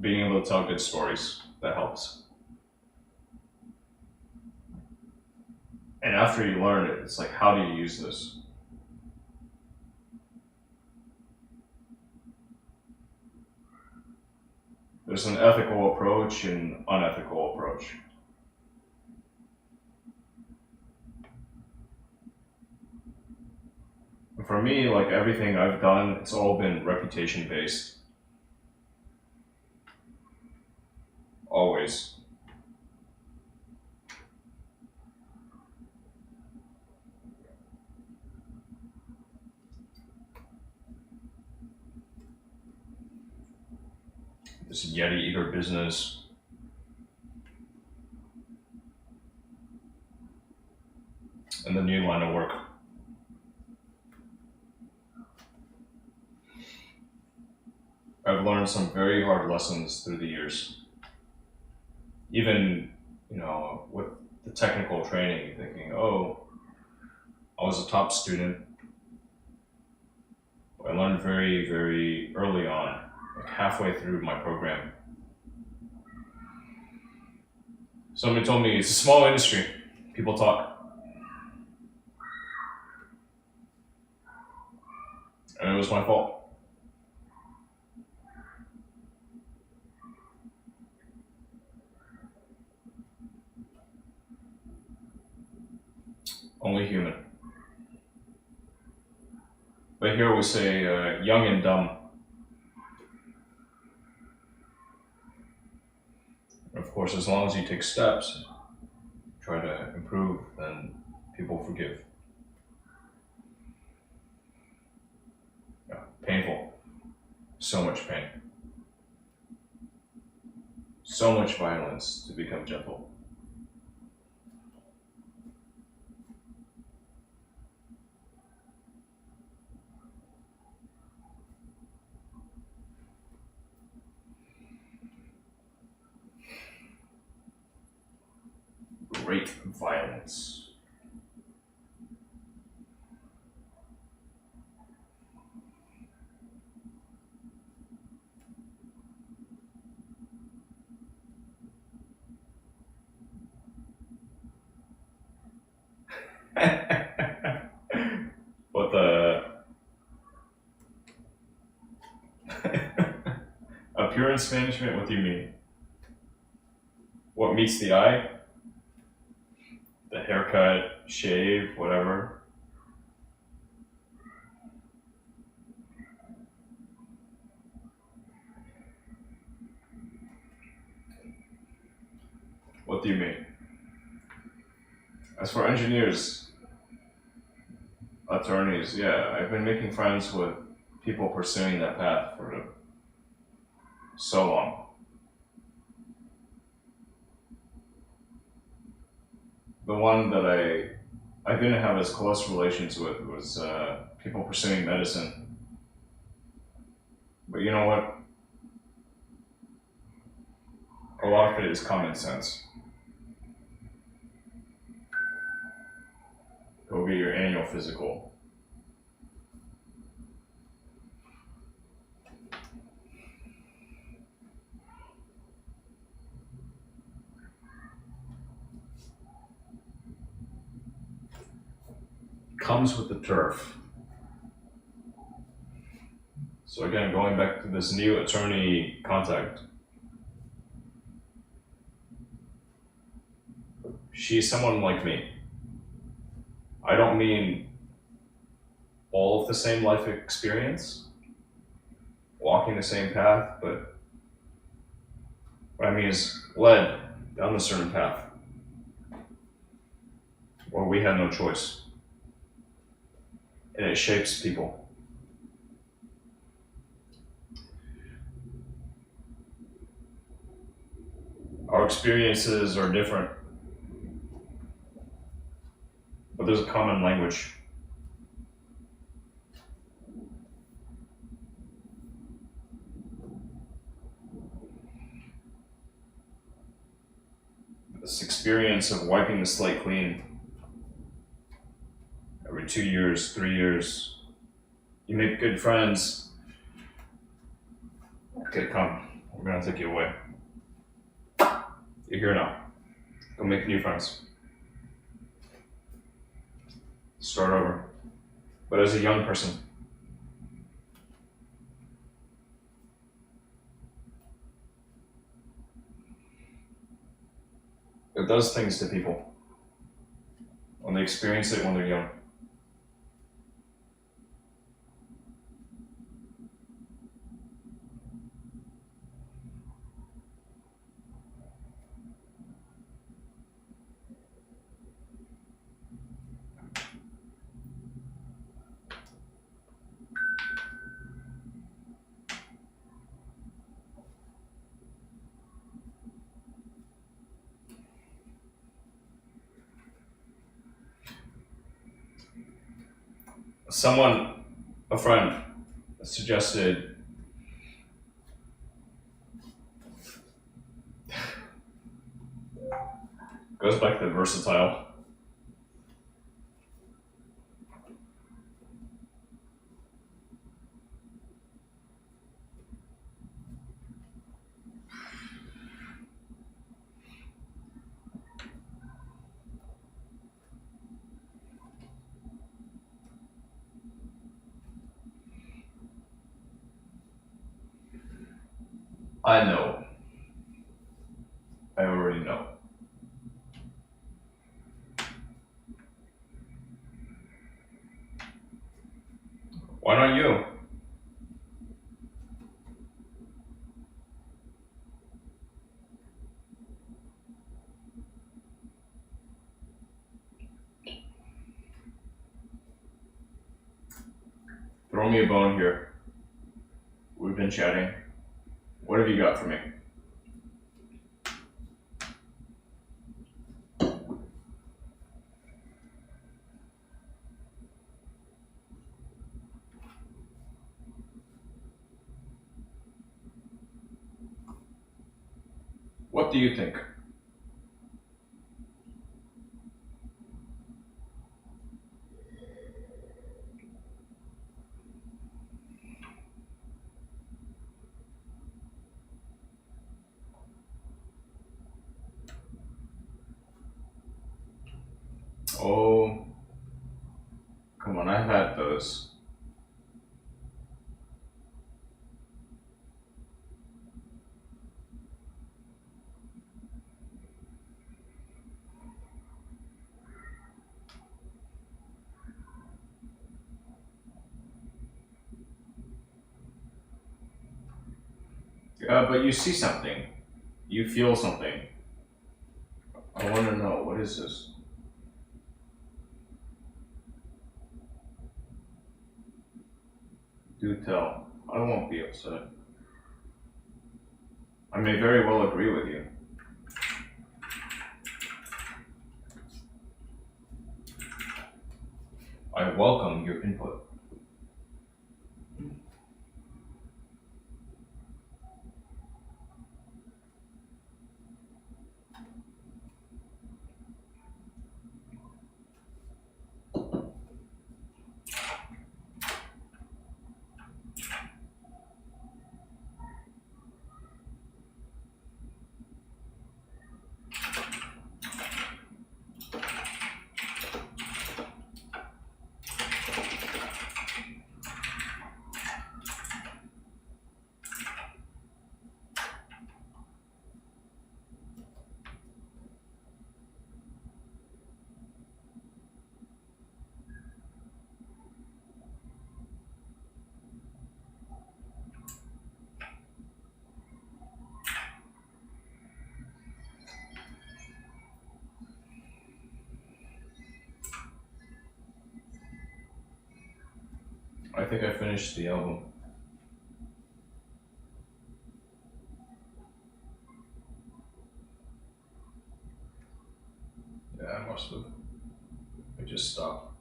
being able to tell good stories, that helps. And after you learn it, it's like, how do you use this? There's an ethical approach and unethical approach. And for me, like everything I've done, it's all been reputation based. Always. This Yeti Eater business. And the new line of work. I've learned some very hard lessons through the years. Even, with the technical training, thinking, oh, I was a top student. I learned very, very early on, like halfway through my program. Somebody told me it's a small industry. People talk. And it was my fault. Only human. But here we say young and dumb. Of course, as long as you take steps, try to improve, then people forgive. Yeah, painful. So much pain. So much violence to become gentle. Great violence. What the appearance management? What do you mean? What meets the eye? The haircut, shave, whatever. What do you mean? As for engineers, attorneys, yeah, I've been making friends with people pursuing that path for so long. The one that I didn't have as close relations with was people pursuing medicine. But you know what? A lot of it is common sense. Go get your annual physical. Comes with the turf. So again, going back to this new attorney contact. She's someone like me. I don't mean all of the same life experience, walking the same path, but what I mean is led down a certain path where we had no choice. And it shapes people. Our experiences are different, but there's a common language. This experience of wiping the slate clean every 2 years, 3 years, you make good friends. Okay, come. I'm gonna take you away. You're here now. Go make new friends. Start over. But as a young person. It does things to people when they experience it when they're young. A friend, suggested goes back to versatile. I know. I already know. Why not you? Throw me a bone here. We've been chatting. What have you got for me? What do you think? Oh, come on, I've had those. But you see something. You feel something. I want to know, what is this? Do tell. I won't be upset. I may very well agree with you. I welcome your input. I think I finished the album. Yeah, I must have. I just stopped.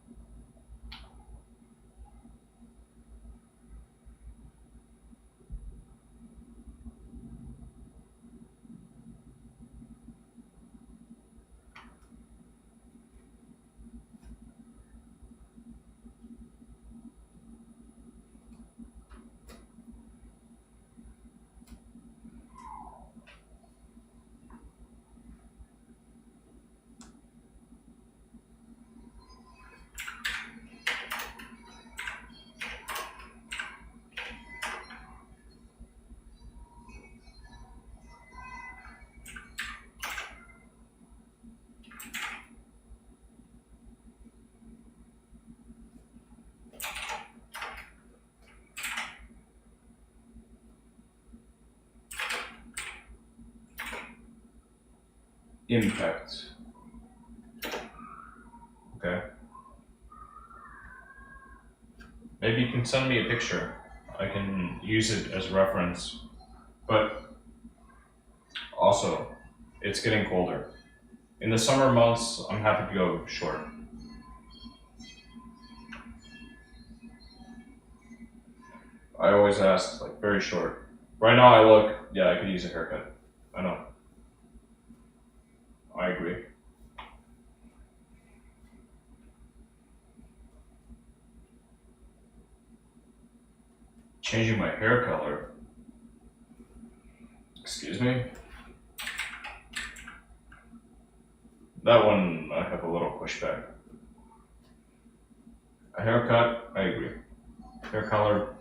impact. Okay. Maybe you can send me a picture. I can use it as reference. But also, it's getting colder. In the summer months, I'm happy to go short. I always ask, like, very short. Right now, I look, yeah, I could use a haircut. I know. I agree. Changing my hair color. Excuse me? That one, I have a little pushback. A haircut, I agree. Hair color,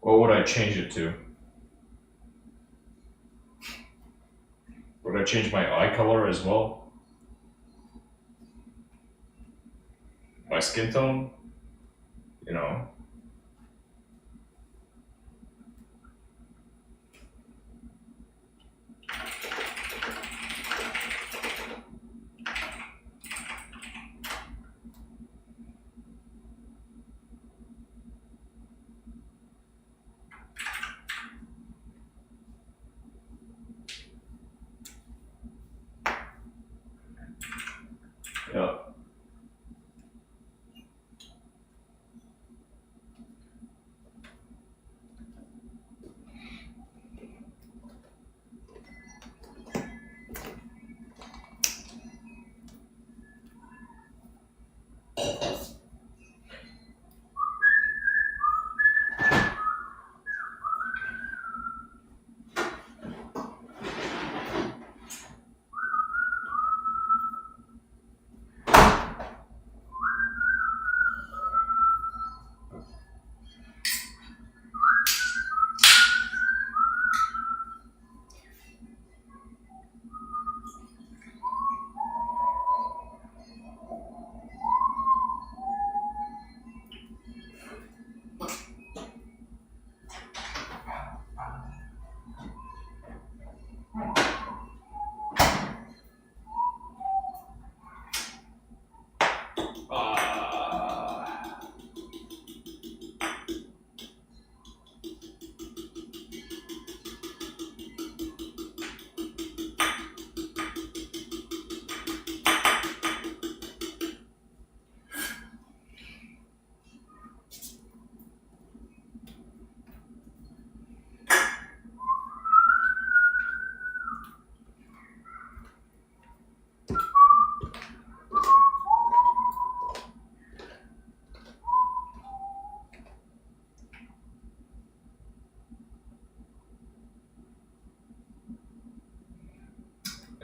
what would I change it to? Would I change my eye color as well? My skin tone? You know? Yeah.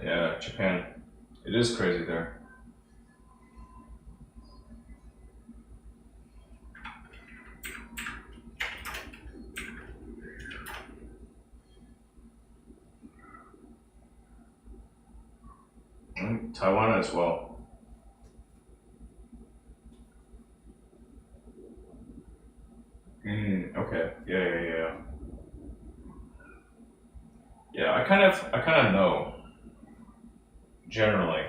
Yeah, Japan. It is crazy there. Taiwan as well. Okay. Yeah. Yeah, I kind of know. Generally,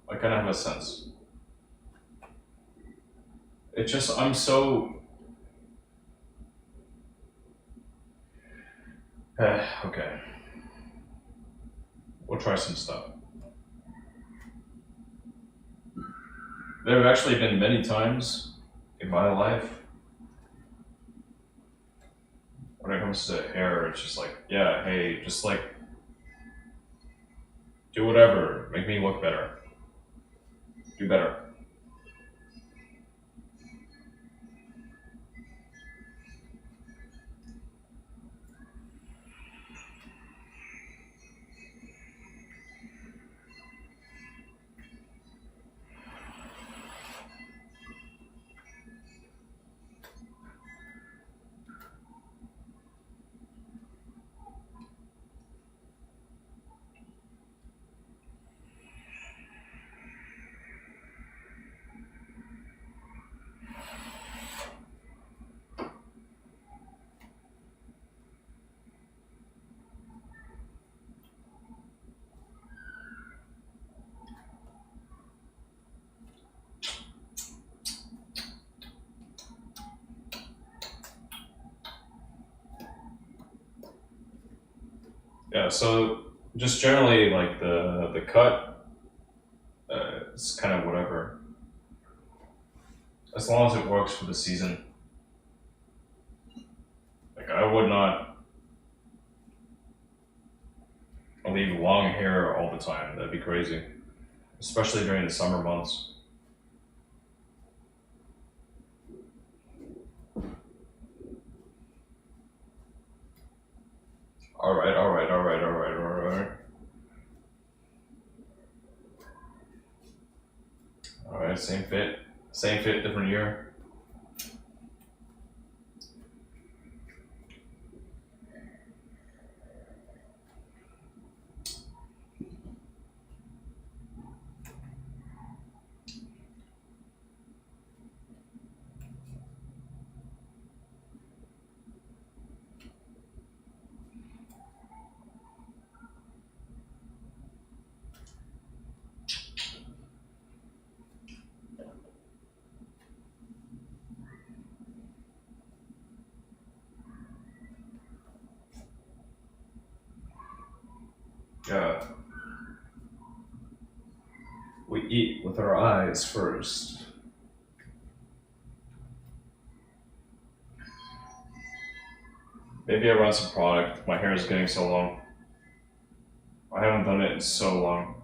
I kind of have a sense. It's just I'm so. Okay, we'll try some stuff. There have actually been many times in my life when it comes to hair, it's just like, yeah, hey, just like do whatever, make me look better, do better. Yeah, so just generally like the cut, it's kind of whatever. As long as it works for the season. Like I would not leave long hair all the time. That'd be crazy, especially during the summer months. All right, all right, all right, all right, all right. All right, same fit, different year. Yeah, we eat with our eyes first. Maybe I run some product. My hair is getting so long. I haven't done it in so long.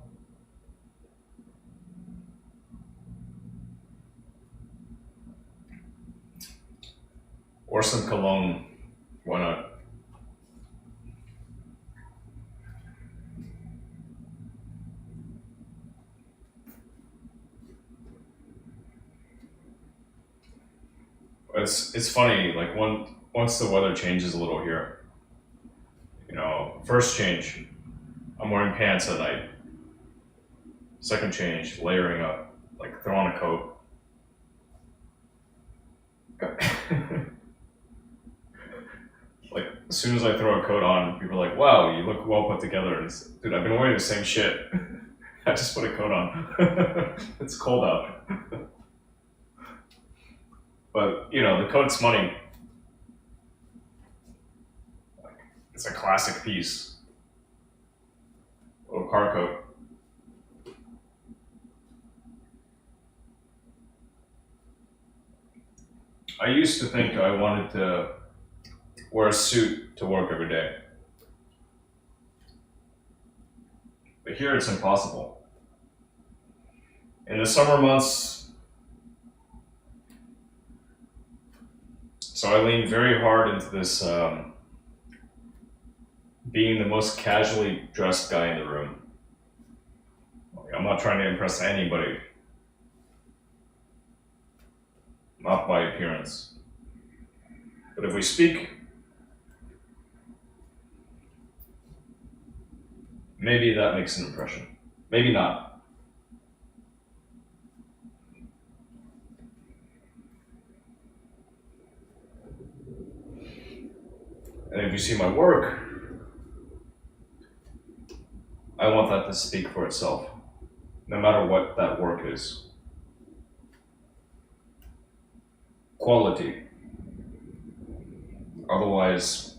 Or some cologne. Why not? It's funny. Like once the weather changes a little here, first change, I'm wearing pants at night. Second change, layering up, like throw on a coat. Like as soon as I throw a coat on, people are like, "Wow, you look well put together." And dude, I've been wearing the same shit. I just put a coat on. It's cold out, but the coat's money. It's a classic piece. Little car coat. I used to think I wanted to wear a suit to work every day, but here it's impossible. In the summer months, so I lean very hard into this being the most casually dressed guy in the room. Like, I'm not trying to impress anybody, not by appearance. But if we speak, maybe that makes an impression. Maybe not. And if you see my work, I want that to speak for itself, no matter what that work is. Quality. Otherwise,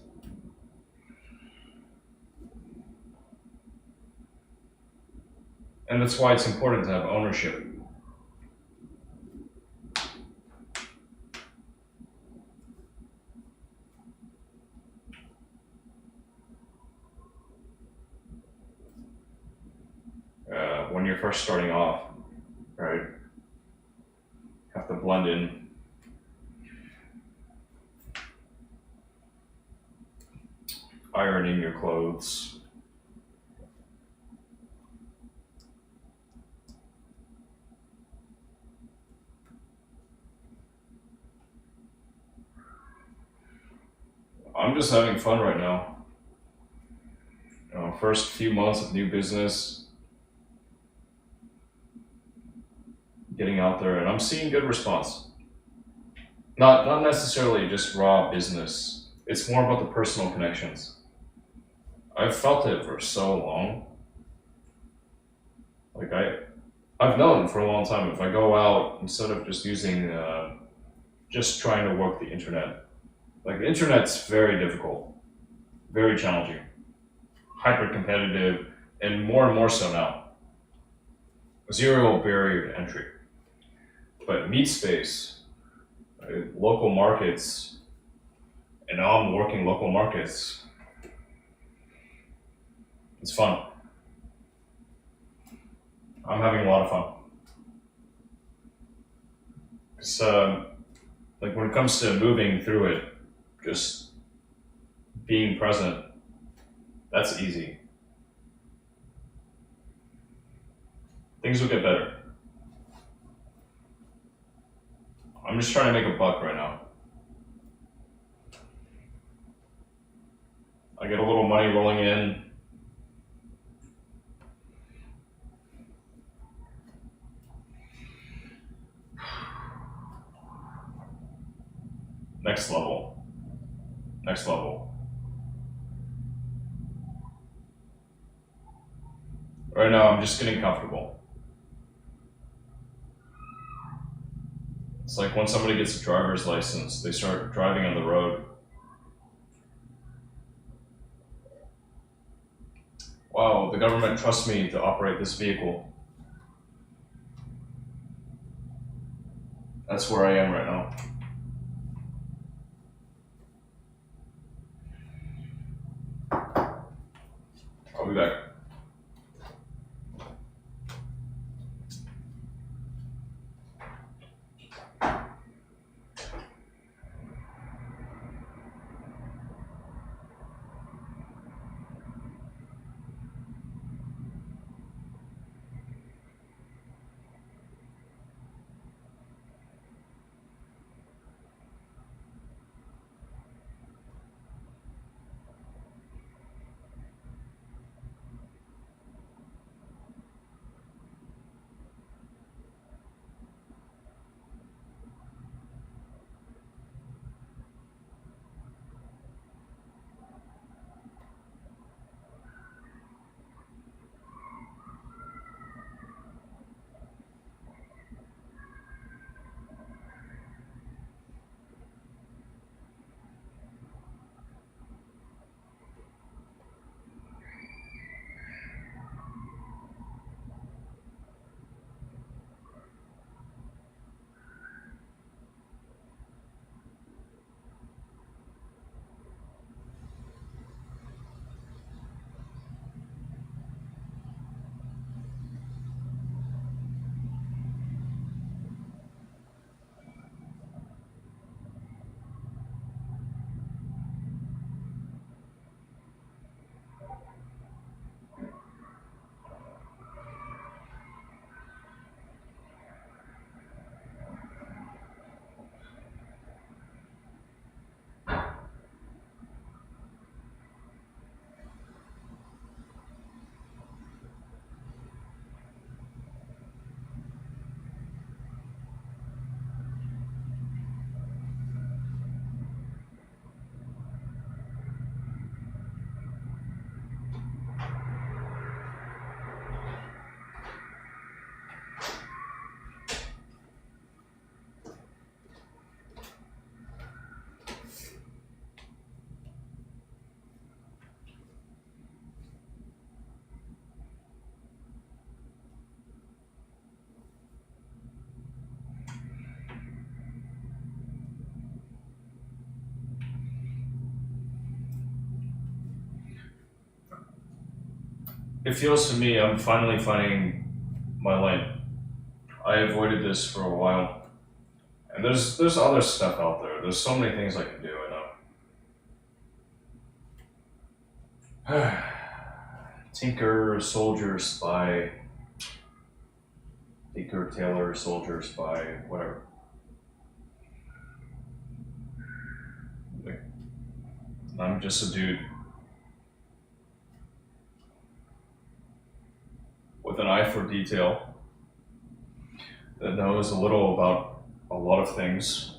and that's why it's important to have ownership. When you're first starting off, right? Have to blend in. Ironing your clothes. I'm just having fun right now. First few months of new business, getting out there, and I'm seeing good response. Not necessarily just raw business. It's more about the personal connections. I've felt it for so long. Like I've known for a long time if I go out instead of just using, just trying to work the internet. Like the internet's very difficult, very challenging. hyper competitive, and more so now. Zero barrier to entry. But meat space, local markets, and now I'm working local markets. It's fun. I'm having a lot of fun. It's like when it comes to moving through it, just being present, that's easy. Things will get better. I'm just trying to make a buck right now. I get a little money rolling in. Next level. Next level. Right now, I'm just getting comfortable. It's like when somebody gets a driver's license, they start driving on the road. Wow, the government trusts me to operate this vehicle. That's where I am right now. I'll be back. It feels to me I'm finally finding my lane. I avoided this for a while, and there's other stuff out there. There's so many things I can do. I know. Tinker, soldier, spy. Tinker, tailor, soldier, spy, whatever. I'm just a dude with an eye for detail that knows a little about a lot of things,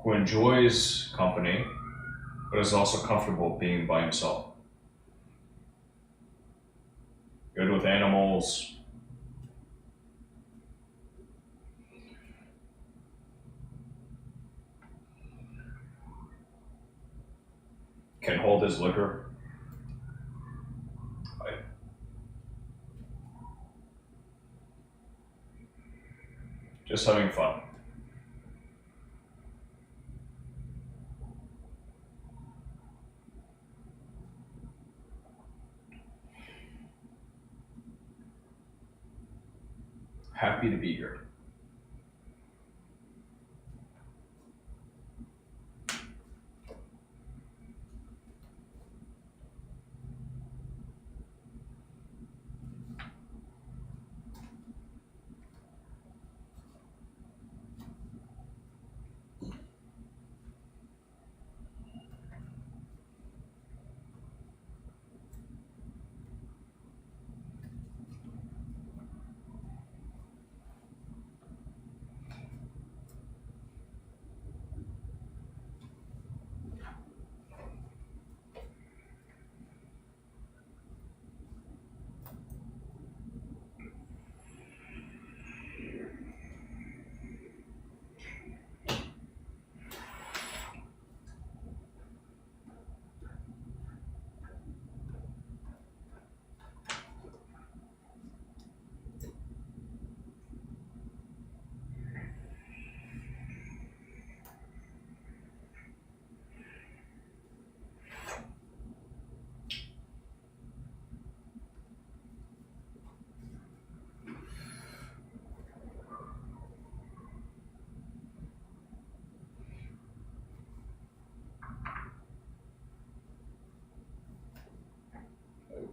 who enjoys company, but is also comfortable being by himself. Good with animals. can hold his liquor. Just having fun. Happy to be here.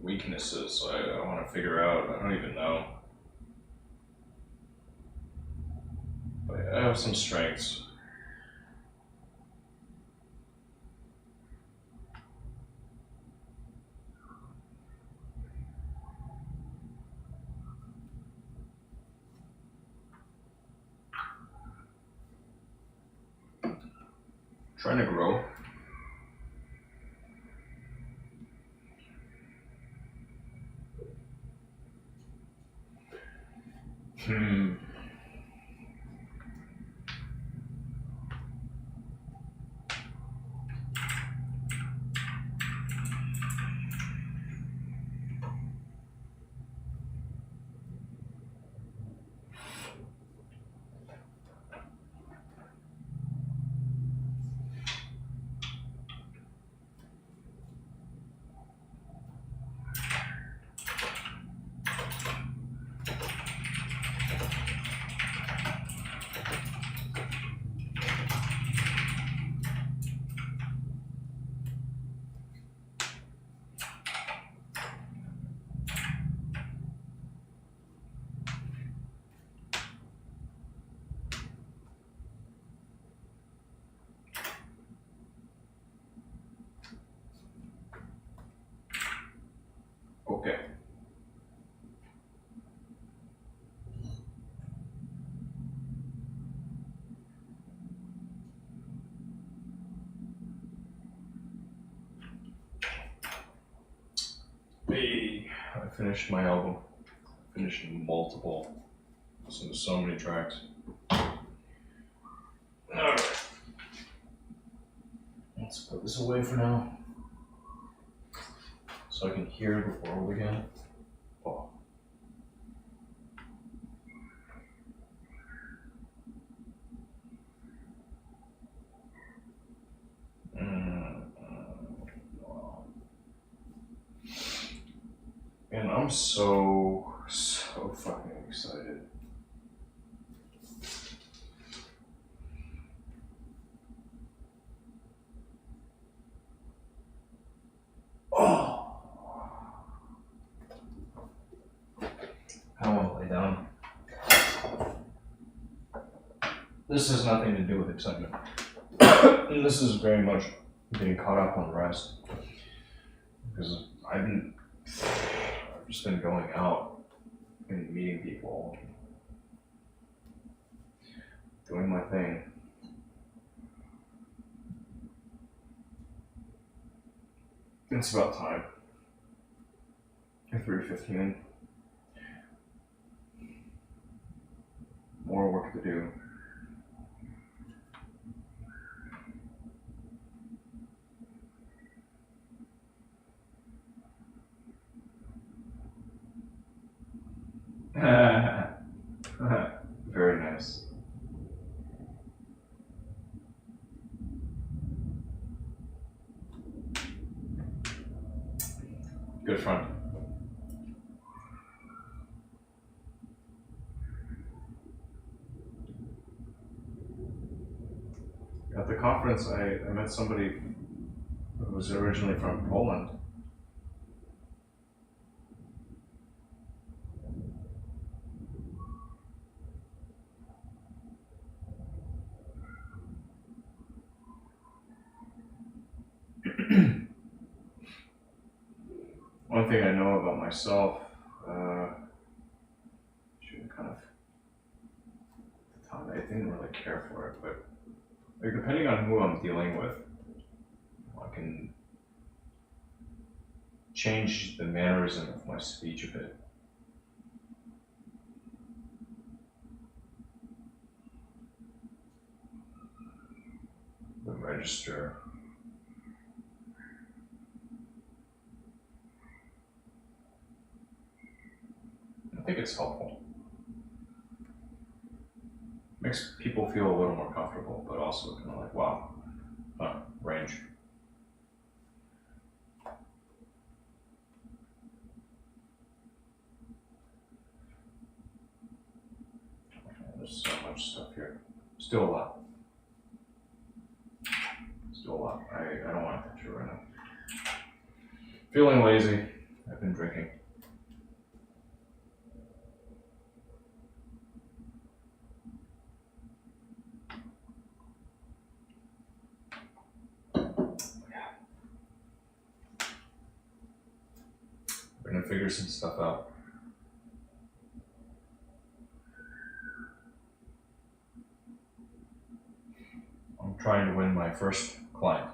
Weaknesses I want to figure out. I don't even know. But I have some strengths. Trying to grow. Okay. Hey, I finished my album. Finished multiple. Listened to so many tracks. Alright. Let's put this away for now. So I can hear the world again. Oh. And I'm so fucking excited. Oh. I don't want to lay down. This has nothing to do with excitement. This is very much getting caught up on rest. Because I've just been going out and meeting people, doing my thing. It's about time. 3:15. More work to do. Very nice. Good friend. At the conference, I met somebody who was originally from Poland. One thing I know about myself, should kind of, at the time, I didn't really care for it, but like, depending on who I'm dealing with, I can change the mannerism of my speech a bit. The register. I think it's helpful. Makes people feel a little more comfortable, but also kind of like, wow, range. There's so much stuff here. Still a lot. Still a lot. I don't want to touch it right now. Feeling lazy. I've been drinking. We're gonna figure some stuff out. I'm trying to win my first client.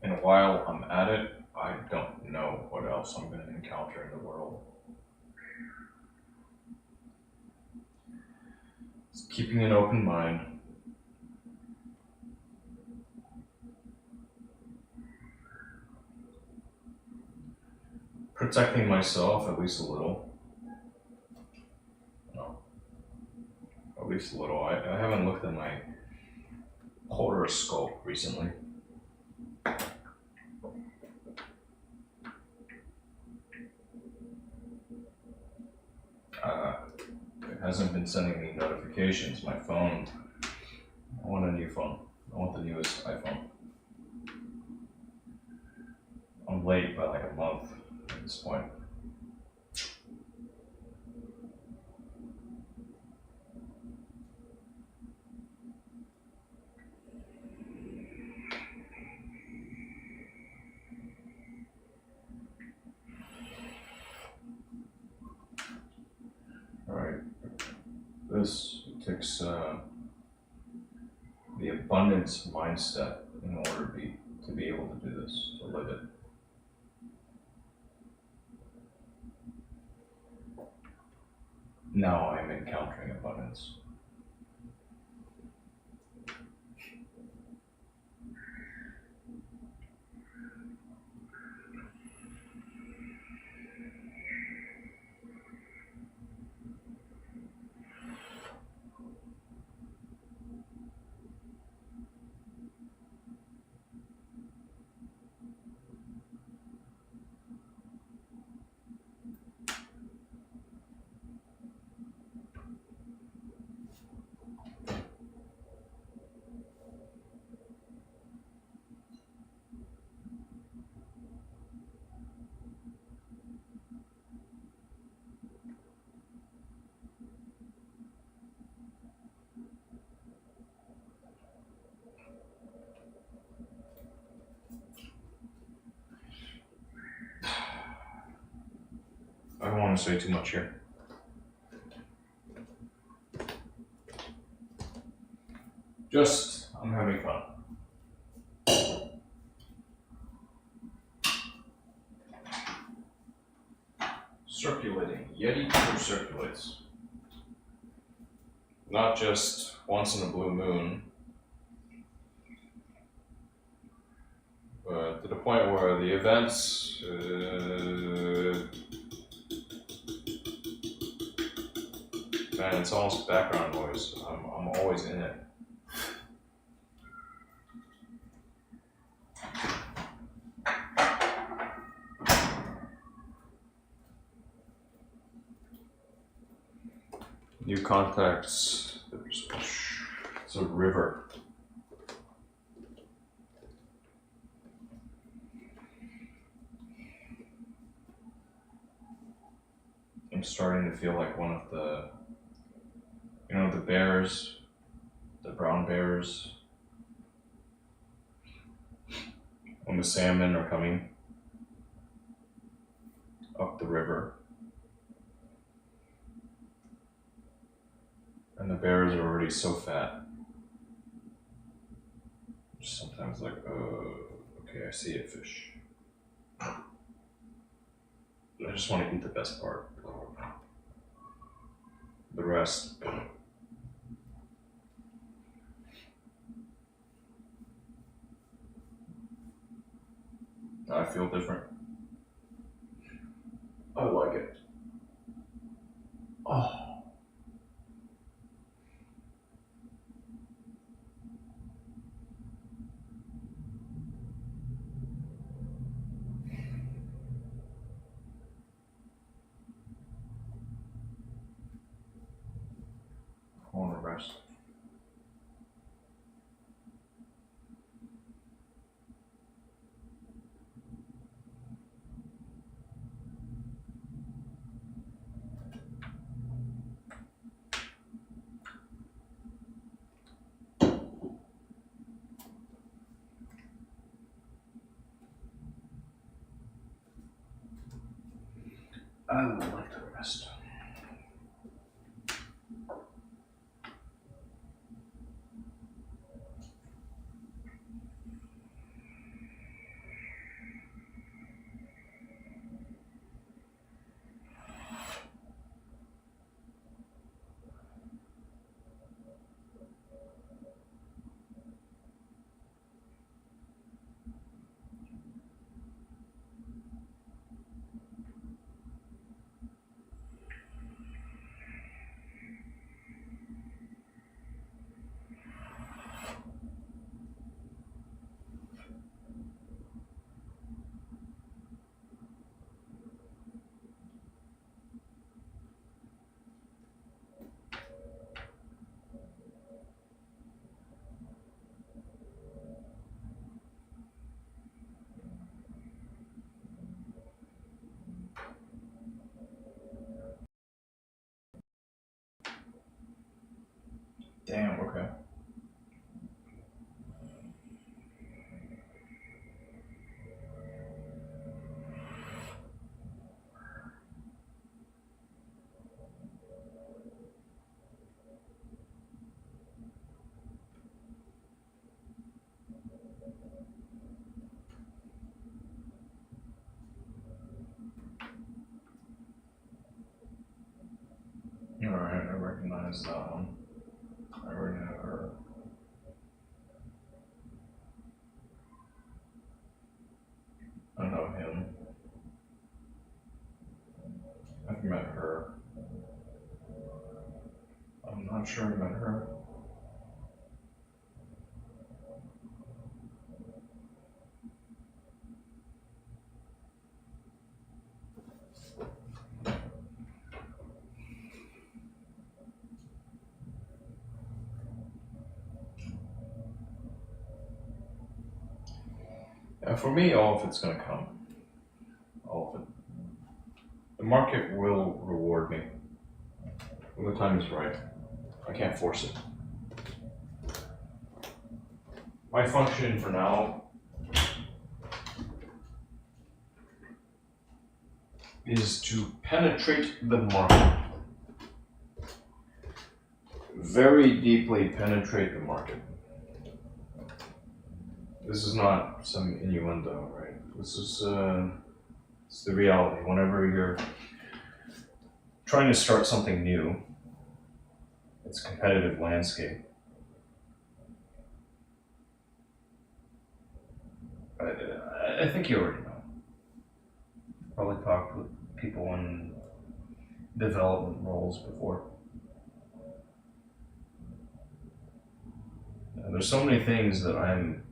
And while I'm at it, I don't know what else I'm going to encounter in the world. Just keeping an open mind. Protecting myself at least a little. No, at least a little. I haven't looked at my horoscope recently. It hasn't been sending me notifications. My phone, I want a new phone. I want the newest iPhone. I'm late by like a month at this point. Alright, this takes the abundance mindset in order to be able to do this, to live it. Now I'm encountering abundance. I don't want to say too much here. Just, I'm having fun. Circulating. Yeti circulates. Not just once in a blue moon, but to the point where the events. Man, it's almost background noise. I'm always in it. New contacts. It's a river. I'm starting to feel like one of the, the bears, the brown bears, when the salmon are coming up the river. And the bears are already so fat. Just sometimes like, okay, I see a fish. I just want to eat the best part. The rest. I feel different. I like it. Oh. I want to rest. I would like to rest. Damn, okay. Alright, I recognize that one. I already know her. I know him. I've met her. I'm not sure I met her. Yeah, for me, all of it's gonna come. All of it. The market will reward me when the time is right. I can't force it. My function for now is to penetrate the market. Very deeply penetrate the market. This is not some innuendo, right? This is it's the reality. Whenever you're trying to start something new, it's a competitive landscape. I think you already know. Probably talked with people in development roles before. There's so many things that I'm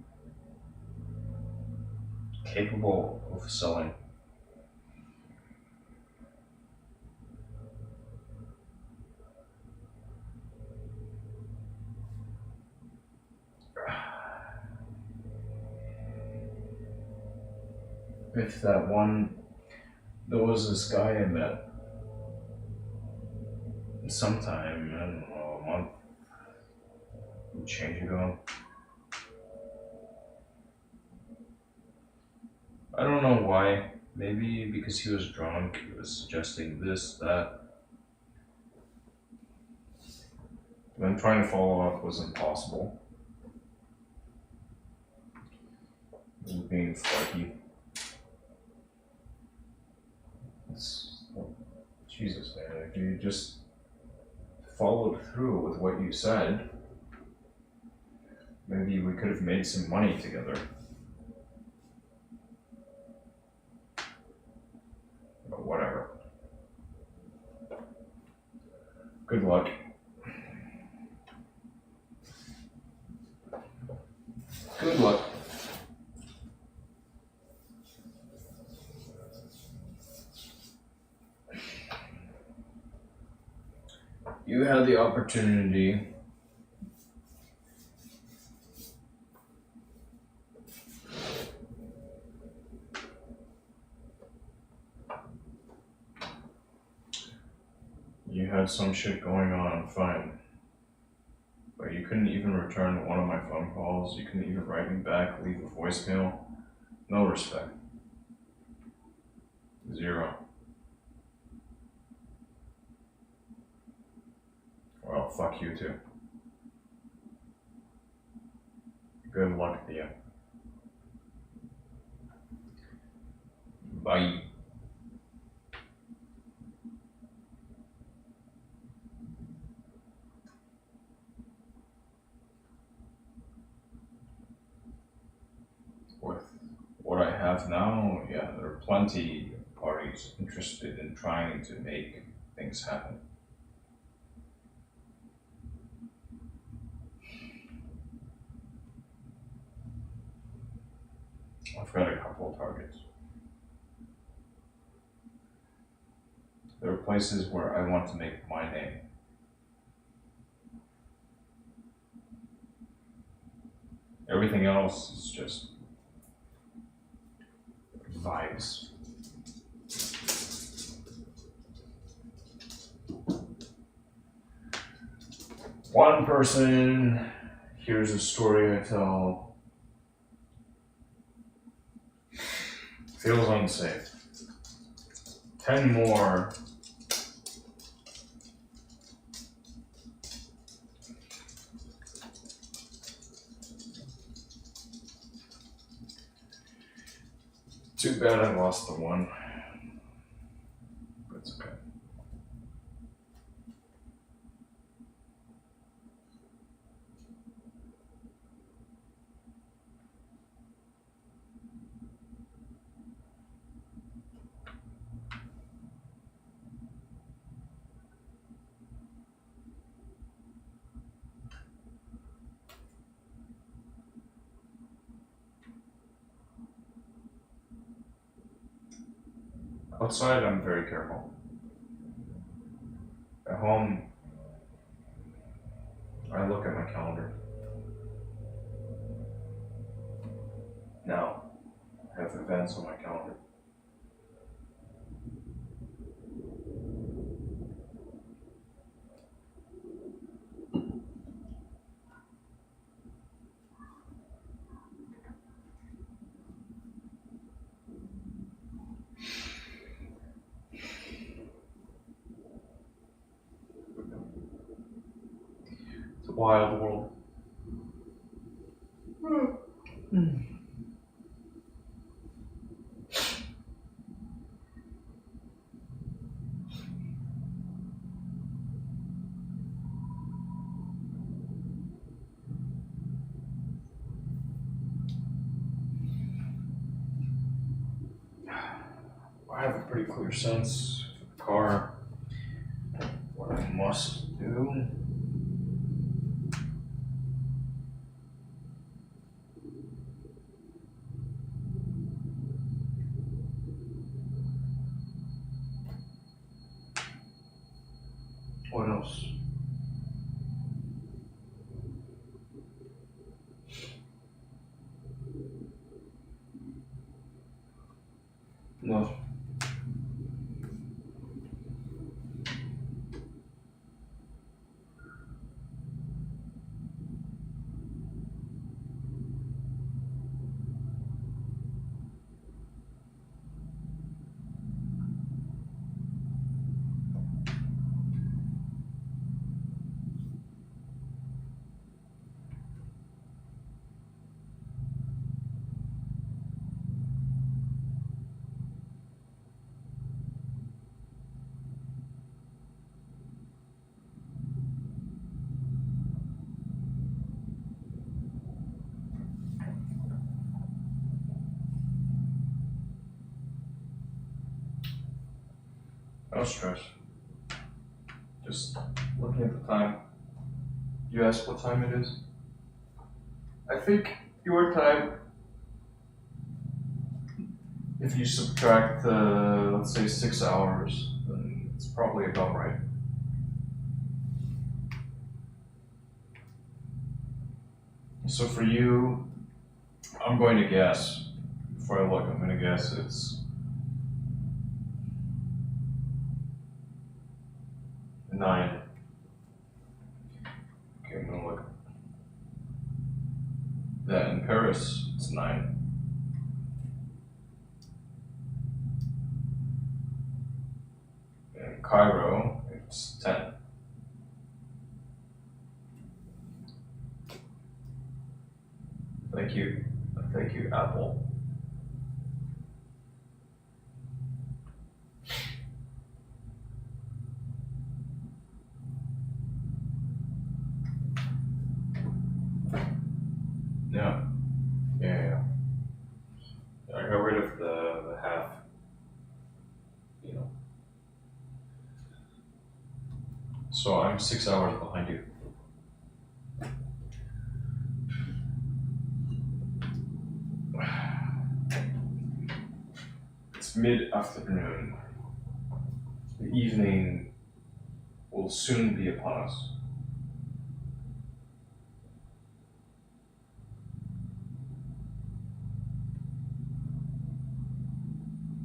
capable of selling. If that one, there was this guy I met sometime, I don't know, a month, change ago. I don't know why. Maybe because he was drunk, he was suggesting this, that. Then trying to follow up was impossible. He was being flaky. Jesus, man, if you just followed through with what you said, maybe we could have made some money together. But whatever. Good luck. Good luck. You had the opportunity you had some shit going on, fine. But you couldn't even return one of my phone calls, you couldn't even write me back, leave a voicemail. No respect. Zero. Well, fuck you too. Good luck to you. Bye. With what I have now, yeah, there are plenty of parties interested in trying to make things happen. I've got a couple of targets. There are places where I want to make my name. Everything else is just vibes. One person, here's a story I tell, feels unsafe. 10 more, too bad I lost the one. But it's okay. Outside, I'm very careful. At home, I look at my calendar. Now, I have events on my calendar. It's a wild world. pretty clear sense for the car. What I must do. What else? No. No stress. Just looking at the time. You asked what time it is? I think your time, if you subtract, let's say 6 hours, then it's probably about right. So for you, I'm going to guess, before I look, I'm going to guess it's 9. Okay, I'm going to look. Yeah, in Paris, it's 9. In Cairo, it's 10. Thank you, Apple. Yeah, yeah. I got rid of the half, you know. So I'm 6 hours behind you. It's mid-afternoon. The evening will soon be upon us.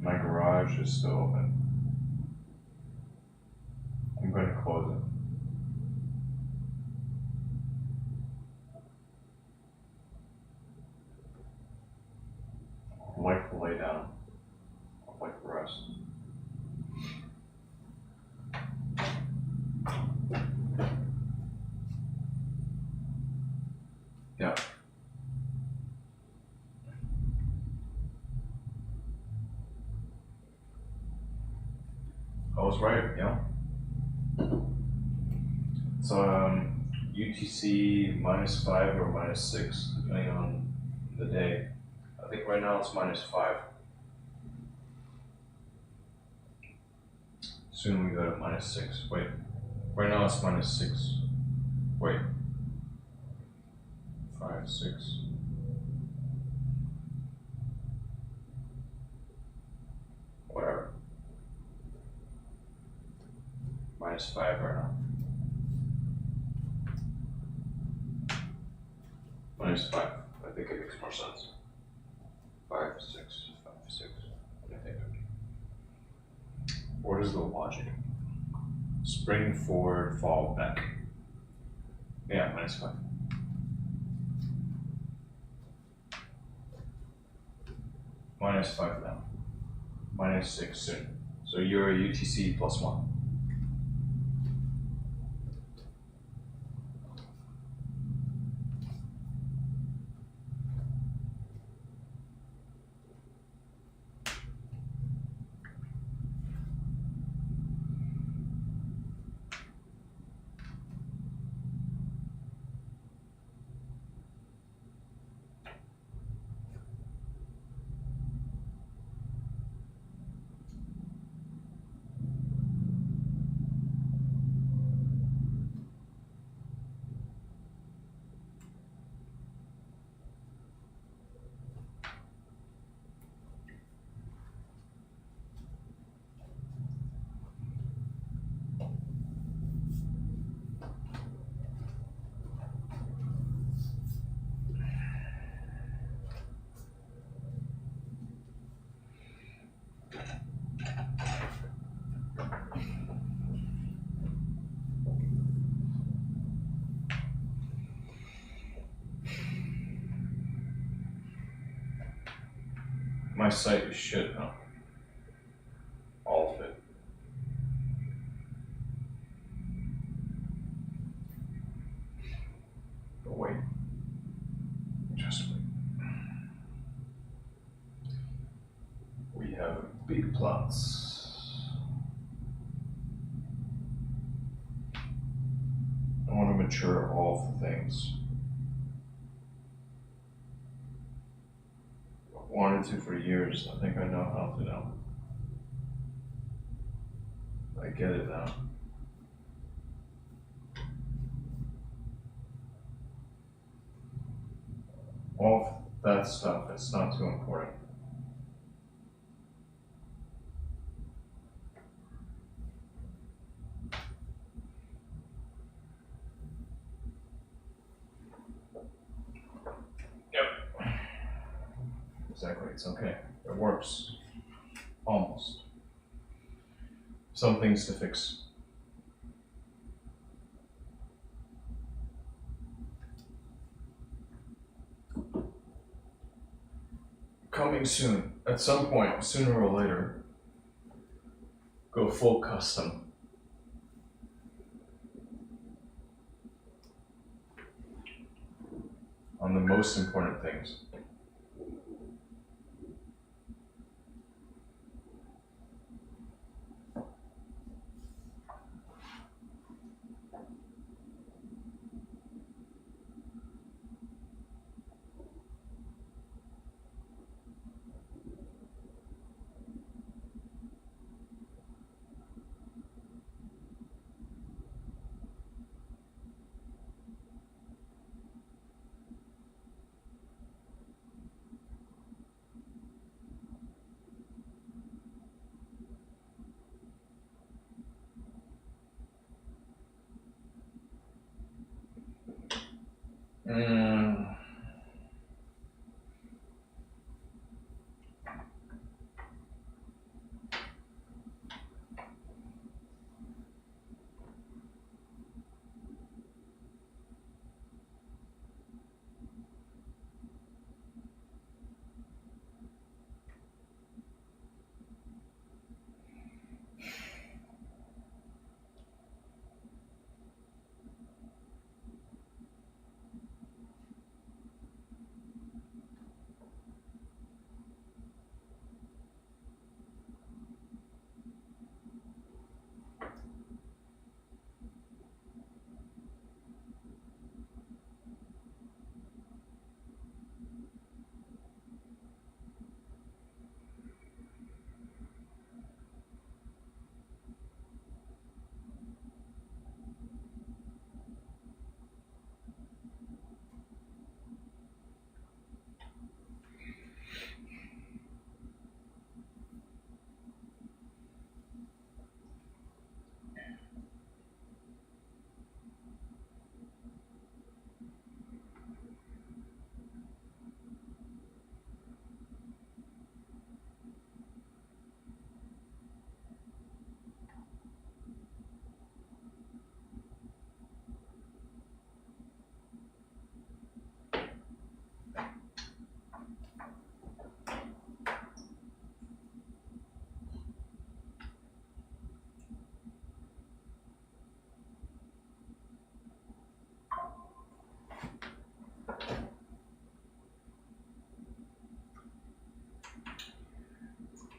My garage is still open. I'm going to close it. I'd like to lay down. I'd like to rest. Yeah. I was right, yeah. It's UTC -5 or -6, depending on the day. I think right now it's -5. Soon we go to -6. Wait, right now it's -6. Wait, 5, 6. Whatever. -5 right now. -5. I think it makes more sense. 5, 6, 5, 6. I think. What is the logic? Spring forward, fall back. Yeah, -5. -5 now. -6 soon. So you're a UTC +1. My site is shit, huh? All of it. But wait. Just wait. We have big plots. I want to mature all of the things. I've wanted to for years. I think I know how to now. I get it now. All of that stuff, it's not too important. Yep. Exactly, it's okay. It works. Almost. Some things to fix. Coming soon. At some point, sooner or later, go full custom. On the most important things. Mm.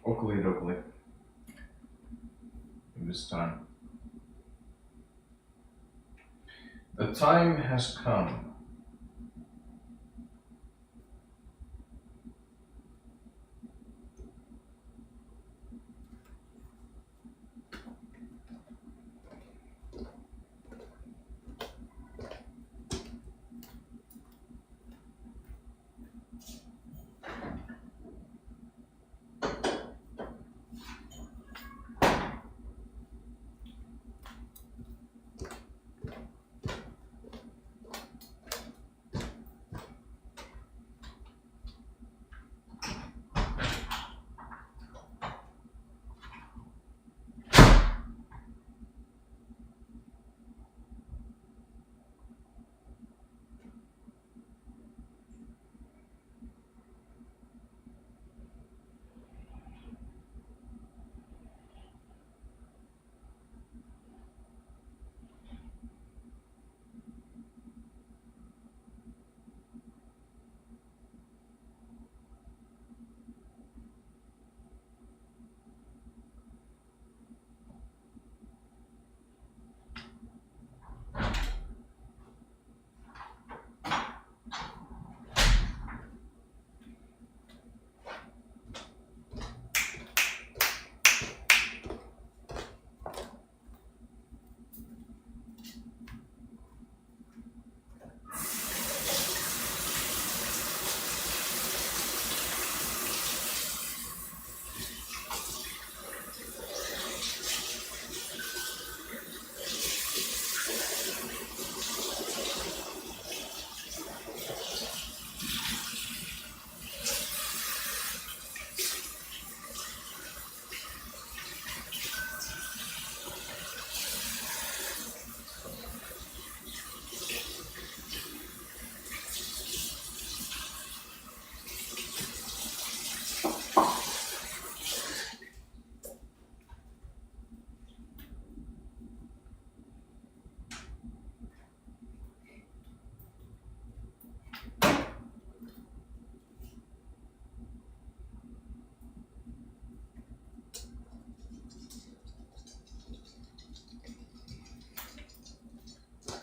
Oakley dokley. It was time. The time has come.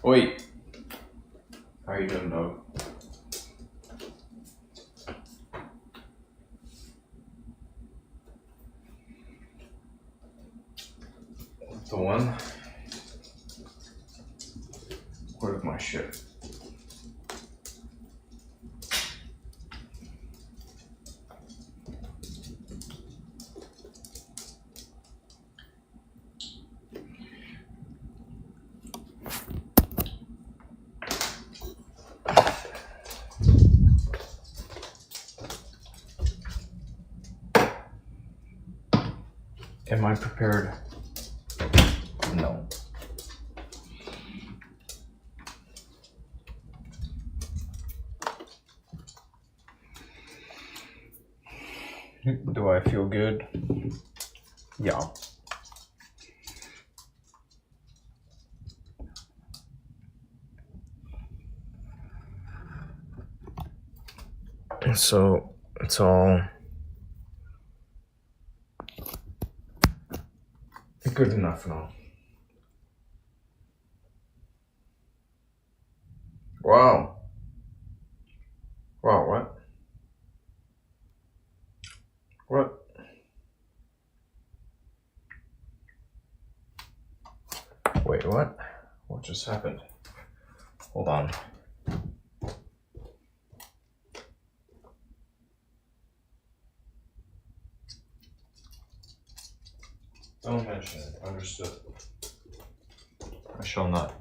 Wait. How are you doing, dog? The one? Where's my shit? Am I prepared? No. Do I feel good? Yeah. So it's all good enough now. Wow. Wow, what? What? Wait, what? What just happened? Hold on. Don't mention it. Understood. I shall not.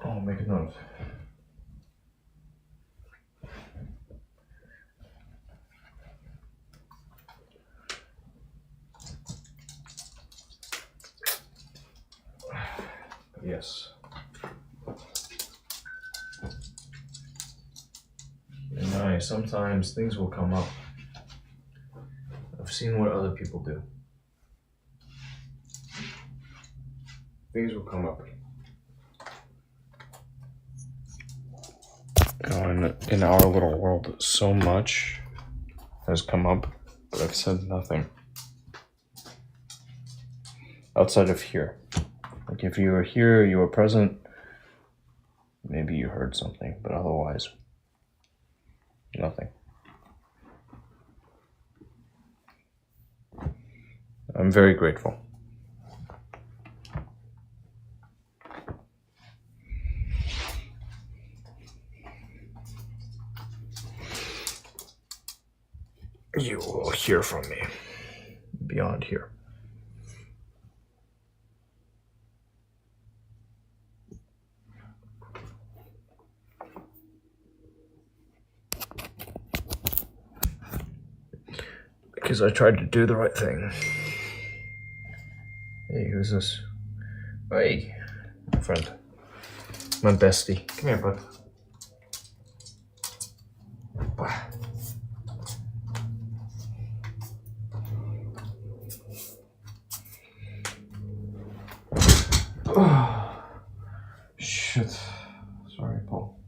I'll make a note. Yes. And sometimes things will come up. I've seen what other people do. Things will come up. In our little world, so much has come up, but I've said nothing. Outside of here. Like if you were here, you were present, maybe you heard something, but otherwise, nothing. I'm very grateful. You will hear from me beyond here. Because I tried to do the right thing. Hey, who's this? Hey, my friend. My bestie. Come here, bud. Oh, shit. Sorry, Paul.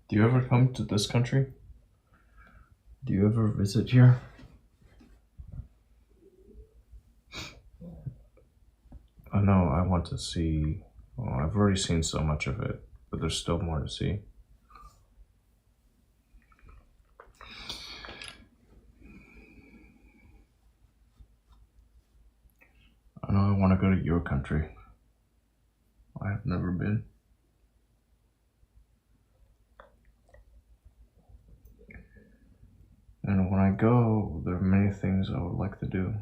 Do you ever come to this country? Do you ever visit here? I know I want to see. Well, I've already seen so much of it, but there's still more to see. I know I want to go to your country. I have never been. And when I go, there are many things I would like to do.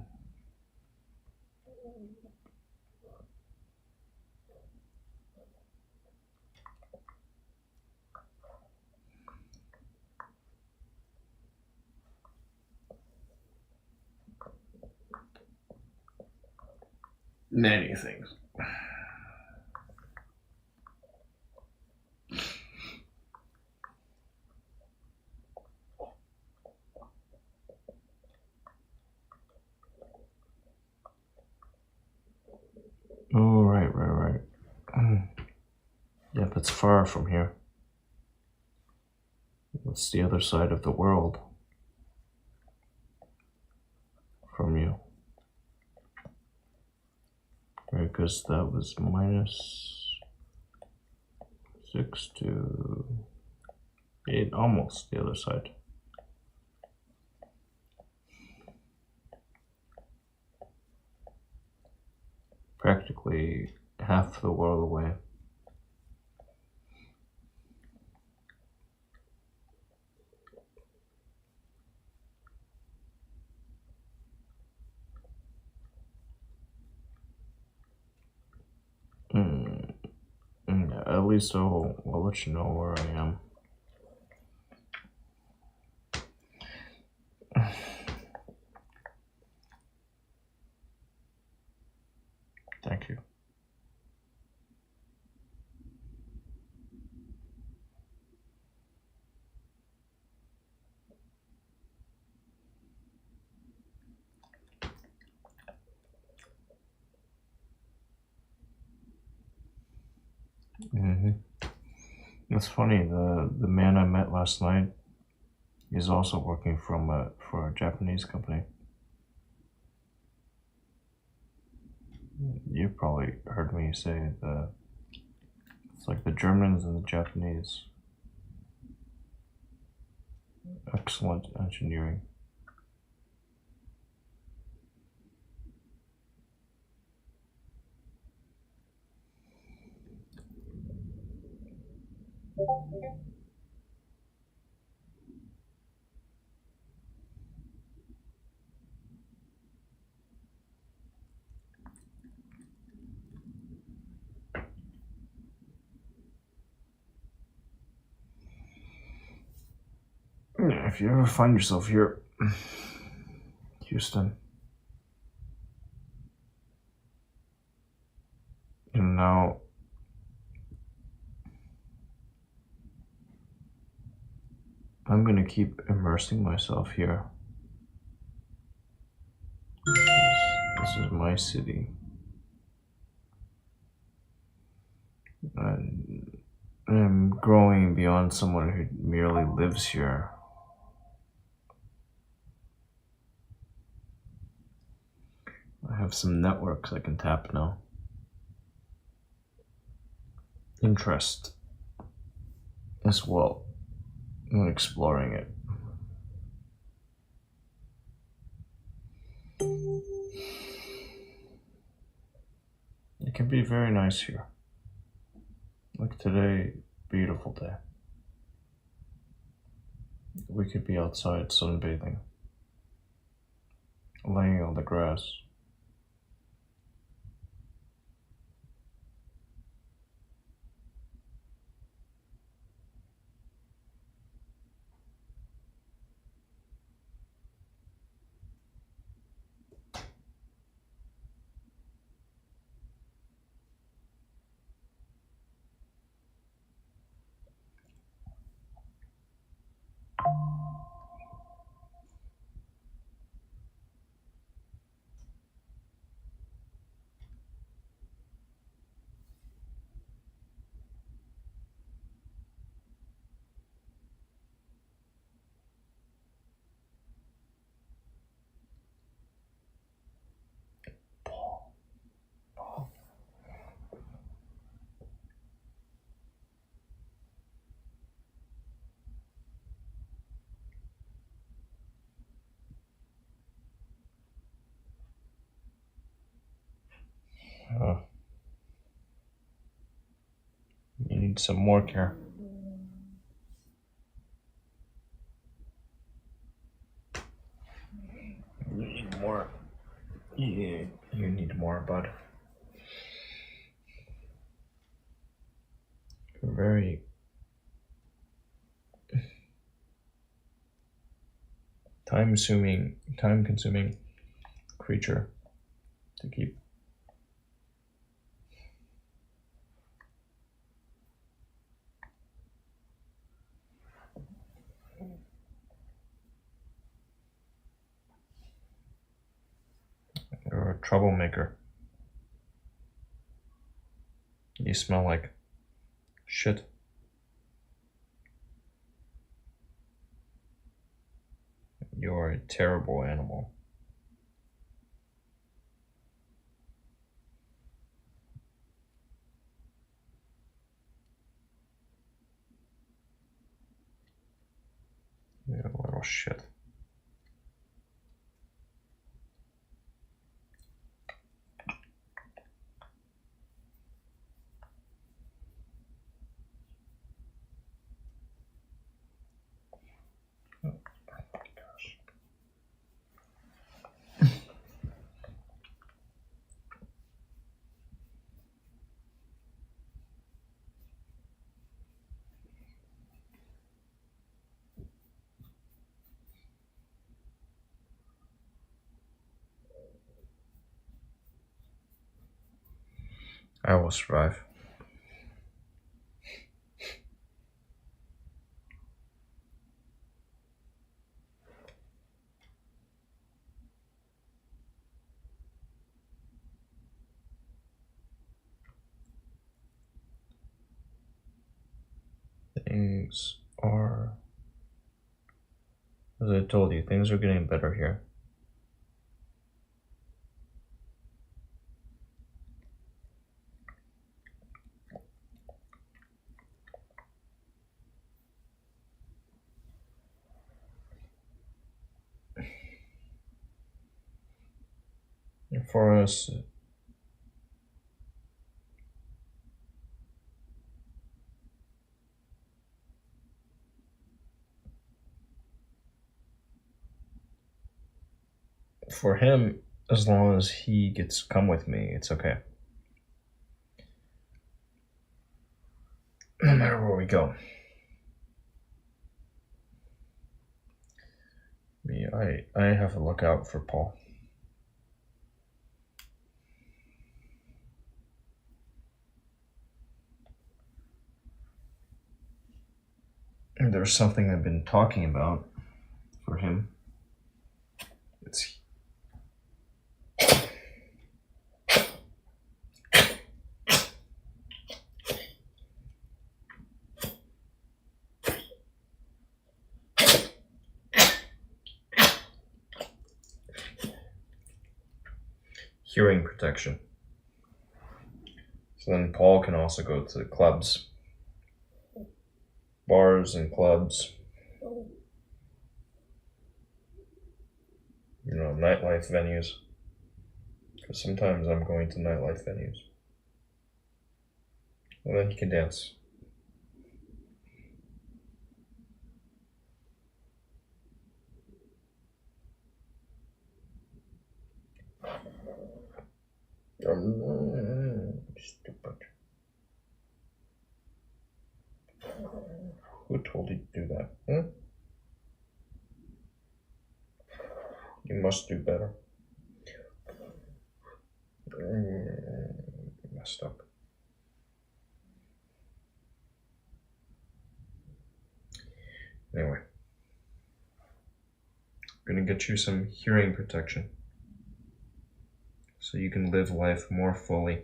many things. Oh, right. Yep, it's far from here. It's the other side of the world from you. Right, because that was -6 to 8, almost the other side. Practically half the world away. At least I'll let you know where I am. Thank you. It's funny, the man I met last night is also working for a Japanese company. You probably heard me say it's like the Germans and the Japanese. Excellent engineering. Yeah, if you ever find yourself here, Houston, and now I'm gonna keep immersing myself here. This is my city. And I'm growing beyond someone who merely lives here. I have some networks I can tap now. Interest as well in exploring it. It can be very nice here. Like today, beautiful day. We could be outside sunbathing, laying on the grass. You need some more care. You need more. Yeah, you need more, bud. You're very time consuming creature to keep troublemaker. You smell like shit. You're a terrible animal. You're a little shit. I will survive. Things are, as I told you, things are getting better here. And for us, for him, as long as he gets to come with me, it's okay. No matter where we go. I have to look out for Paul. And there's something I've been talking about for him. It's hearing protection. So then Paul can also go to clubs, bars and clubs, nightlife venues. Because sometimes I'm going to nightlife venues. And then he can dance. Stupid. Who told you to do that? Hmm? You must do better. Messed up. Anyway. I'm gonna get you some hearing protection. So you can live life more fully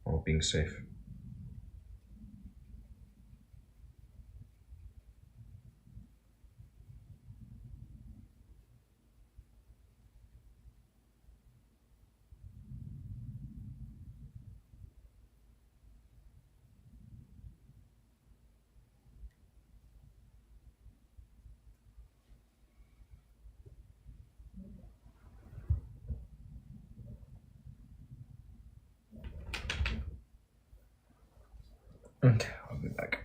while being safe. Okay, I'll be back.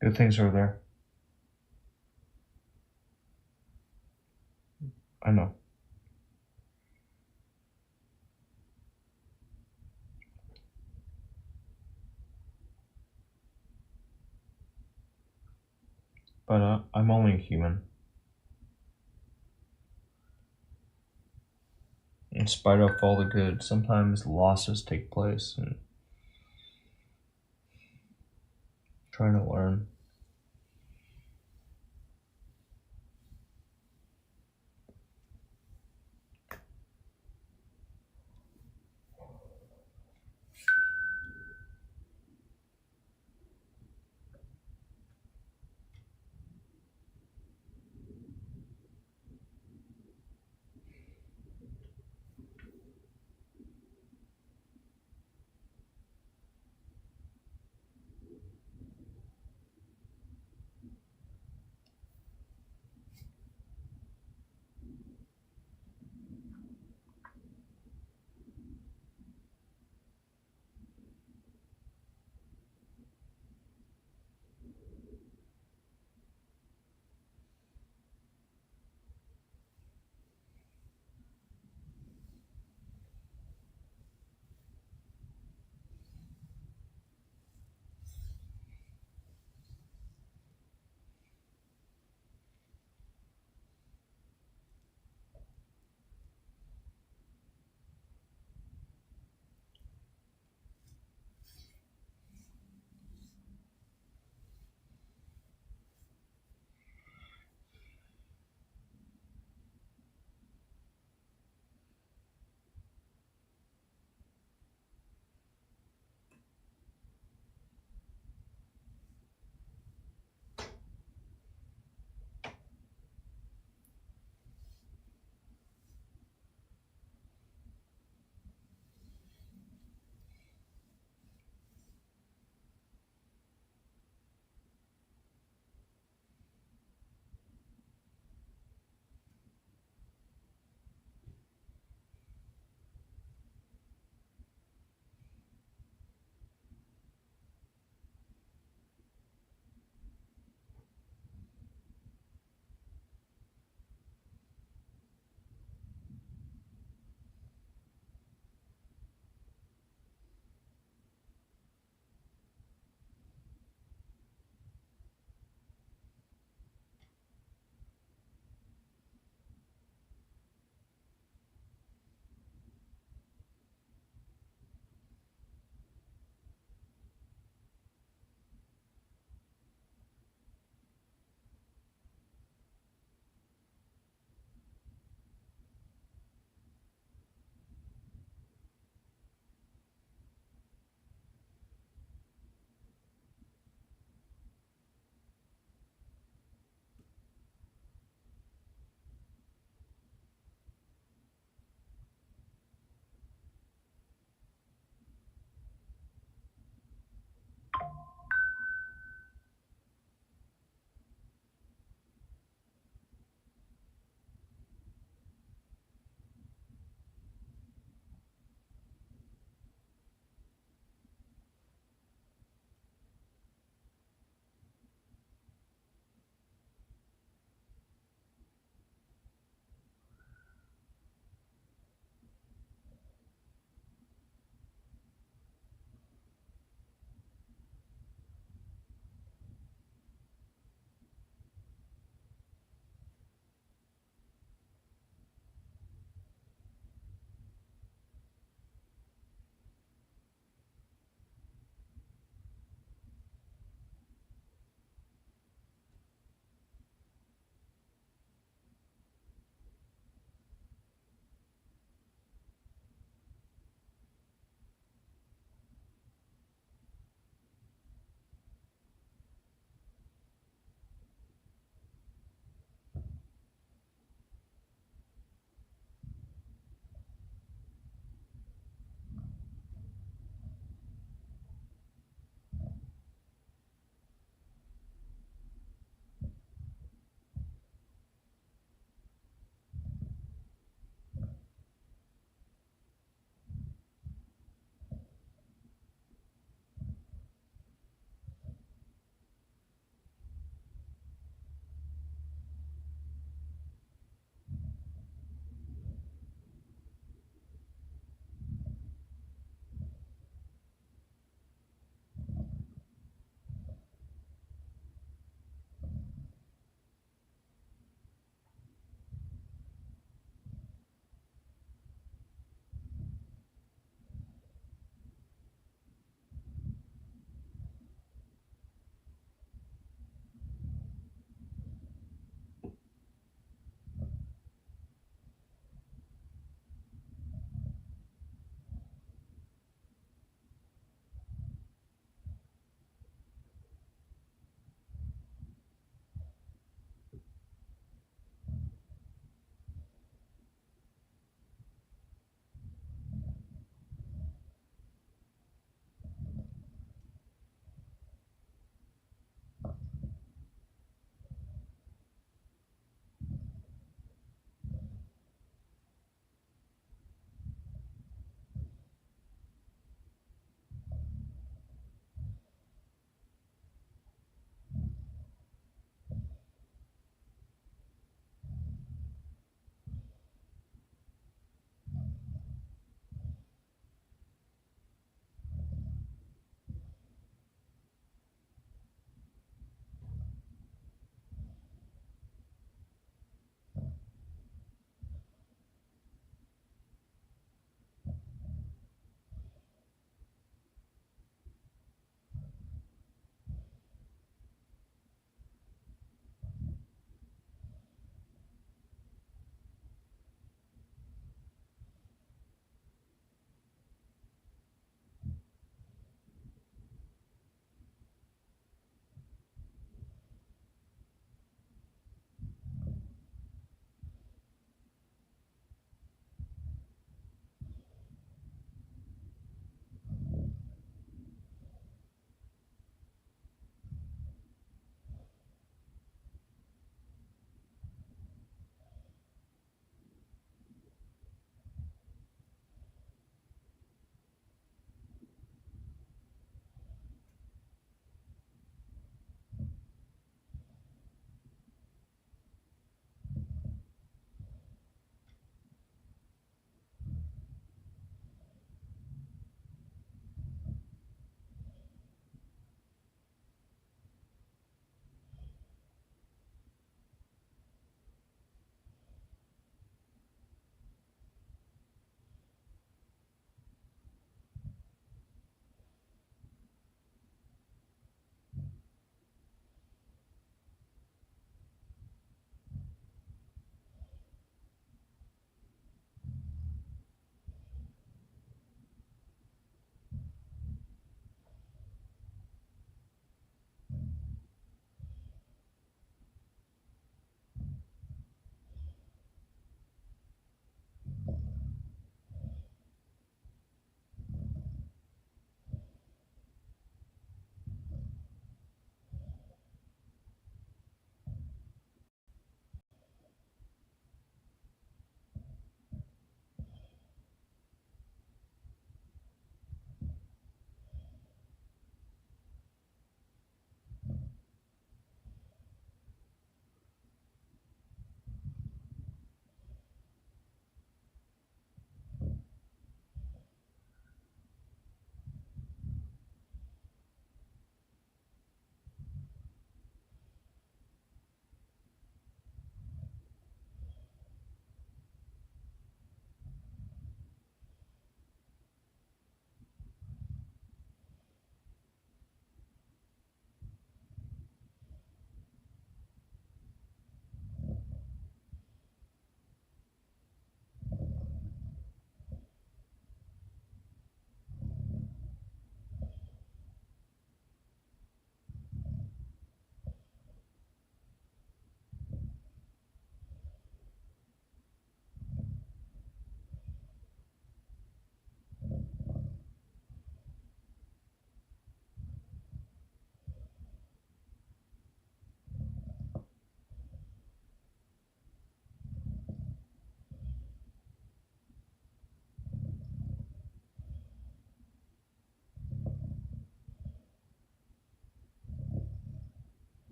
Good things are there. I know. But I'm only a human. In spite of all the good, sometimes losses take place, and trying to learn.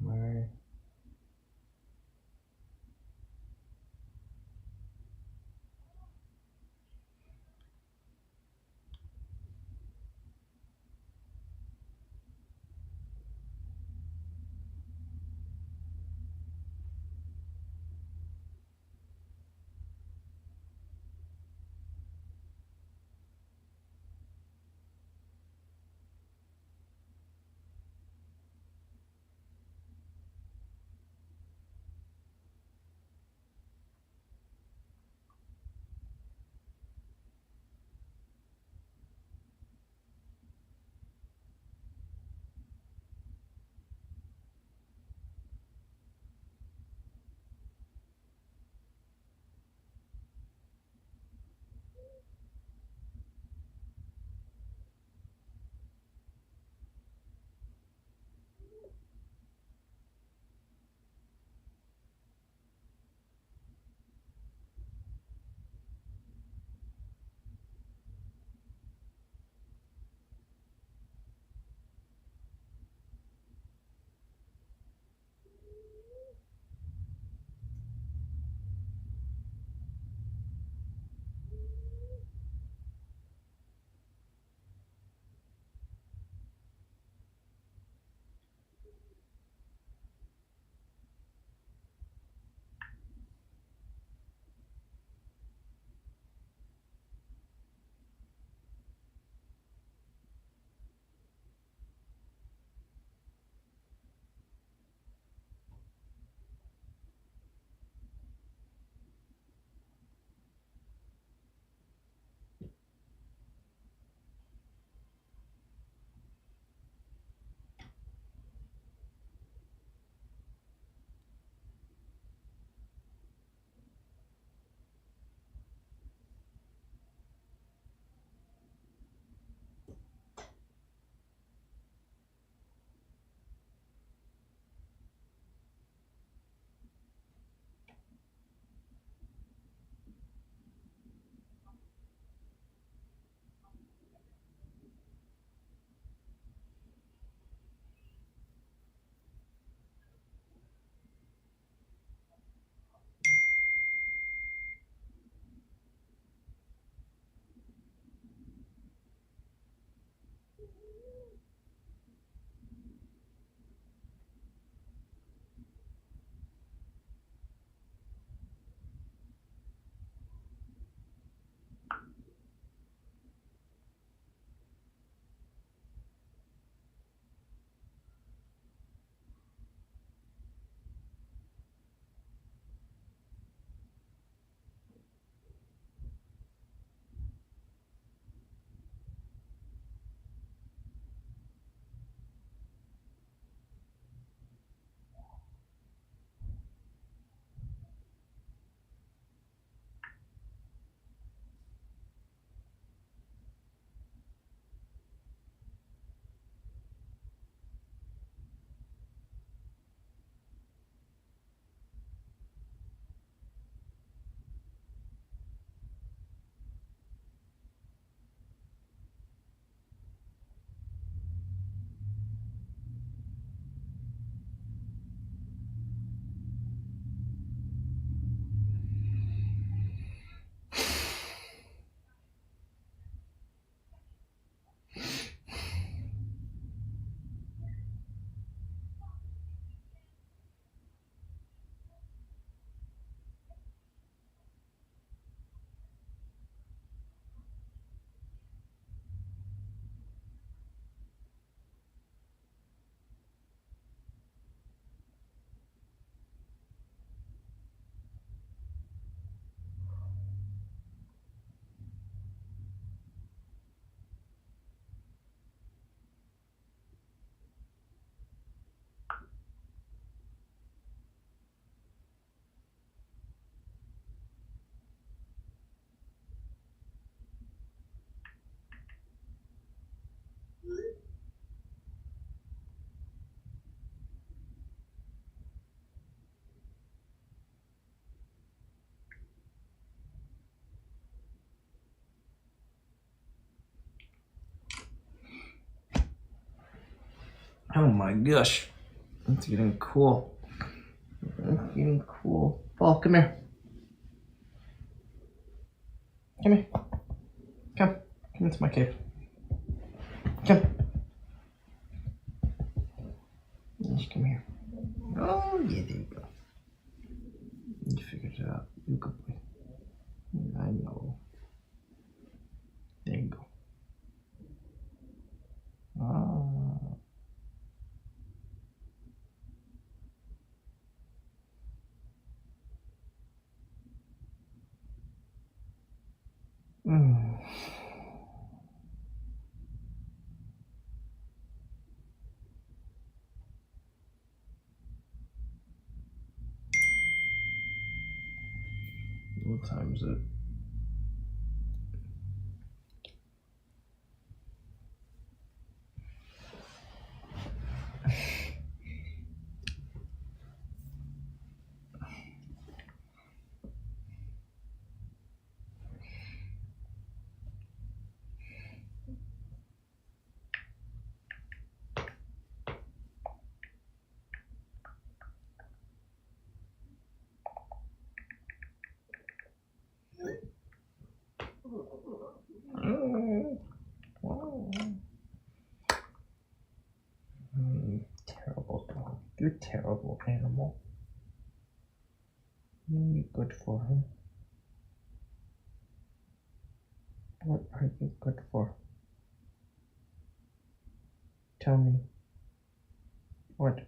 Right. Oh my gosh. It's getting cool. It's getting cool. Paul, come here. Come here. Come. Come into my cave. Come. Just come here. Oh, yeah, there you go. You figured it out. You good boy. I know. There you go. Ah. Mm. What time is it? Terrible dog. You're a terrible animal. You're good for him. What are you good for? Tell me. What?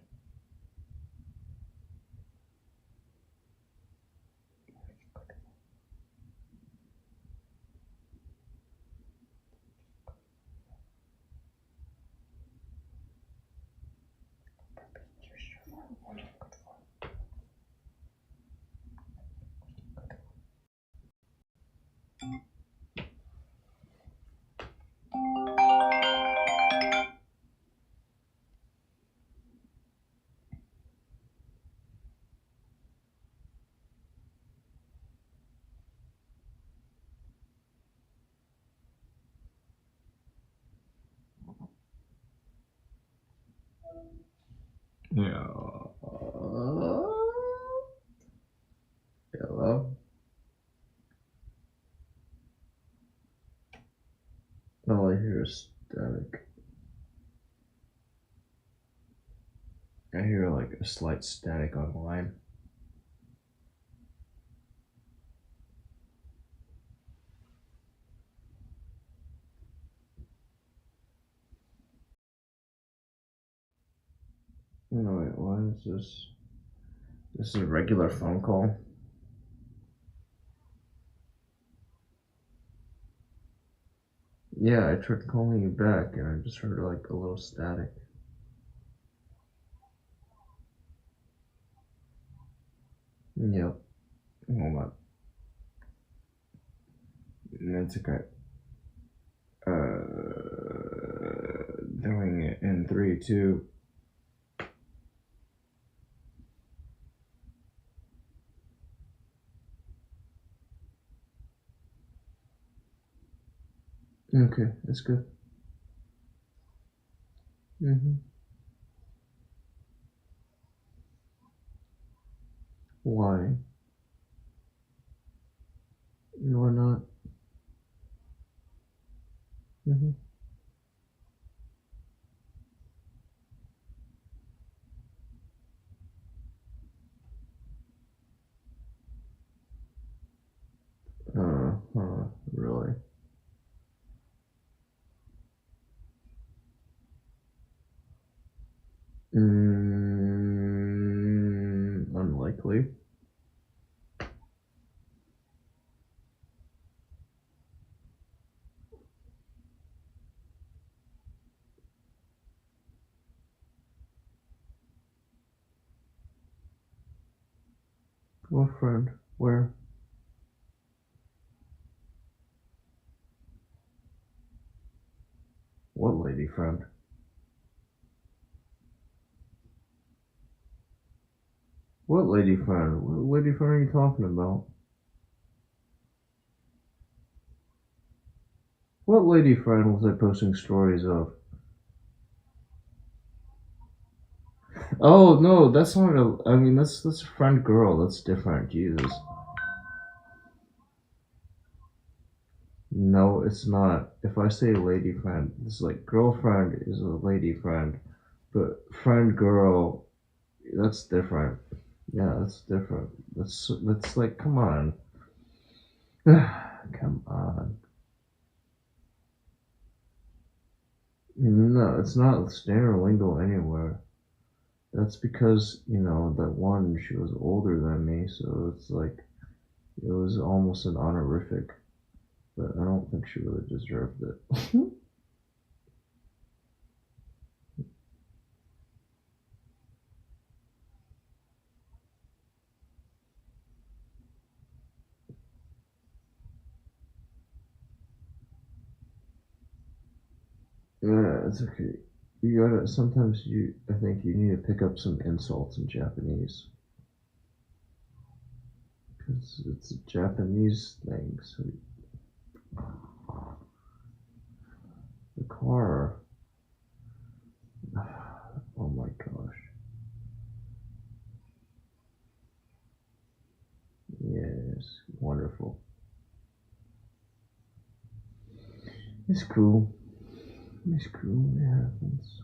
Yeah. Hello? All I hear is static. I hear like a slight static on the line. No, wait, what is this? This is a regular phone call. Yeah, I tried calling you back and I just heard like a little static. Yep. Hold on. That's okay. Doing it in 3, 2. Okay, that's good. Why? Why not? Really? Unlikely. What friend? Where? What lady friend? What lady friend? What lady friend are you talking about? What lady friend was I posting stories of? Oh no, that's not a. I mean, that's a friend girl. That's different. Jesus. No, it's not. If I say lady friend, it's like girlfriend is a lady friend, but friend girl, that's different. Yeah, that's different. That's like, come on, come on. No, it's not standard lingo anywhere. That's because that one she was older than me, so it's like it was almost an honorific, but I don't think she really deserved it. Yeah, it's okay. You gotta sometimes I think you need to pick up some insults in Japanese because it's a Japanese thing. So the car, oh my gosh, yes, wonderful. It's cool. It's cool. It happens.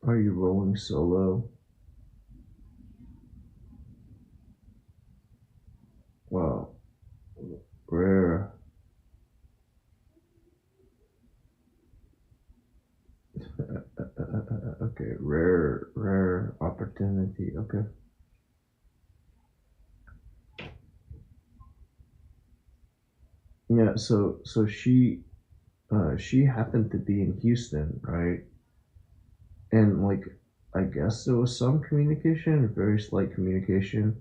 Are you rolling solo? Wow, rare. Okay, rare opportunity. Okay. Yeah. So she happened to be in Houston, right? And like, I guess there was some communication, very slight communication.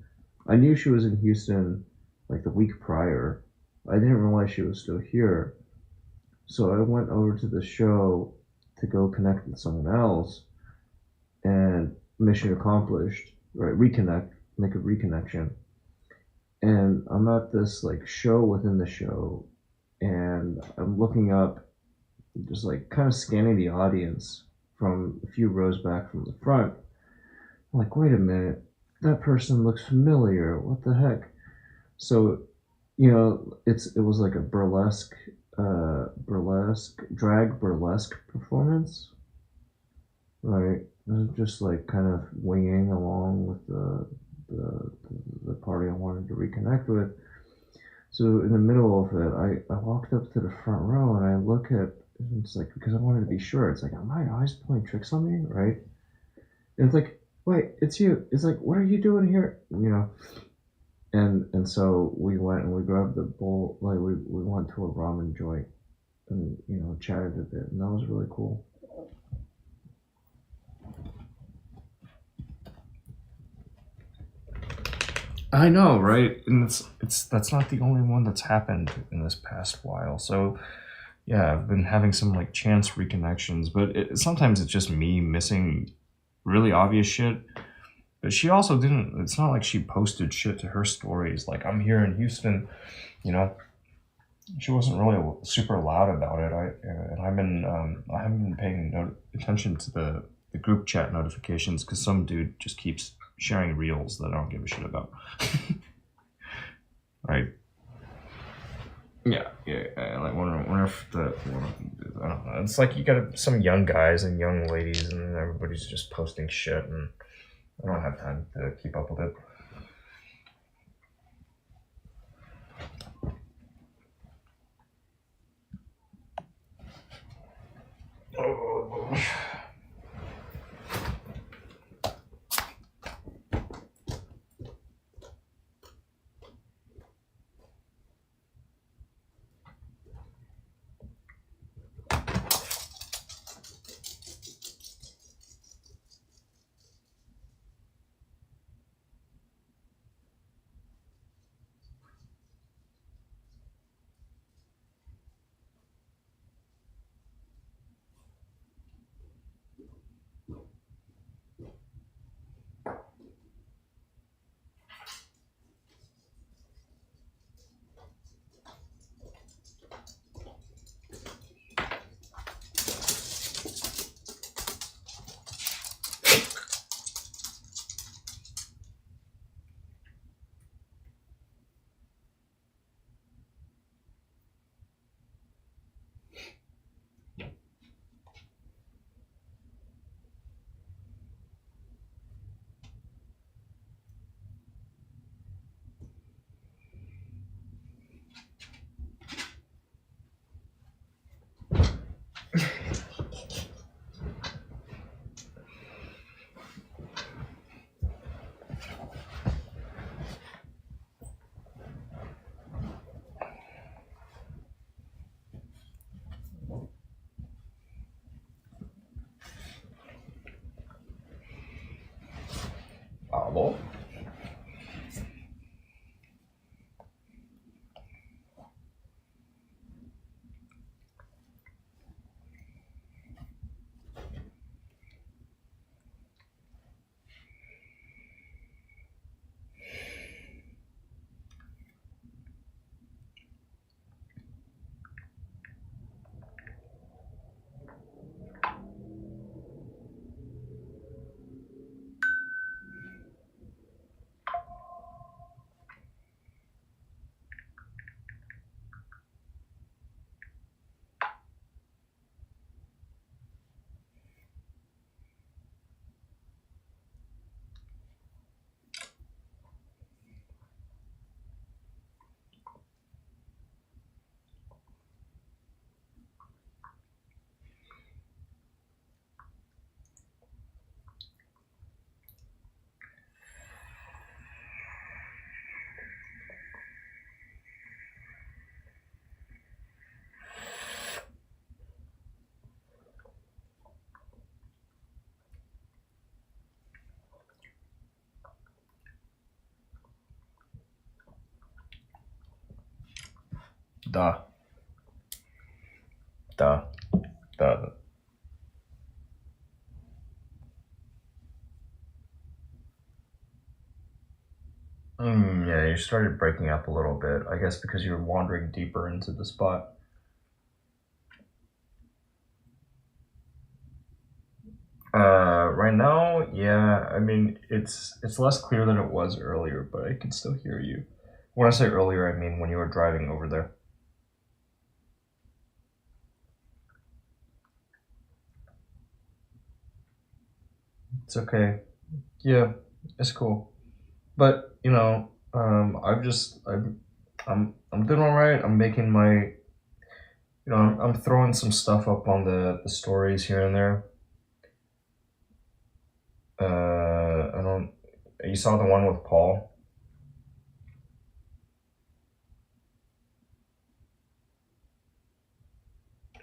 I knew she was in Houston like the week prior. I didn't realize she was still here. So I went over to the show to go connect with someone else, and mission accomplished, right? Reconnect, make a reconnection. And I'm at this like show within the show, and I'm looking up, just like kind of scanning the audience from a few rows back from the front. I'm like, wait a minute, that person looks familiar. What the heck? So, it was like a burlesque performance, right? It was just like kind of winging along with the the party I wanted to reconnect with. So in the middle of it, I walked up to the front row and I look at, it's like, because I wanted to be sure. It's like, are my eyes playing tricks on me, right? And it's like, wait, it's you. It's like, what are you doing here? And so we went and we grabbed the bowl, like we went to a ramen joint and chatted a bit, and that was really cool. I know, right? And that's not the only one that's happened in this past while. So yeah, I've been having some like chance reconnections, but sometimes it's just me missing really obvious shit. But she also didn't. It's not like she posted shit to her stories. Like, I'm here in Houston, you know. She wasn't really super loud about it. I haven't been paying attention to the group chat notifications because some dude just keeps sharing reels that I don't give a shit about. Right? Yeah. Like whenever I don't know. It's like you got some young guys and young ladies, and everybody's just posting shit, and I don't have time to keep up with it. Oh. trouble. Duh. Duh. Duh. Yeah, you started breaking up a little bit. I guess because you're wandering deeper into the spot. Right now, yeah. I mean, it's less clear than it was earlier, but I can still hear you. When I say earlier, I mean when you were driving over there. It's okay. Yeah, it's cool. But you know, I'm doing all right. I'm making my, I'm throwing some stuff up on the stories here and there. I don't. You saw the one with Paul.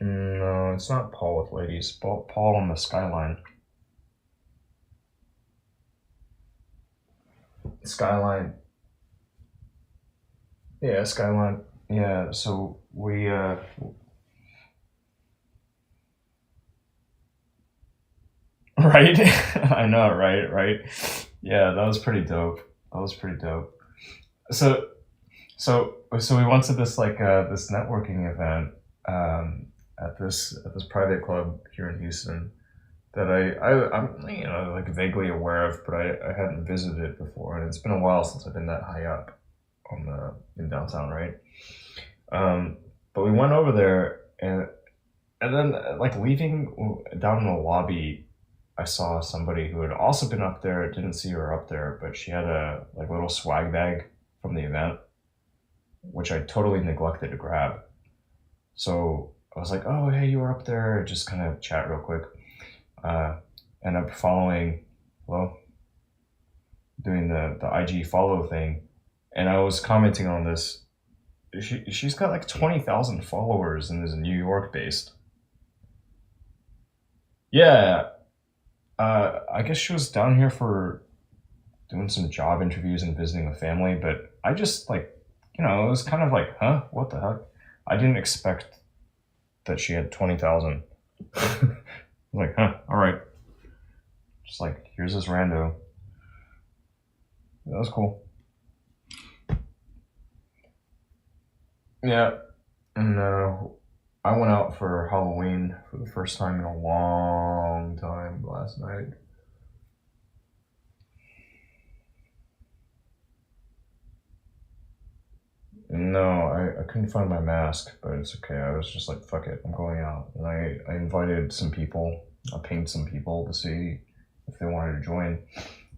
No, it's not Paul with ladies. Paul on the skyline. Skyline. Yeah, skyline. Yeah. So we. Right. I know. Right. Yeah, that was pretty dope. That was pretty dope. So so we went to this this networking event at this private club here in Houston that I'm like vaguely aware of, but I hadn't visited it before, and it's been a while since I've been that high up on in downtown, right? But we went over there, and then like leaving down in the lobby, I saw somebody who had also been up there. Didn't see her up there, but she had a like little swag bag from the event, which I totally neglected to grab. So I was like, "Oh, hey, you were up there." Just kind of chat real quick. End up following, well, doing the IG follow thing, and I was commenting on this. She's got like 20,000 followers and is New York based. Yeah, I guess she was down here for doing some job interviews and visiting with family, but I just like, it was kind of like, huh, what the heck? I didn't expect that she had 20,000. Like, huh, all right. Just like, here's this rando. That was cool. Yeah, and I went out for Halloween for the first time in a long time last night. No, I couldn't find my mask, but it's okay. I was just like, fuck it, I'm going out. And I invited some people, I pinged some people to see if they wanted to join.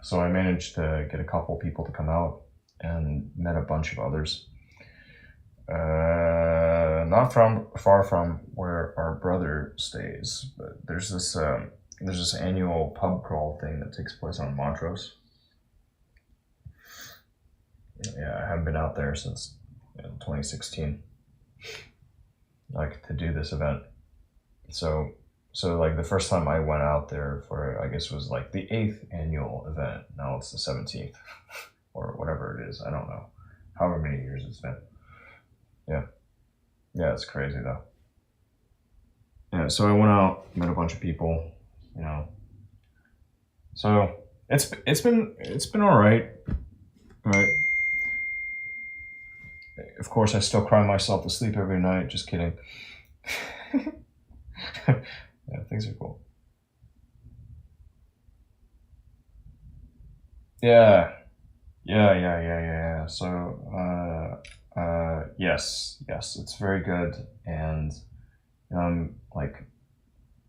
So I managed to get a couple people to come out and met a bunch of others. Not far from where our brother stays, but there's this annual pub crawl thing that takes place on Montrose. Yeah, I haven't been out there since 2016, like to do this event. So So like the first time I went out there for, I guess, was like the 8th annual event. Now it's the 17th or whatever it is. I don't know. However many years it's been. Yeah, it's crazy though. Yeah, so I went out, met a bunch of people, you know. So it's been all right. Right. Of course, I still cry myself to sleep every night. Just kidding. Yeah, things are cool. Yeah, yeah. So, yes, it's very good, and like,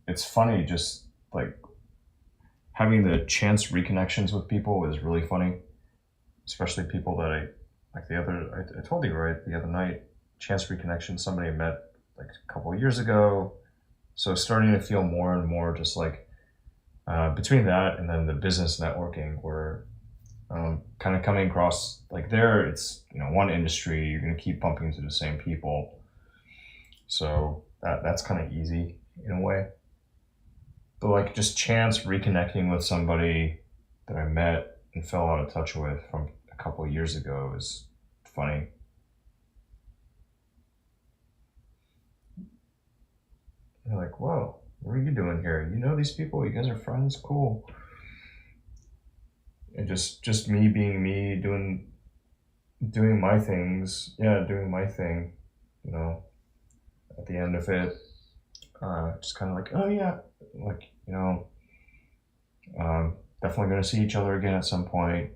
it's funny. Just like having the chance reconnections with people is really funny, especially people that I like. I told you right the other night, chance reconnection. Somebody I met like a couple of years ago. So starting to feel more and more just like between that and then the business networking, where kind of coming across like there, it's one industry, you're going to keep bumping into the same people, so that's kind of easy in a way. But like just chance reconnecting with somebody that I met and fell out of touch with from a couple of years ago is funny. You're like, whoa, what are you doing here? You know these people? You guys are friends? Cool. And just me being me, doing my things. Yeah, doing my thing. You know, at the end of it, just kind of like, oh yeah, like definitely gonna see each other again at some point.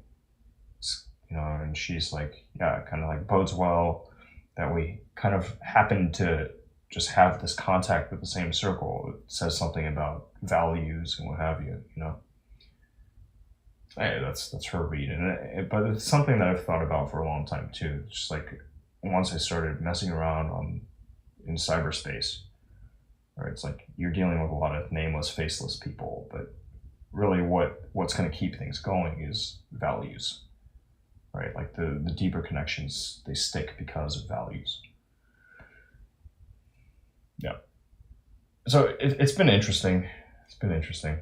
And she's like, yeah, kind of like bodes well that we kind of happen to just have this contact with the same circle. It says something about values and what have you. Hey, that's her read, but it's something that I've thought about for a long time too. Just like once I started messing around in cyberspace, right? It's like you're dealing with a lot of nameless, faceless people, but really, what's going to keep things going is values, right? Like the deeper connections, they stick because of values. Yeah. So it's been interesting. It's been interesting.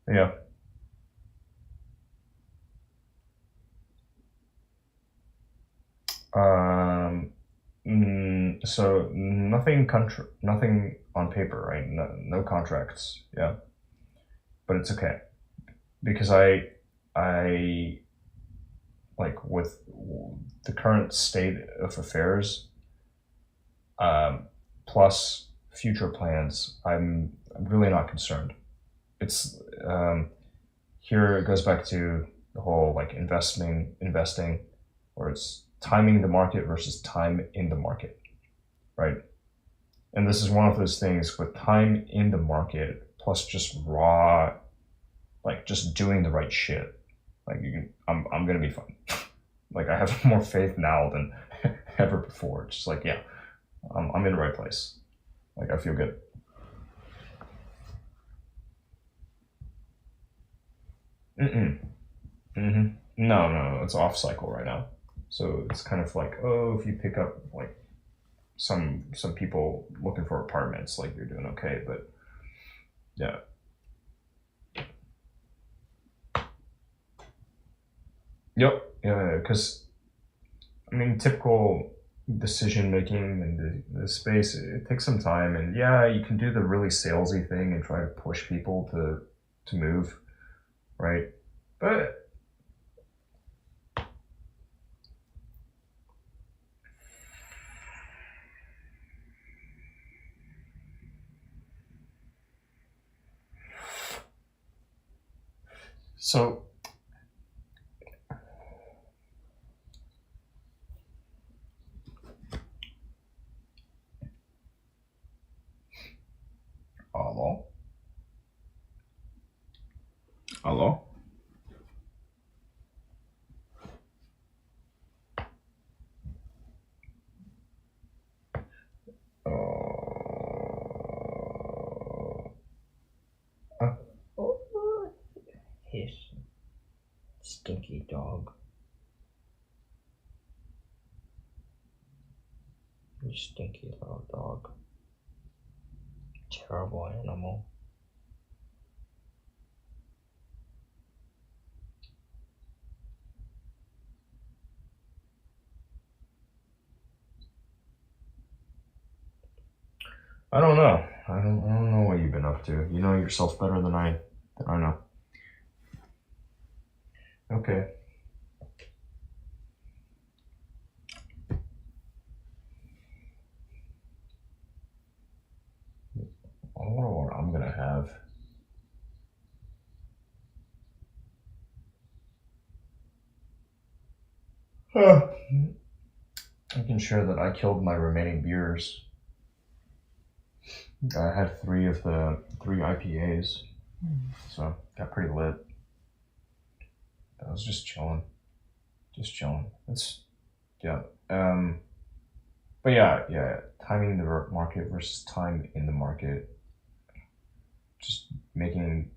Yeah. Um, so nothing on paper, right? No contracts. Yeah, but it's okay because I like with the current state of affairs, plus future plans. I'm really not concerned. It's here it goes back to the whole like investing, or it's timing the market versus time in the market, right? And this is one of those things with time in the market plus just raw, like just doing the right shit. Like I'm gonna be fine. Like I have more faith now than ever before. Just like yeah, I'm in the right place. Like I feel good. Mm-mm. Mm-hmm. No, it's off cycle right now. So it's kind of like, oh, if you pick up like some people looking for apartments, like you're doing okay. But yeah. Yep. Yeah, because I mean, typical decision making in the space, it takes some time, and yeah, you can do the really salesy thing and try to push people to move, right? But so hello, hello. Uh, Oh, hiss, stinky dog. You stinky little dog. Terrible animal. I don't know. I don't know what you've been up to. You know yourself better than I know. Okay. I wonder what I'm gonna have. I can share that I killed my remaining beers. I had 3 of the 3 IPAs, so got pretty lit. I was just chilling. It's yeah. But yeah. Timing the market versus time in the market. Just making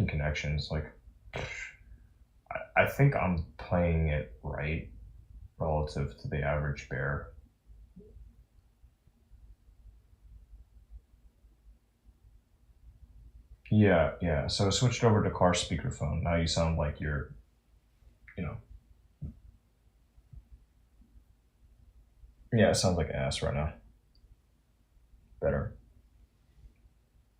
connections. Like, I think I'm playing it right relative to the average bear. Yeah. So I switched over to car speakerphone. Now you sound like you're, yeah, it sounds like ass right now. Better.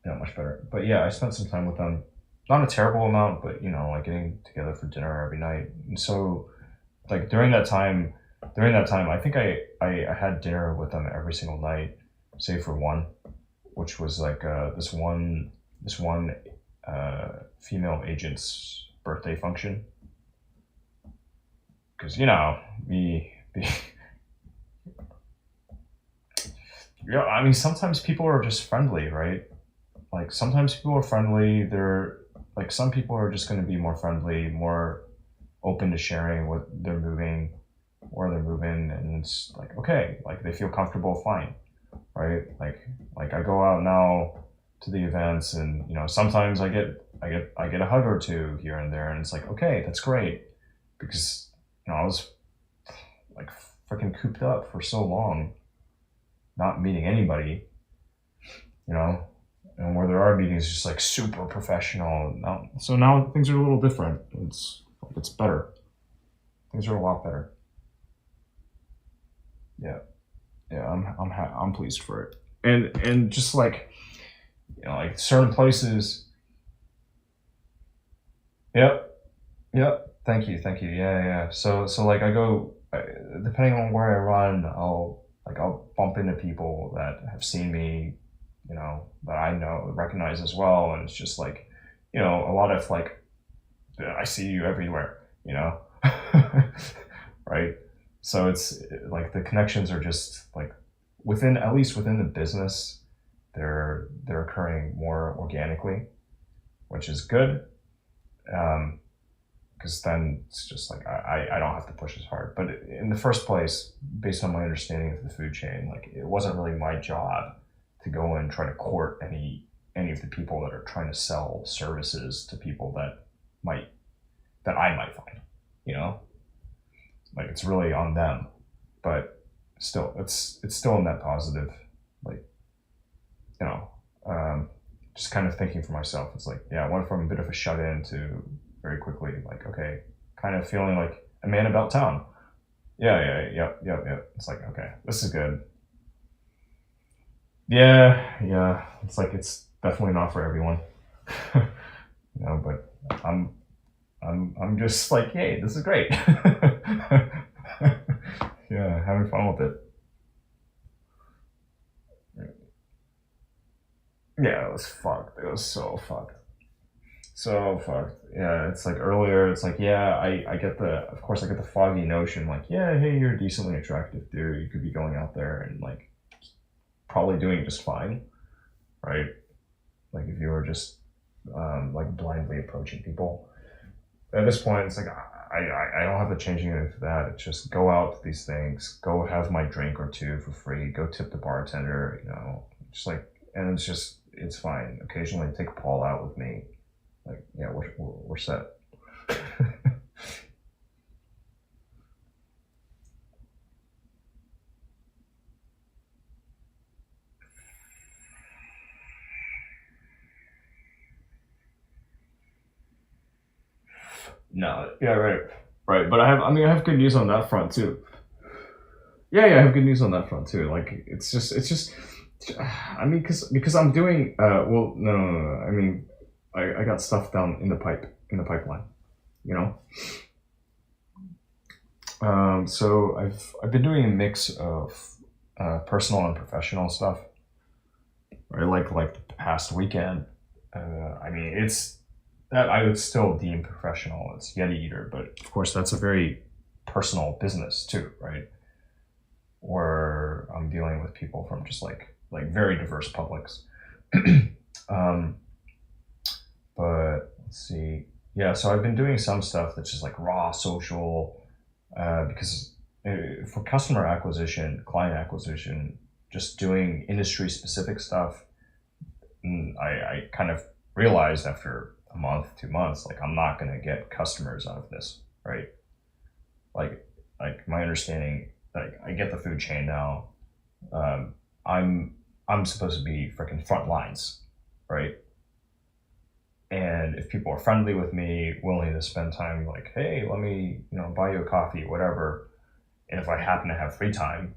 Yeah, much better. But yeah, I spent some time with them. Not a terrible amount, but like getting together for dinner every night. And so, like during that time, I think I had dinner with them every single night, save for one, which was like this one female agent's birthday function. Because me. Yeah, I mean, sometimes people are just friendly, right? Like sometimes people are friendly. They're like some people are just going to be more friendly, more open to sharing what they're moving, where they're moving, and it's like okay, like they feel comfortable, fine, right? Like I go out now to the events, and sometimes I get a hug or two here and there, and it's like okay, that's great, because I was like freaking cooped up for so long, not meeting anybody, and where there are meetings, just like super professional. So now things are a little different. It's better. Things are a lot better. Yeah, I'm pleased for it. And just like like certain places. Yep. Thank you. Yeah. So like I go, depending on where I run, I'll bump into people that have seen me, that I know recognize as well, and it's just like, a lot of like, I see you everywhere, right? So it's like the connections are just like at least within the business, they're occurring more organically, which is good. Because then it's just like I don't have to push as hard. But in the first place, based on my understanding of the food chain, like it wasn't really my job to go and try to court any of the people that are trying to sell services to people that I might find, like it's really on them. But still, it's still a net positive, like just kind of thinking for myself. It's like I went from a bit of a shut in to very quickly, like, okay, kind of feeling like a man about town. Yep. It's like, okay, this is good. Yeah. It's like, it's definitely not for everyone, but I'm just like, hey, this is great. Yeah, having fun with it. Yeah, it was fucked. It was so fucked. So fucked. Yeah, it's like earlier, it's like, yeah, I get of course I get the foggy notion, like, yeah, hey, you're a decently attractive dude. You could be going out there and like probably doing just fine, right? Like if you were just like blindly approaching people. At this point, it's like, I don't have to change anything for that. It's just go out to these things, go have my drink or two for free, go tip the bartender, just like, and it's fine. Occasionally take Paul out with me. Like, yeah, we're set. No, Yeah, right. But I have good news on that front too. Yeah, I have good news on that front too. Like, it's just. I mean, because I'm doing. Well, no. I mean, I got stuff down in the pipeline. You know. So I've been doing a mix of personal and professional stuff. Right, like the past weekend. I mean, it's that I would still deem professional. It's Yeti Eater, but of course that's a very personal business too, right? Where I'm dealing with people from just like very diverse publics. um, but let's see. Yeah, so I've been doing some stuff that's just like raw social, because for customer acquisition, client acquisition, just doing industry specific stuff. I kind of realized after a month, 2 months, like I'm not gonna get customers out of this, right? Like my understanding, like I get the food chain now. I'm supposed to be freaking front lines, right? And if people are friendly with me, willing to spend time, like, hey, let me, buy you a coffee, whatever. And if I happen to have free time,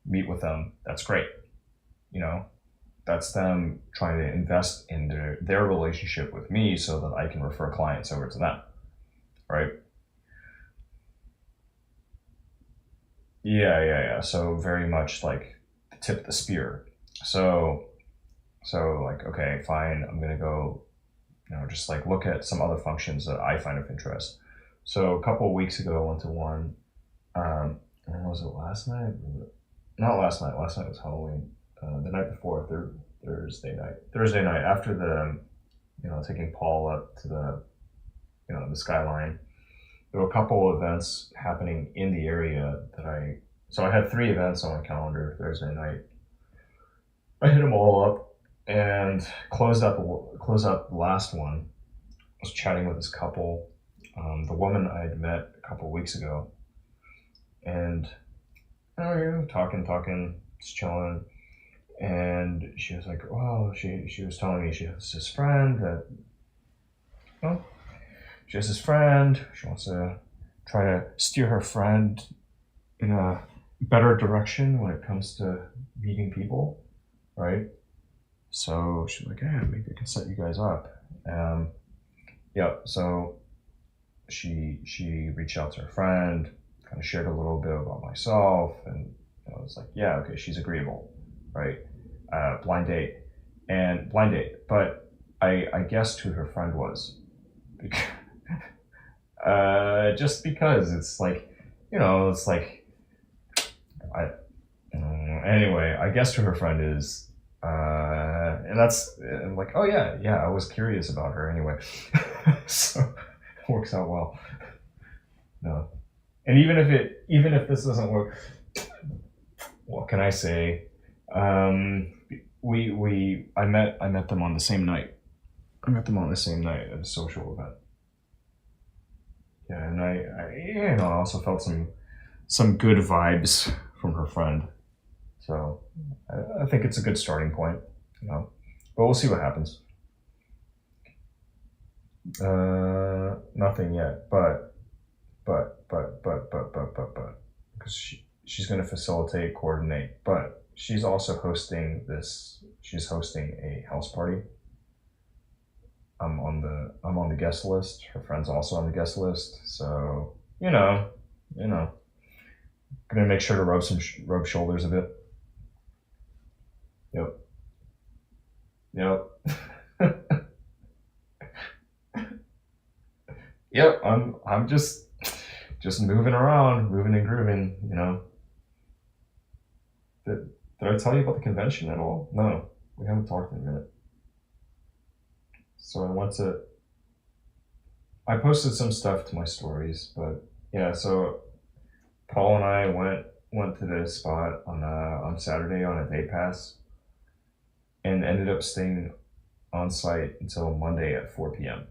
meet with them, that's great. That's them trying to invest in their relationship with me so that I can refer clients over to them, right? Yeah. So very much like the tip of the spear. So like, okay, fine, I'm gonna go, just like look at some other functions that I find of interest. So a couple of weeks ago, I went to one. When was it? Last night? Not last night. Last night was Halloween. The night before, Thursday night. Thursday night after the, taking Paul up to the, the skyline. There were a couple of events happening in the area so I had 3 events on my calendar Thursday night. I hit them all up and closed out the last one. I was chatting with this couple, the woman I had met a couple of weeks ago, and talking, just chilling. And she was like, "Oh, she was telling me she has this friend that, she has this friend. She wants to try to steer her friend in a better direction when it comes to meeting people, right?" So she's like, "Yeah, maybe I can set you guys up." Yeah. So she reached out to her friend, kind of shared a little bit about myself, and I was like, "Yeah, okay, she's agreeable, right?" Blind date, but I guessed who her friend was. Just because it's like, it's like, anyway, I guessed who her friend is, and that's like, oh yeah, I was curious about her anyway, so it works out well. No, and even if this doesn't work, what can I say? I met them on the same night. I met them on the same night at a social event. Yeah, and I also felt some good vibes from her friend. So I think it's a good starting point, but we'll see what happens. Nothing yet, but because she's going to facilitate, coordinate, but she's also hosting a house party. I'm on the guest list. Her friend's also on the guest list. So, gonna make sure to rub shoulders a bit. Yep. Yep, I'm just moving around, moving and grooving, Did I tell you about the convention at all? No, we haven't talked in a minute. So I posted some stuff to my stories, but yeah, so Paul and I went to this spot on Saturday on a day pass, and ended up staying on site until Monday at 4 p.m.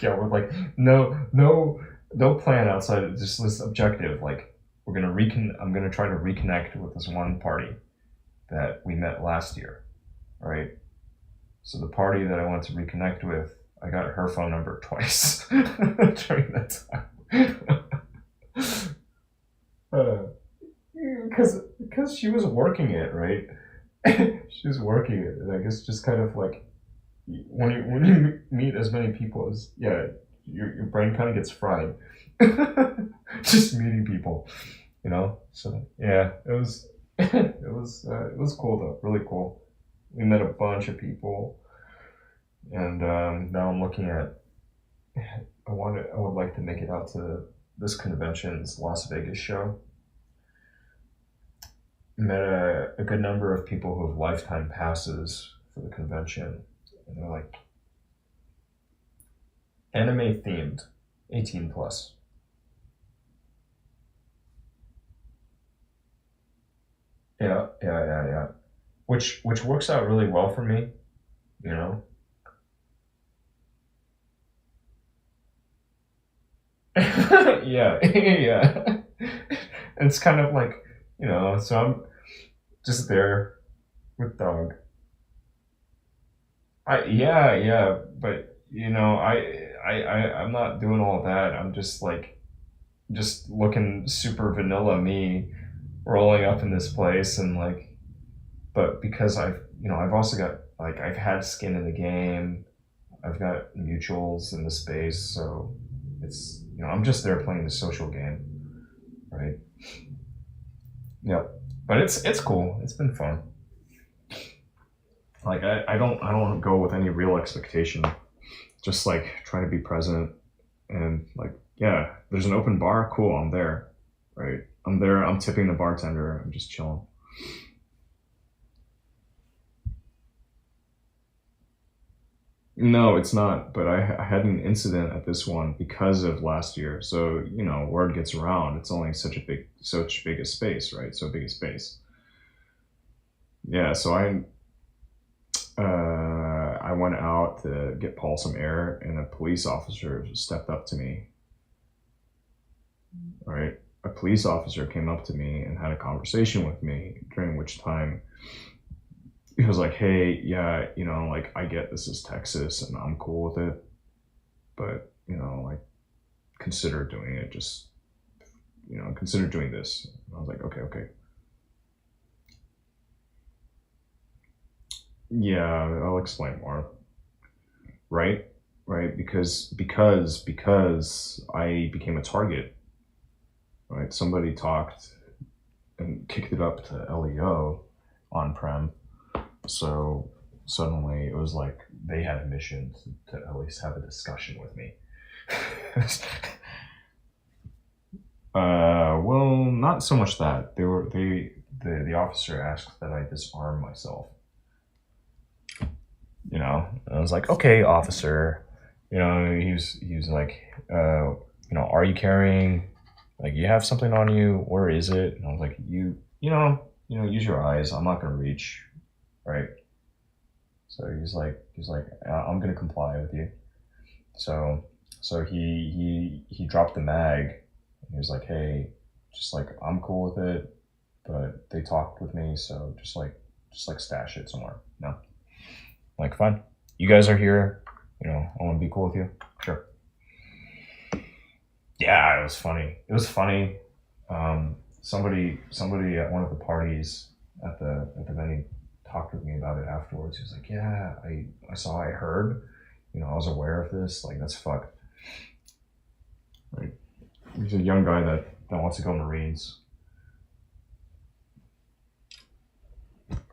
Yeah, we're like, no plan outside of just this objective. Like, I'm gonna try to reconnect with this one party that we met last year, right? So the party that I went to reconnect with, I got her phone number twice during that time. Because she was working it, right? She was working it, and I guess just kind of like when you meet as many people as your brain kind of gets fried. Just meeting people, you know. So yeah, it was it was cool though, really cool. We met a bunch of people, and now I'm looking at. I would like to make it out to this convention's Las Vegas show. Met a good number of people who have lifetime passes for the convention, and they're like anime themed, 18 plus. Yeah. Which works out really well for me, you know. Yeah. It's kind of like, you know, so I'm just there with dog. But you know, I'm not doing all that. I'm just like, just looking super vanilla me, rolling up in this place and like, but because I've also got like I've had skin in the game, I've got mutuals in the space, so it's I'm just there playing the social game, right? Yep. But it's cool. It's been fun. Like I don't go with any real expectation. Just like trying to be present and like there's an open bar, cool, I'm there. Right? I'm there, I'm tipping the bartender, I'm just chilling. No, it's not. But I had an incident at this one because of last year. So word gets around. It's only such big a space, right? So big a space. Yeah. So I went out to get Paul some air, and a police officer stepped up to me. Right. A police officer came up to me and had a conversation with me, during which time he was like, hey, yeah, like I get this is Texas and I'm cool with it, but, like consider doing it, just, consider doing this. And I was like, okay. Yeah, I'll explain more. Right? Because I became a target, right? Somebody talked and kicked it up to LEO on-prem. So suddenly it was like they had a mission to at least have a discussion with me. Well, not so much that. The officer asked that I disarm myself. I was like, okay, officer. He was like, are you carrying? Like, you have something on you? Where is it? And I was like, use your eyes. I'm not gonna reach. Right. So he's like, I'm gonna comply with you. So he dropped the mag. He was like, hey, just like I'm cool with it, but they talked with me, so just like stash it somewhere. No. I'm like, fine. You guys are here. I want to be cool with you. Sure. Yeah, it was funny. Somebody at one of the parties at the venue talked with me about it afterwards. He was like, yeah, I heard, I was aware of this, like that's fucked. Right. He's a young guy that wants to go Marines.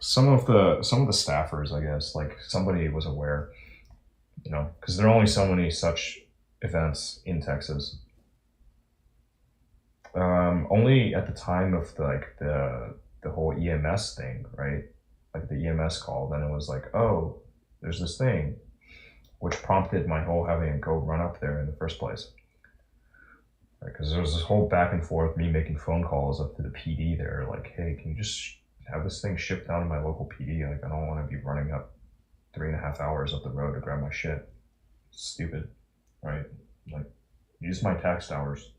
Some of the staffers, I guess, like somebody was aware, because there are only so many such events in Texas. Only at the time of the whole EMS thing, right? Like the EMS call, then it was like, oh, there's this thing, which prompted my whole having to go run up there in the first place. Because there was this whole back and forth, me making phone calls up to the PD there, like, hey, can you just have this thing shipped down to my local PD? Like, I don't want to be running up 3.5 hours up the road to grab my shit. It's stupid, right? Like, use my tax hours.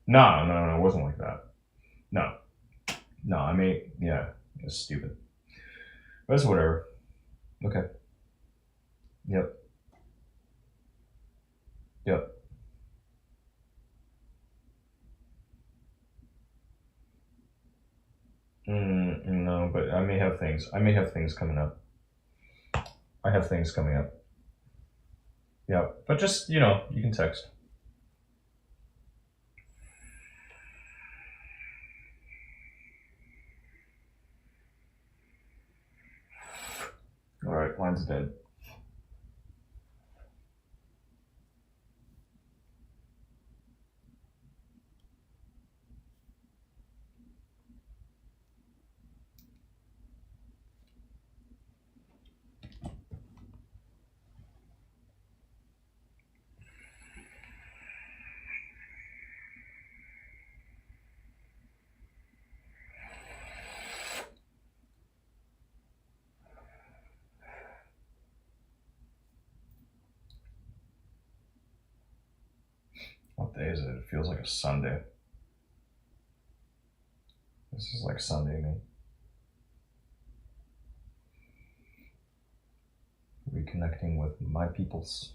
No, it wasn't like that. No, I mean, yeah, it's stupid. But it's whatever. Okay. Yep. Yep. No, but I may have things. I may have things coming up. I have things coming up. Yeah, but just, you know, you can text. All right, line's dead. What day is it? It feels like a Sunday. This is like Sunday to me. Reconnecting with my peoples.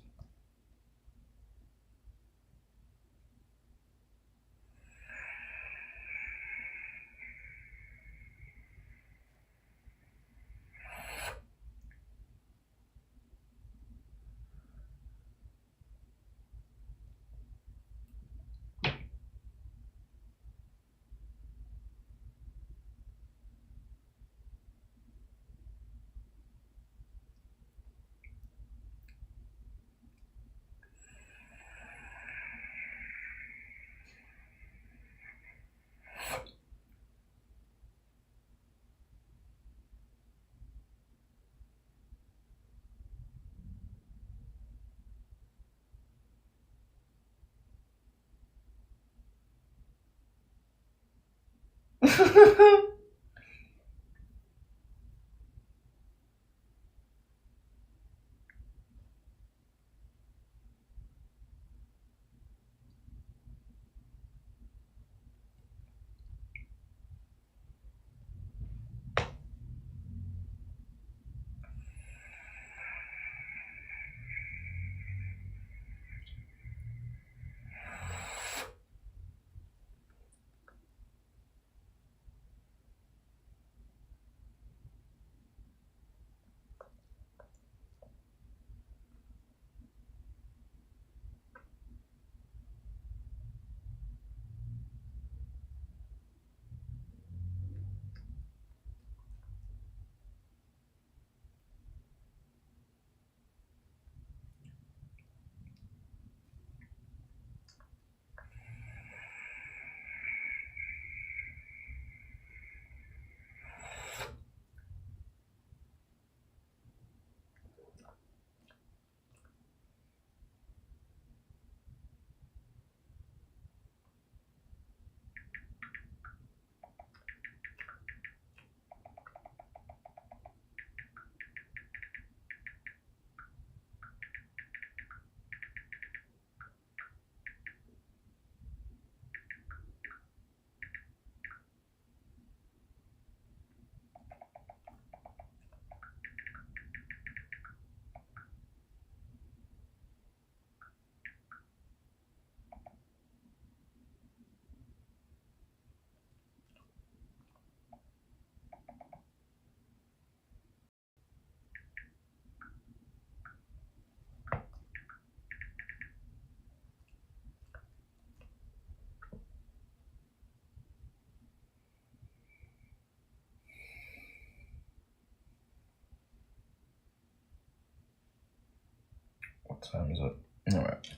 What time is it? All right.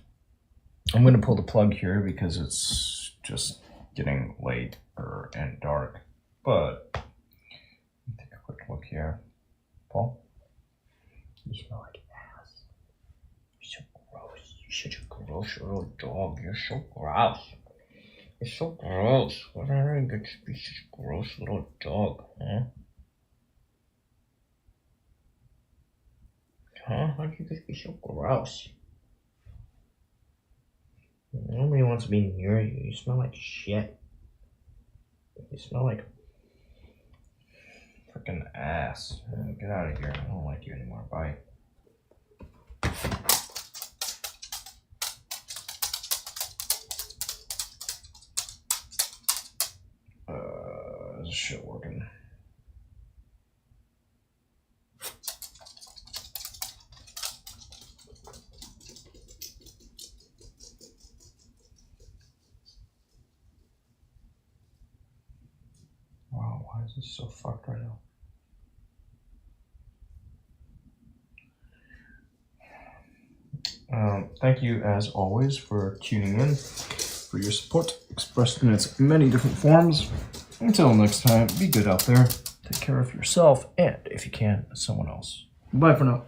I'm going to pull the plug here because it's just getting late and dark. But take a quick look here. Paul? You smell like ass. You're so gross. You're such a gross little dog. You're so gross. You're so gross. Why did I get to be such a gross little dog, huh? Huh? How did you get to be so gross? Nobody wants to be near you. You smell like shit. You smell like freaking ass. Get out of here. I don't like you anymore. Bye. this shit working? Wow, why is this so fucked right now? Thank you, as always, for tuning in, for your support, expressed in its many different forms. Until next time, be good out there. Take care of yourself, and if you can, someone else. Bye for now.